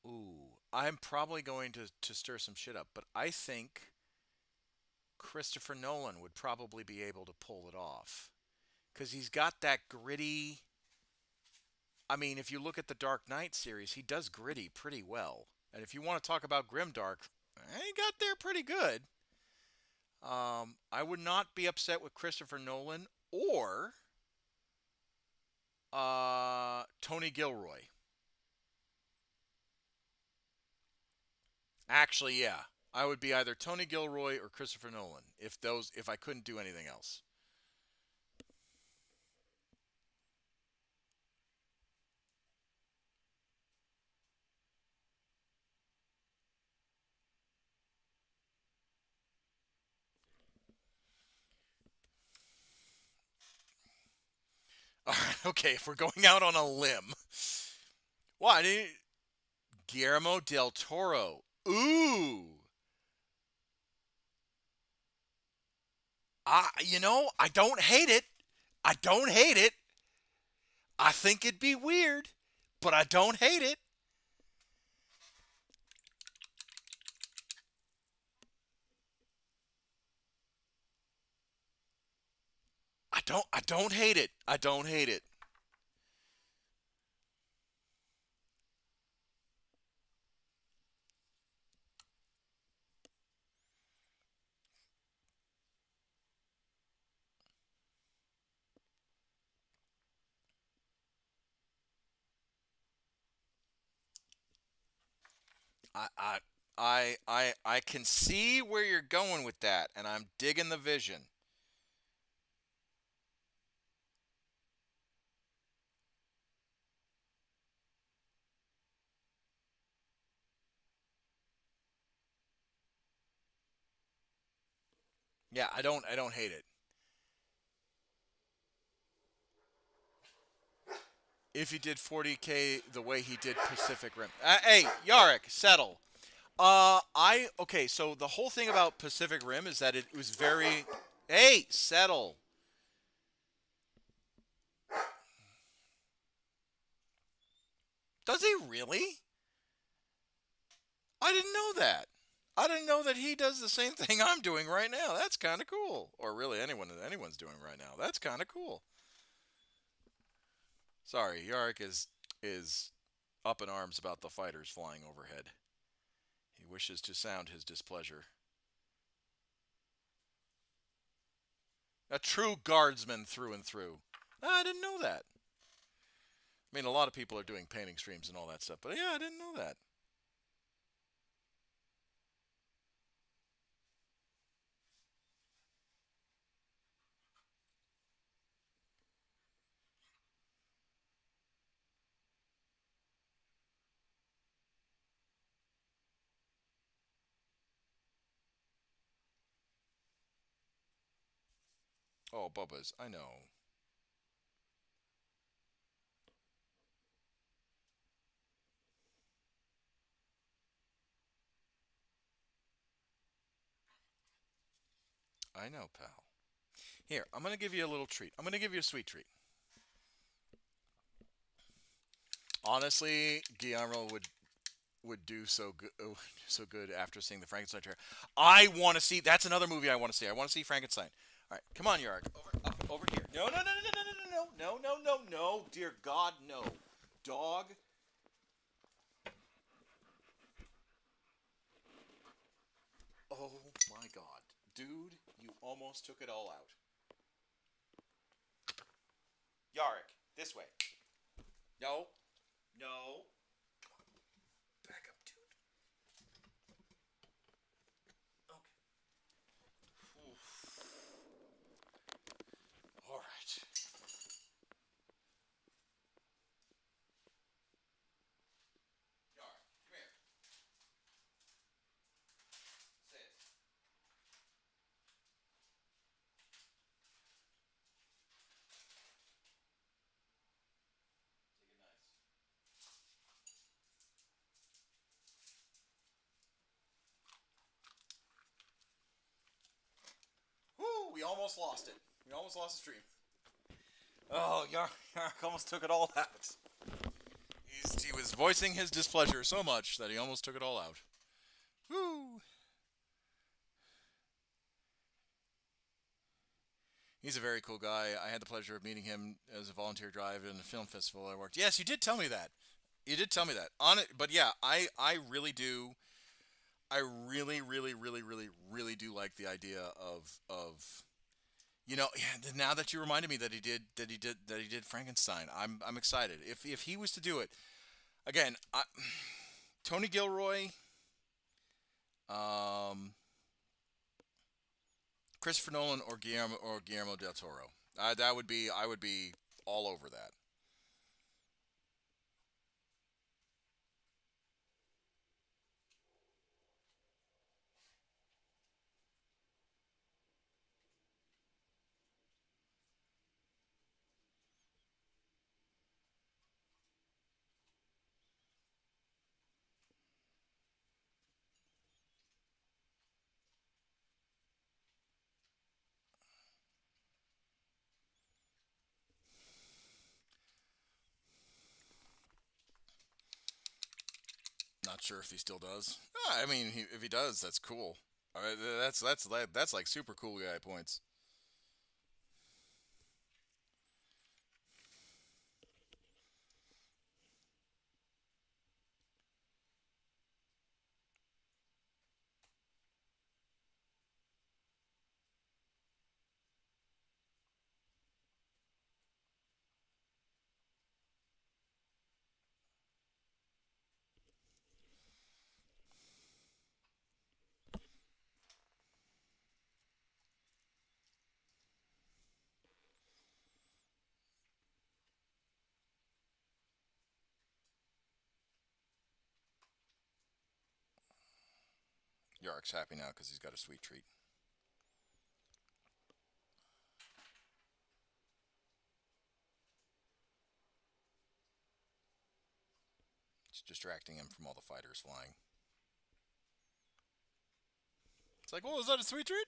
Ooh, I'm probably going to stir some shit up, but I think Christopher Nolan would probably be able to pull it off because he's got that gritty. I mean, if you look at the Dark Knight series, he does gritty pretty well. And if you want to talk about grimdark, he got there pretty good. I would not be upset with Christopher Nolan or Tony Gilroy. Actually, yeah, I would be either Tony Gilroy or Christopher Nolan if I couldn't do anything else. All right, okay, if we're going out on a limb, why did Guillermo del Toro? Ooh, I don't hate it. I don't hate it. I think it'd be weird, but I don't hate it. I don't hate it. I don't hate it. I I I can see where you're going with that, and I'm digging the vision. Yeah, I don't hate it. If he did 40K the way he did Pacific Rim. Hey, Yarrick, settle. Okay, so the whole thing about Pacific Rim is that it was very. Hey, settle. Does he really? I didn't know that. I didn't know that he does the same thing I'm doing right now. That's kind of cool. Or really, anyone's doing right now. That's kind of cool. Sorry, Yarrick is up in arms about the fighters flying overhead. He wishes to sound his displeasure. A true guardsman through and through. I didn't know that. I mean, a lot of people are doing painting streams and all that stuff, but yeah, I didn't know that. Oh, Bubba's, I know. I know, pal. Here, I'm going to give you a little treat. I'm going to give you a sweet treat. Honestly, Guillermo would do so good after seeing the Frankenstein trailer. I want to see. That's another movie I want to see. I want to see Frankenstein. All right, come on, Yark. Over here. No, no, no, no, no, no, no, no, no, no, no. Dear God, no. Dog. Oh my God, dude, you almost took it all out. Yarrick, this way. No, no. Back up, dude. Okay. Oof. All right. Yarrick, come here. Sit. Take it nice. Woo! We almost lost it. We almost lost the stream. Oh, Yark almost took it all out. He was voicing his displeasure so much that he almost took it all out. Woo! He's a very cool guy. I had the pleasure of meeting him as a volunteer drive in a film festival I worked. Yes, you did tell me that. You did tell me that. On it, but yeah, I really do. I really, really, really, really, really do like the idea of yeah, now that you reminded me that he did Frankenstein, I'm excited. If he was to do it again, Tony Gilroy, um, Christopher Nolan, or Guillermo del Toro, that would be I would be all over that. Not sure if he still does. I mean, if he does, that's cool. All right, that's like super cool guy points. Yark's happy now because he's got a sweet treat. distracting him from all the fighters flying. It's like, oh, is that a sweet treat?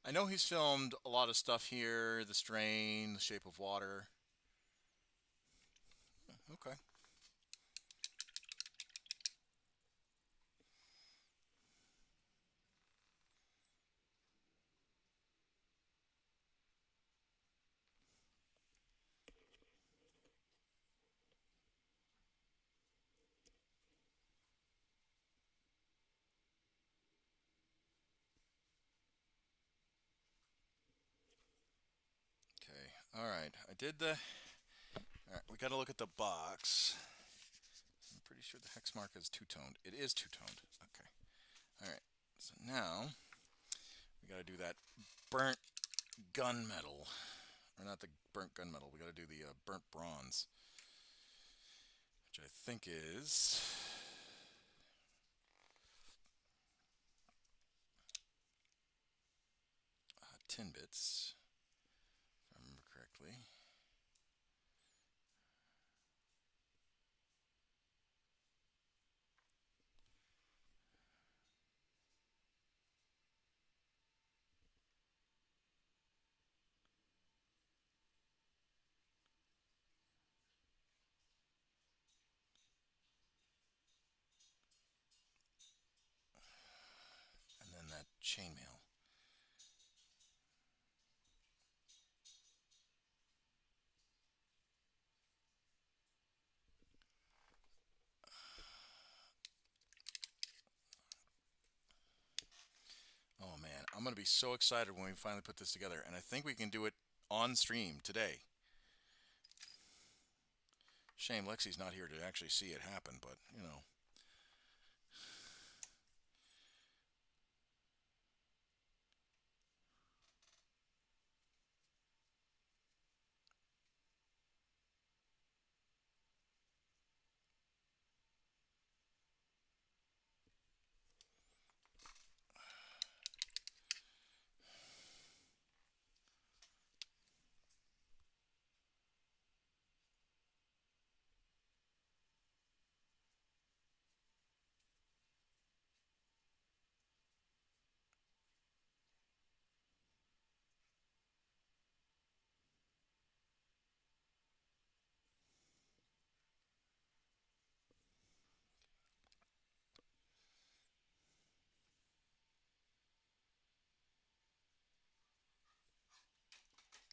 I know he's filmed a lot of stuff here. The Strain, The Shape of Water. Okay. Okay. All right. I did the. All right. We got to look at the box. I'm pretty sure the hex mark is two-toned. It is two-toned. Okay. All right. So now we got to do that burnt gunmetal, or not the burnt gunmetal. We got to do the burnt bronze, which I think is tin bits, if I remember correctly. And then that chainmail. Oh man, I'm going to be so excited when we finally put this together, and I think we can do it on stream today. Shame Lexi's not here to actually see it happen, but you know.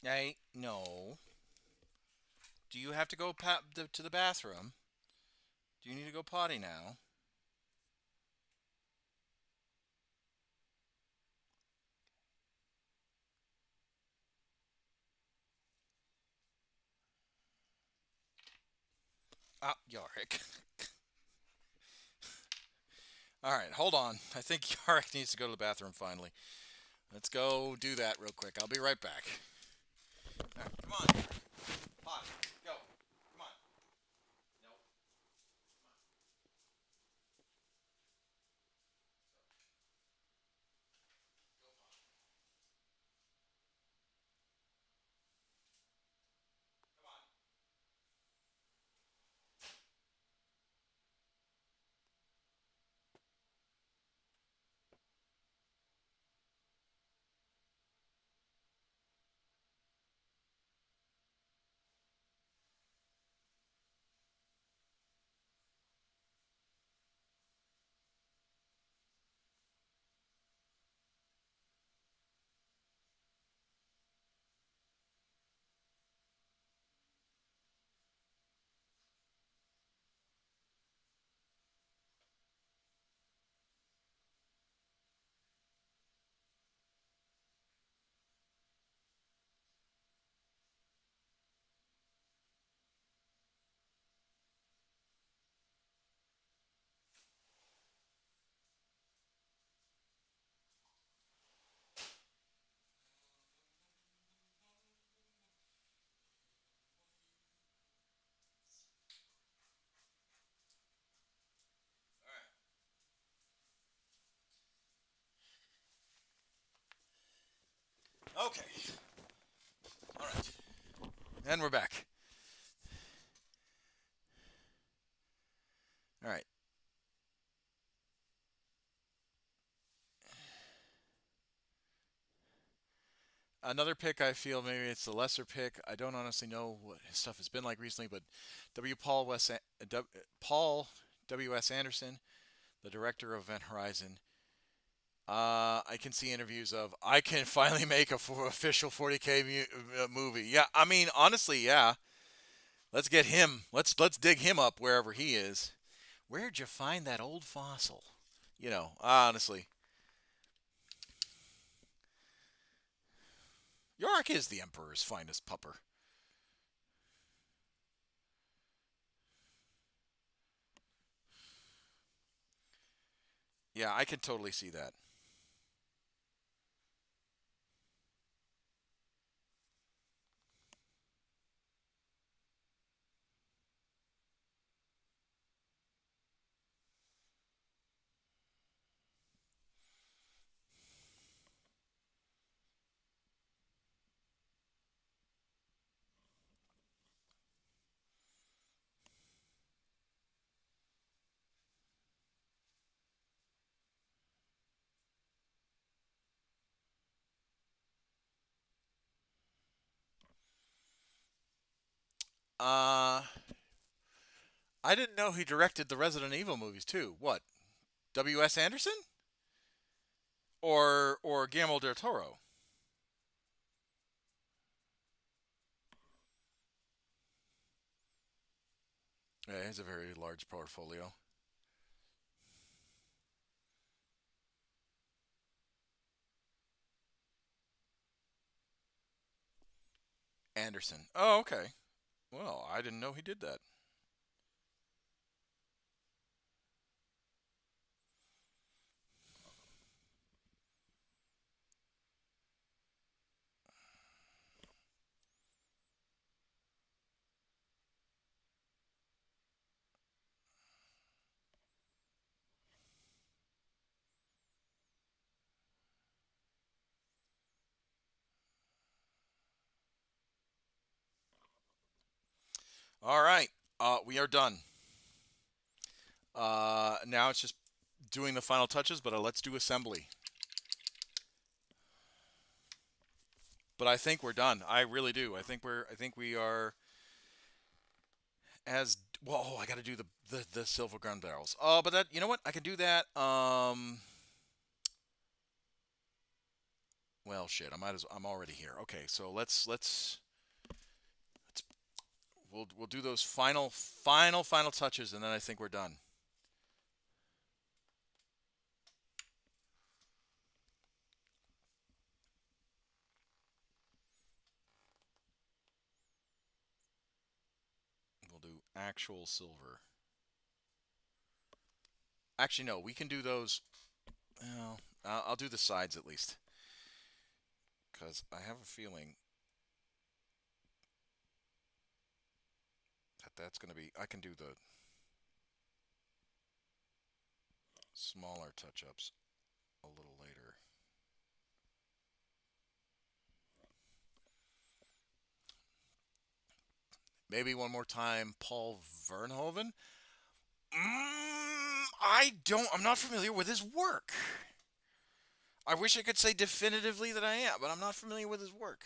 Hey, no. Do you have to go to the bathroom? Do you need to go potty now? Ah, Yorick. All right, hold on. I think Yorick needs to go to the bathroom finally. Let's go do that real quick. I'll be right back. All right, come on. Potty. Go. Come on. No. Come on. Go potty. Come on. All right. Okay. All right. And we're back. Another pick, I feel maybe it's the lesser pick. I don't honestly know what his stuff has been like recently, but W. Paul West Paul W. S. Anderson, the director of Event Horizon. I can see interviews of I can finally make a official 40K movie. Yeah, I mean honestly, yeah. Let's get him. Let's dig him up wherever he is. Where'd you find that old fossil? Honestly, Yorick is the Emperor's finest pupper. Yeah, I can totally see that. Uh, I didn't know he directed the Resident Evil movies too. What? W.S. Anderson or Guillermo del Toro? Yeah, he has a very large portfolio. Anderson. Oh, okay. Well, I didn't know he did that. All right. We are done. Now it's just doing the final touches, but let's do assembly. But I think we're done. I really do. I think we are as whoa. I got to do the silver gun barrels. Oh, but that you know what? I can do that. Well, shit. I'm already here. Okay, so let's we'll do those final touches, and then I think we're done. We'll do actual silver. Actually, no. We can do those. Well, I'll do the sides at least, because I have a feeling that that's going to be. I can do the smaller touch-ups a little later. Maybe one more time, Paul Verhoeven. I'm not familiar with his work. I wish I could say definitively that I am, but I'm not familiar with his work.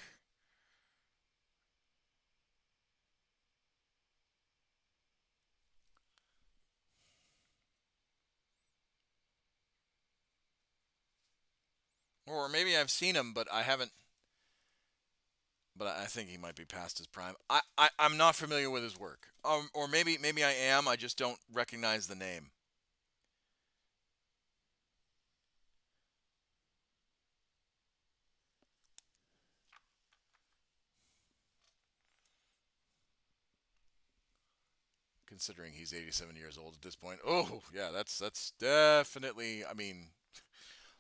Or maybe I've seen him, but I haven't. But I think he might be past his prime. I'm not familiar with his work. Or maybe I am. I just don't recognize the name. Considering he's 87 years old at this point. Oh yeah, that's definitely. I mean,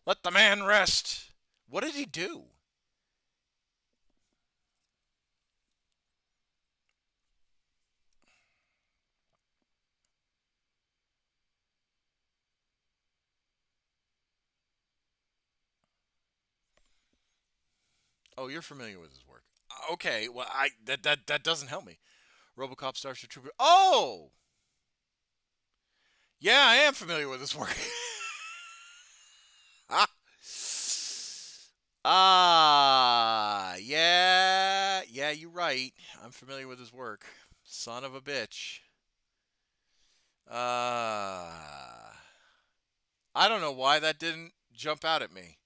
let the man rest. What did he do? Oh, you're familiar with his work. Okay, well, that doesn't help me. RoboCop Starship Trooper. Oh, yeah, I am familiar with his work. ah, right. I'm familiar with his work. Son of a bitch. Uh, I don't know why that didn't jump out at me.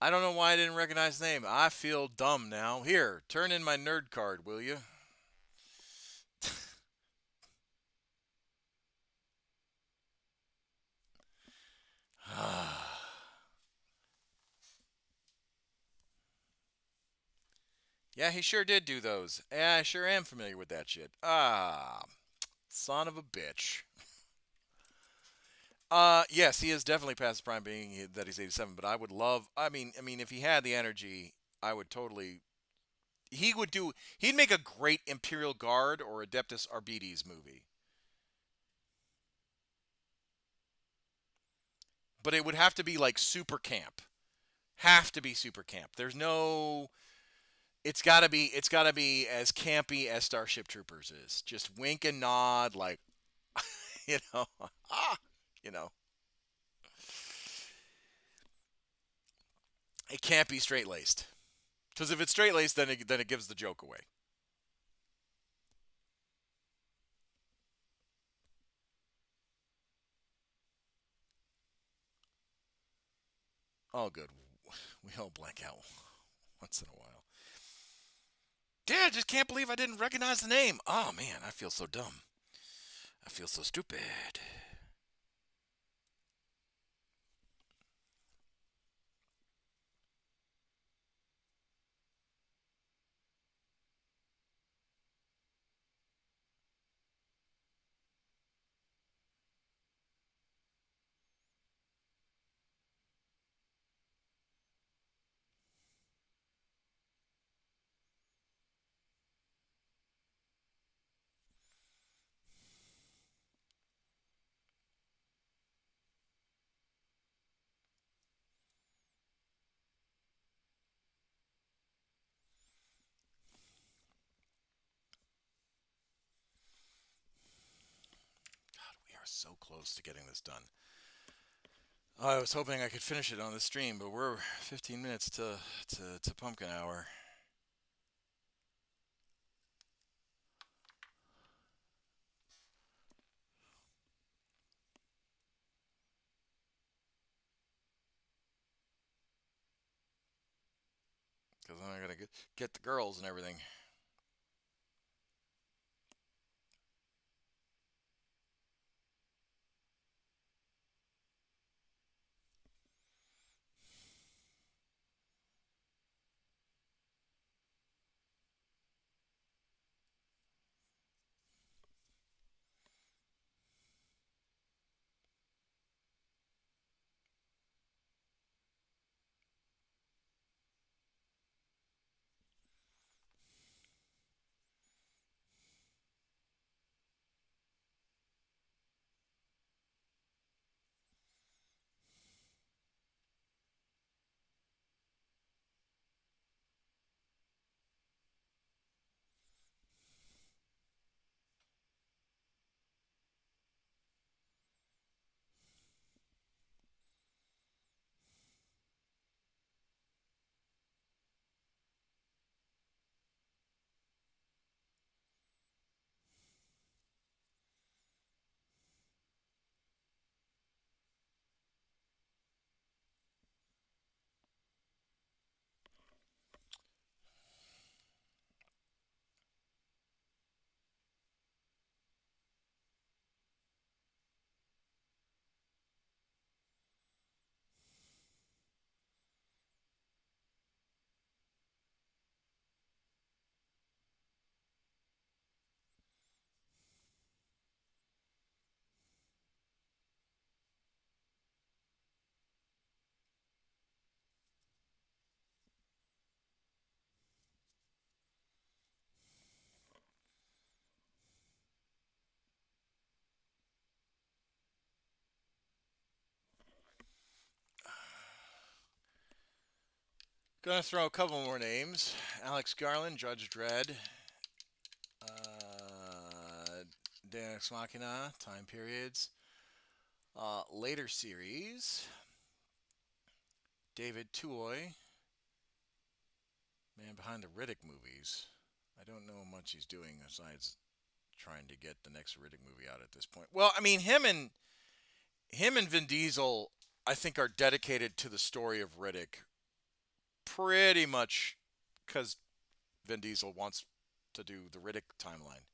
I don't know why I didn't recognize the name. I feel dumb now. Here, turn in my nerd card, will you? Yeah, he sure did do those. Yeah, I sure am familiar with that shit. Son of a bitch. Yes, he is definitely past the prime being that he's 87, but I would love I mean if he had the energy, I would totally he'd make a great Imperial Guard or Adeptus Arbites movie. But it would have to be like super camp. Have to be super camp. There's no it's got to be as campy as Starship Troopers is. Just wink and nod like you know, ah, you know. It can't be straight laced. Because if it's straight laced, then it gives the joke away. Oh, good. We all blank out once in a while. Dad, I just can't believe I didn't recognize the name. Oh man, I feel so dumb. I feel so stupid. God, we are so close to getting this done. I was hoping I could finish it on the stream, but we're 15 minutes to pumpkin hour. Because then I gotta get the girls and everything. Gonna throw a couple more names: Alex Garland, Judge Dredd, Dan Ex Machina, time periods. Later series: David Tuoy, Man behind the Riddick movies. I don't know much he's doing besides trying to get the next Riddick movie out at this point. Well, I mean, him and Vin Diesel, I think, are dedicated to the story of Riddick pretty much because Vin Diesel wants to do the Riddick timeline.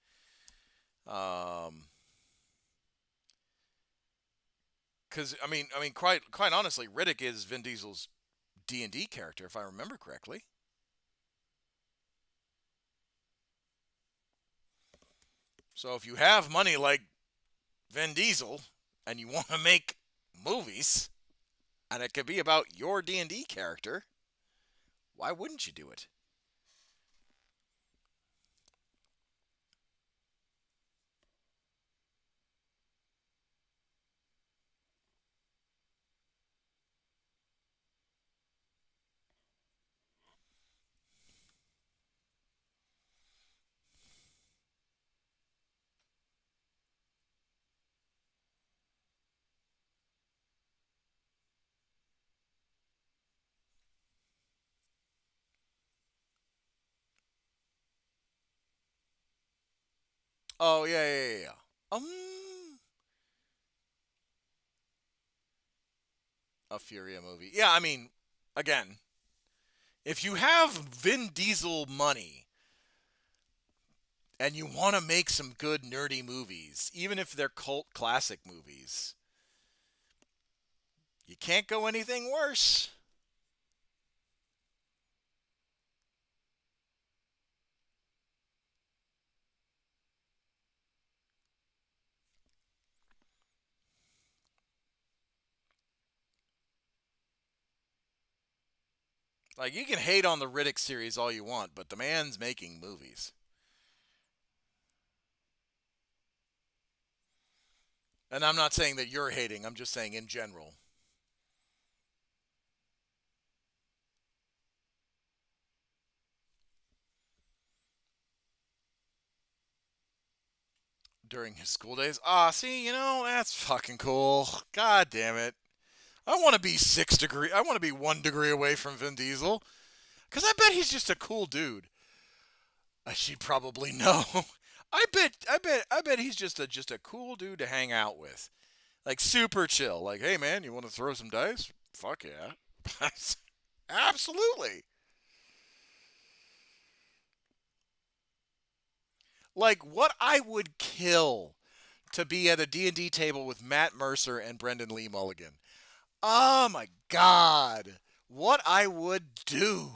Because quite honestly, Riddick is Vin Diesel's D&D character, if I remember correctly. So if you have money like Vin Diesel and you want to make movies, and it could be about your D&D character, why wouldn't you do it? Oh yeah, yeah, yeah, yeah. A Furia movie. Yeah, I mean, again, if you have Vin Diesel money and you want to make some good nerdy movies, even if they're cult classic movies, you can't go anything worse. Like, you can hate on the Riddick series all you want, but the man's making movies. And I'm not saying that you're hating, I'm just saying in general. During his school days. Ah, see, that's fucking cool. God damn it. I want to be 6 degree. I want to be 1 degree away from Vin Diesel. Because I bet he's just a cool dude. She'd probably know. I bet he's just a cool dude to hang out with. Like, super chill. Like, hey man, you want to throw some dice? Fuck yeah. Absolutely. Like, what I would kill to be at a D&D table with Matt Mercer and Brendan Lee Mulligan. Oh my god. What I would do.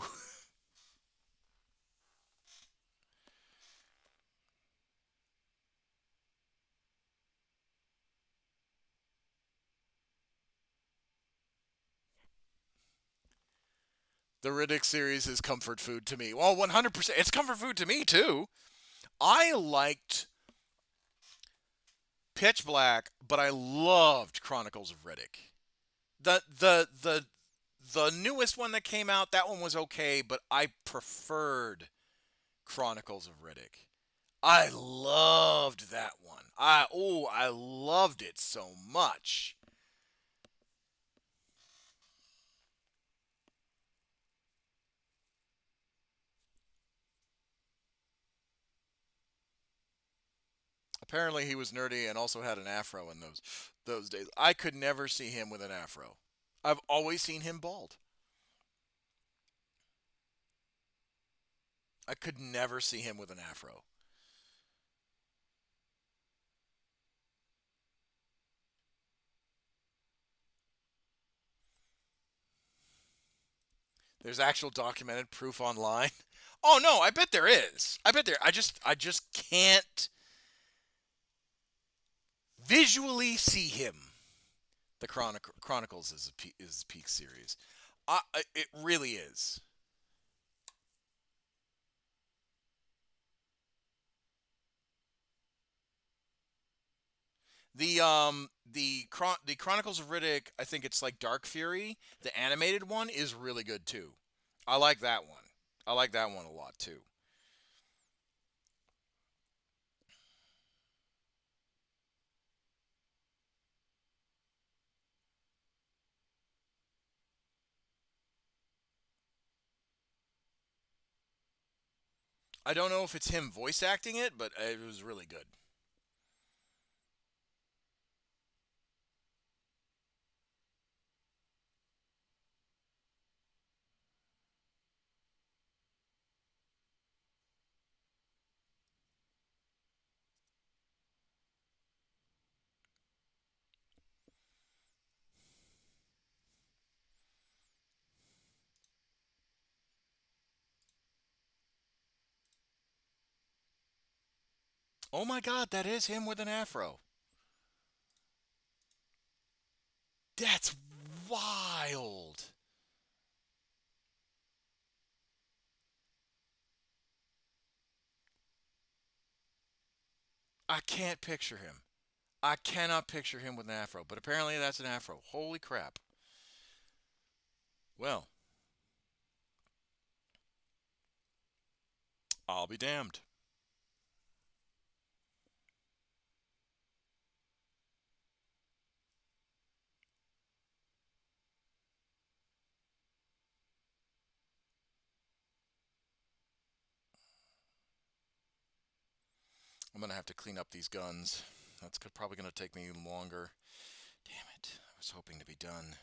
The Riddick series is comfort food to me. Well, 100%. It's comfort food to me too. I liked Pitch Black, but I loved Chronicles of Riddick. The newest one that came out, that one was okay, but I preferred Chronicles of Riddick. I loved that one. I loved it so much. Apparently he was nerdy and also had an afro in those days. I could never see him with an afro. I've always seen him bald. I could never see him with an afro. There's actual documented proof online. Oh no, I bet there is. I bet there. I just can't visually see him. The Chronicles is peak series. It really is. The Chronicles of Riddick, I think it's like Dark Fury. The animated one is really good too. I like that one. I like that one a lot too. I don't know if it's him voice acting it, but it was really good. Oh my God, that is him with an afro. That's wild. I can't picture him. I cannot picture him with an afro, but apparently that's an afro. Holy crap. Well, I'll be damned. I'm going to have to clean up these guns. That's probably going to take me longer. Damn it. I was hoping to be done.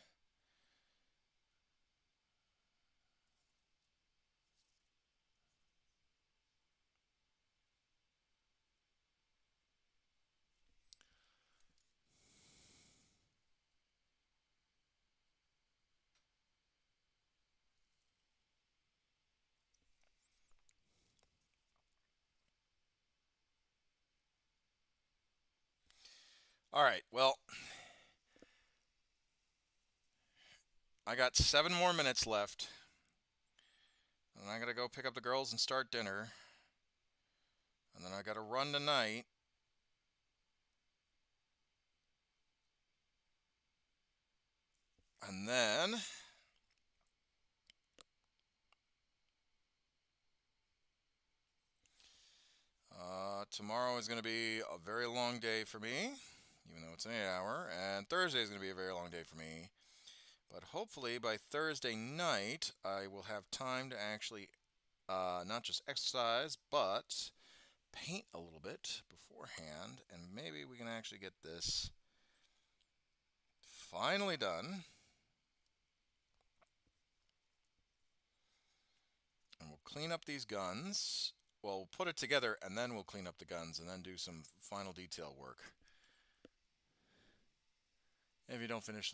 All right, well, I got 7 more minutes left. And I got to go pick up the girls and start dinner. And then I got to run tonight. And then tomorrow is going to be a very long day for me, even though it's an 8 hour. And Thursday is going to be a very long day for me. But hopefully by Thursday night, I will have time to actually not just exercise, but paint a little bit beforehand. And maybe we can actually get this finally done. And we'll clean up these guns. Well, we'll put it together and then we'll clean up the guns and then do some final detail work. If you don't finish,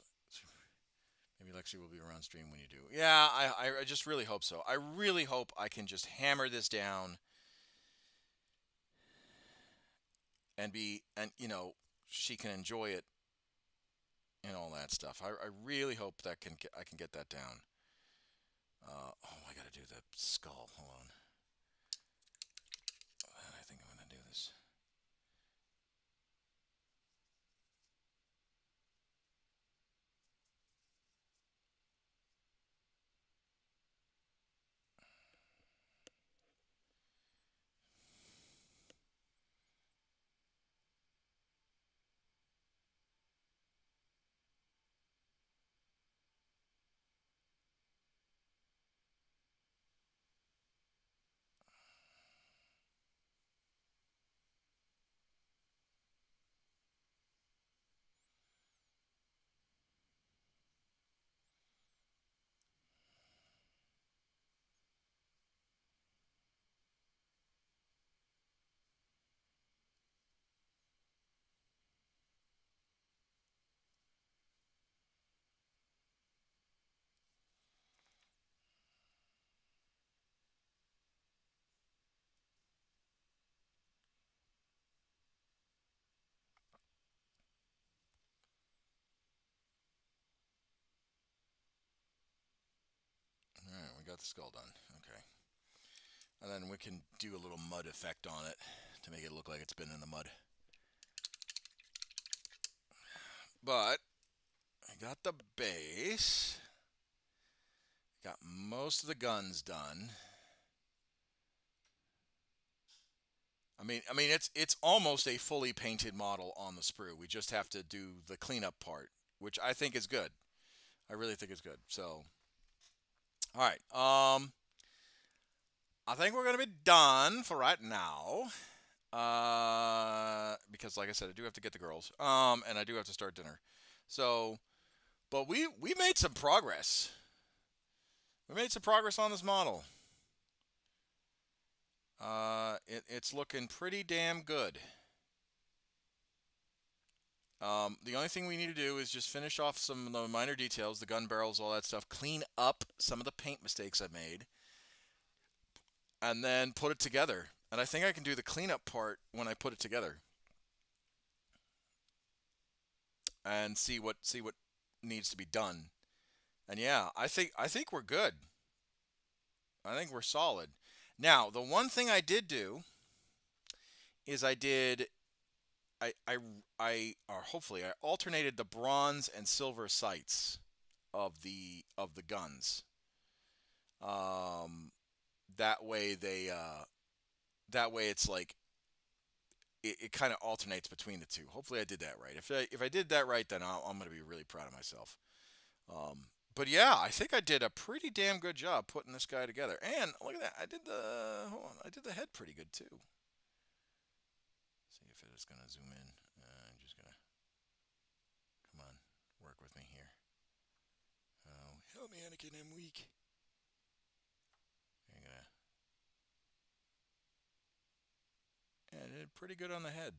maybe Lexi will be around stream when you do. Yeah, I just really hope so. I really hope I can just hammer this down and she can enjoy it and all that stuff. I really hope that I can get that down. Oh, I got to do the skull. Hold on. I think I'm going to do this. All right, we got the skull done. Okay. And then we can do a little mud effect on it to make it look like it's been in the mud. But I got the base. Got most of the guns done. It's almost a fully painted model on the sprue. We just have to do the cleanup part, which I think is good. I really think it's good. So, all right. I think we're gonna be done for right now. Because like I said, I do have to get the girls. And I do have to start dinner. So, but we made some progress. We made some progress on this model. It's looking pretty damn good. The only thing we need to do is just finish off some of the minor details, the gun barrels, all that stuff, clean up some of the paint mistakes I made, and then put it together. And I think I can do the cleanup part when I put it together and see what needs to be done. And yeah, I think we're good. I think we're solid. Now, the one thing I did do is or hopefully I alternated the bronze and silver sights of the guns. Um, that way it's like it kind of alternates between the two. Hopefully I did that right. If I did that right, then I'm going to be really proud of myself. But yeah, I think I did a pretty damn good job putting this guy together. And look at that, I did the head pretty good too. See if it is going to zoom in. I'm just going to come on, work with me here. Oh, help me, Anakin, I'm weak. I'm gonna, yeah, I did pretty good on the head.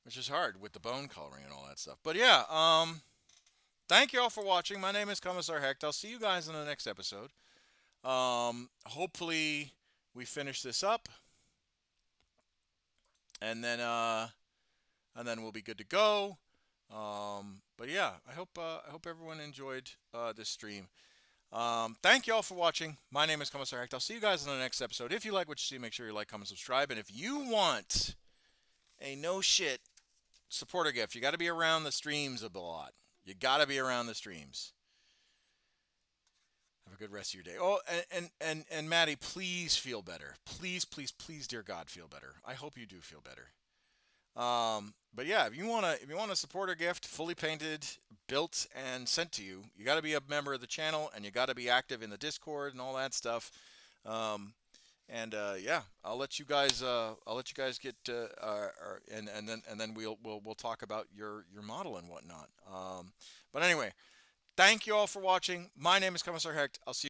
Which is hard with the bone coloring and all that stuff. But yeah, thank you all for watching. My name is Commissar Hecht. I'll see you guys in the next episode. Hopefully we finish this up, and then we'll be good to go. But yeah, I hope everyone enjoyed this stream. Thank you all for watching. My name is Commissar Hecht. I'll see you guys in the next episode. If you like what you see, make sure you like, comment, subscribe. And if you want a no shit supporter gift, you got to be around the streams a lot. You got to be around the streams. Have a good rest of your day. Oh, and Maddie, please feel better. Please, please, please, dear God, feel better. I hope you do feel better. But yeah, if you want a supporter gift, fully painted, built, and sent to you, you got to be a member of the channel, and you got to be active in the Discord and all that stuff. Yeah, I'll let you guys get and then we'll talk about your model and whatnot. But anyway, thank you all for watching. My name is Commissar Hecht. I'll see you.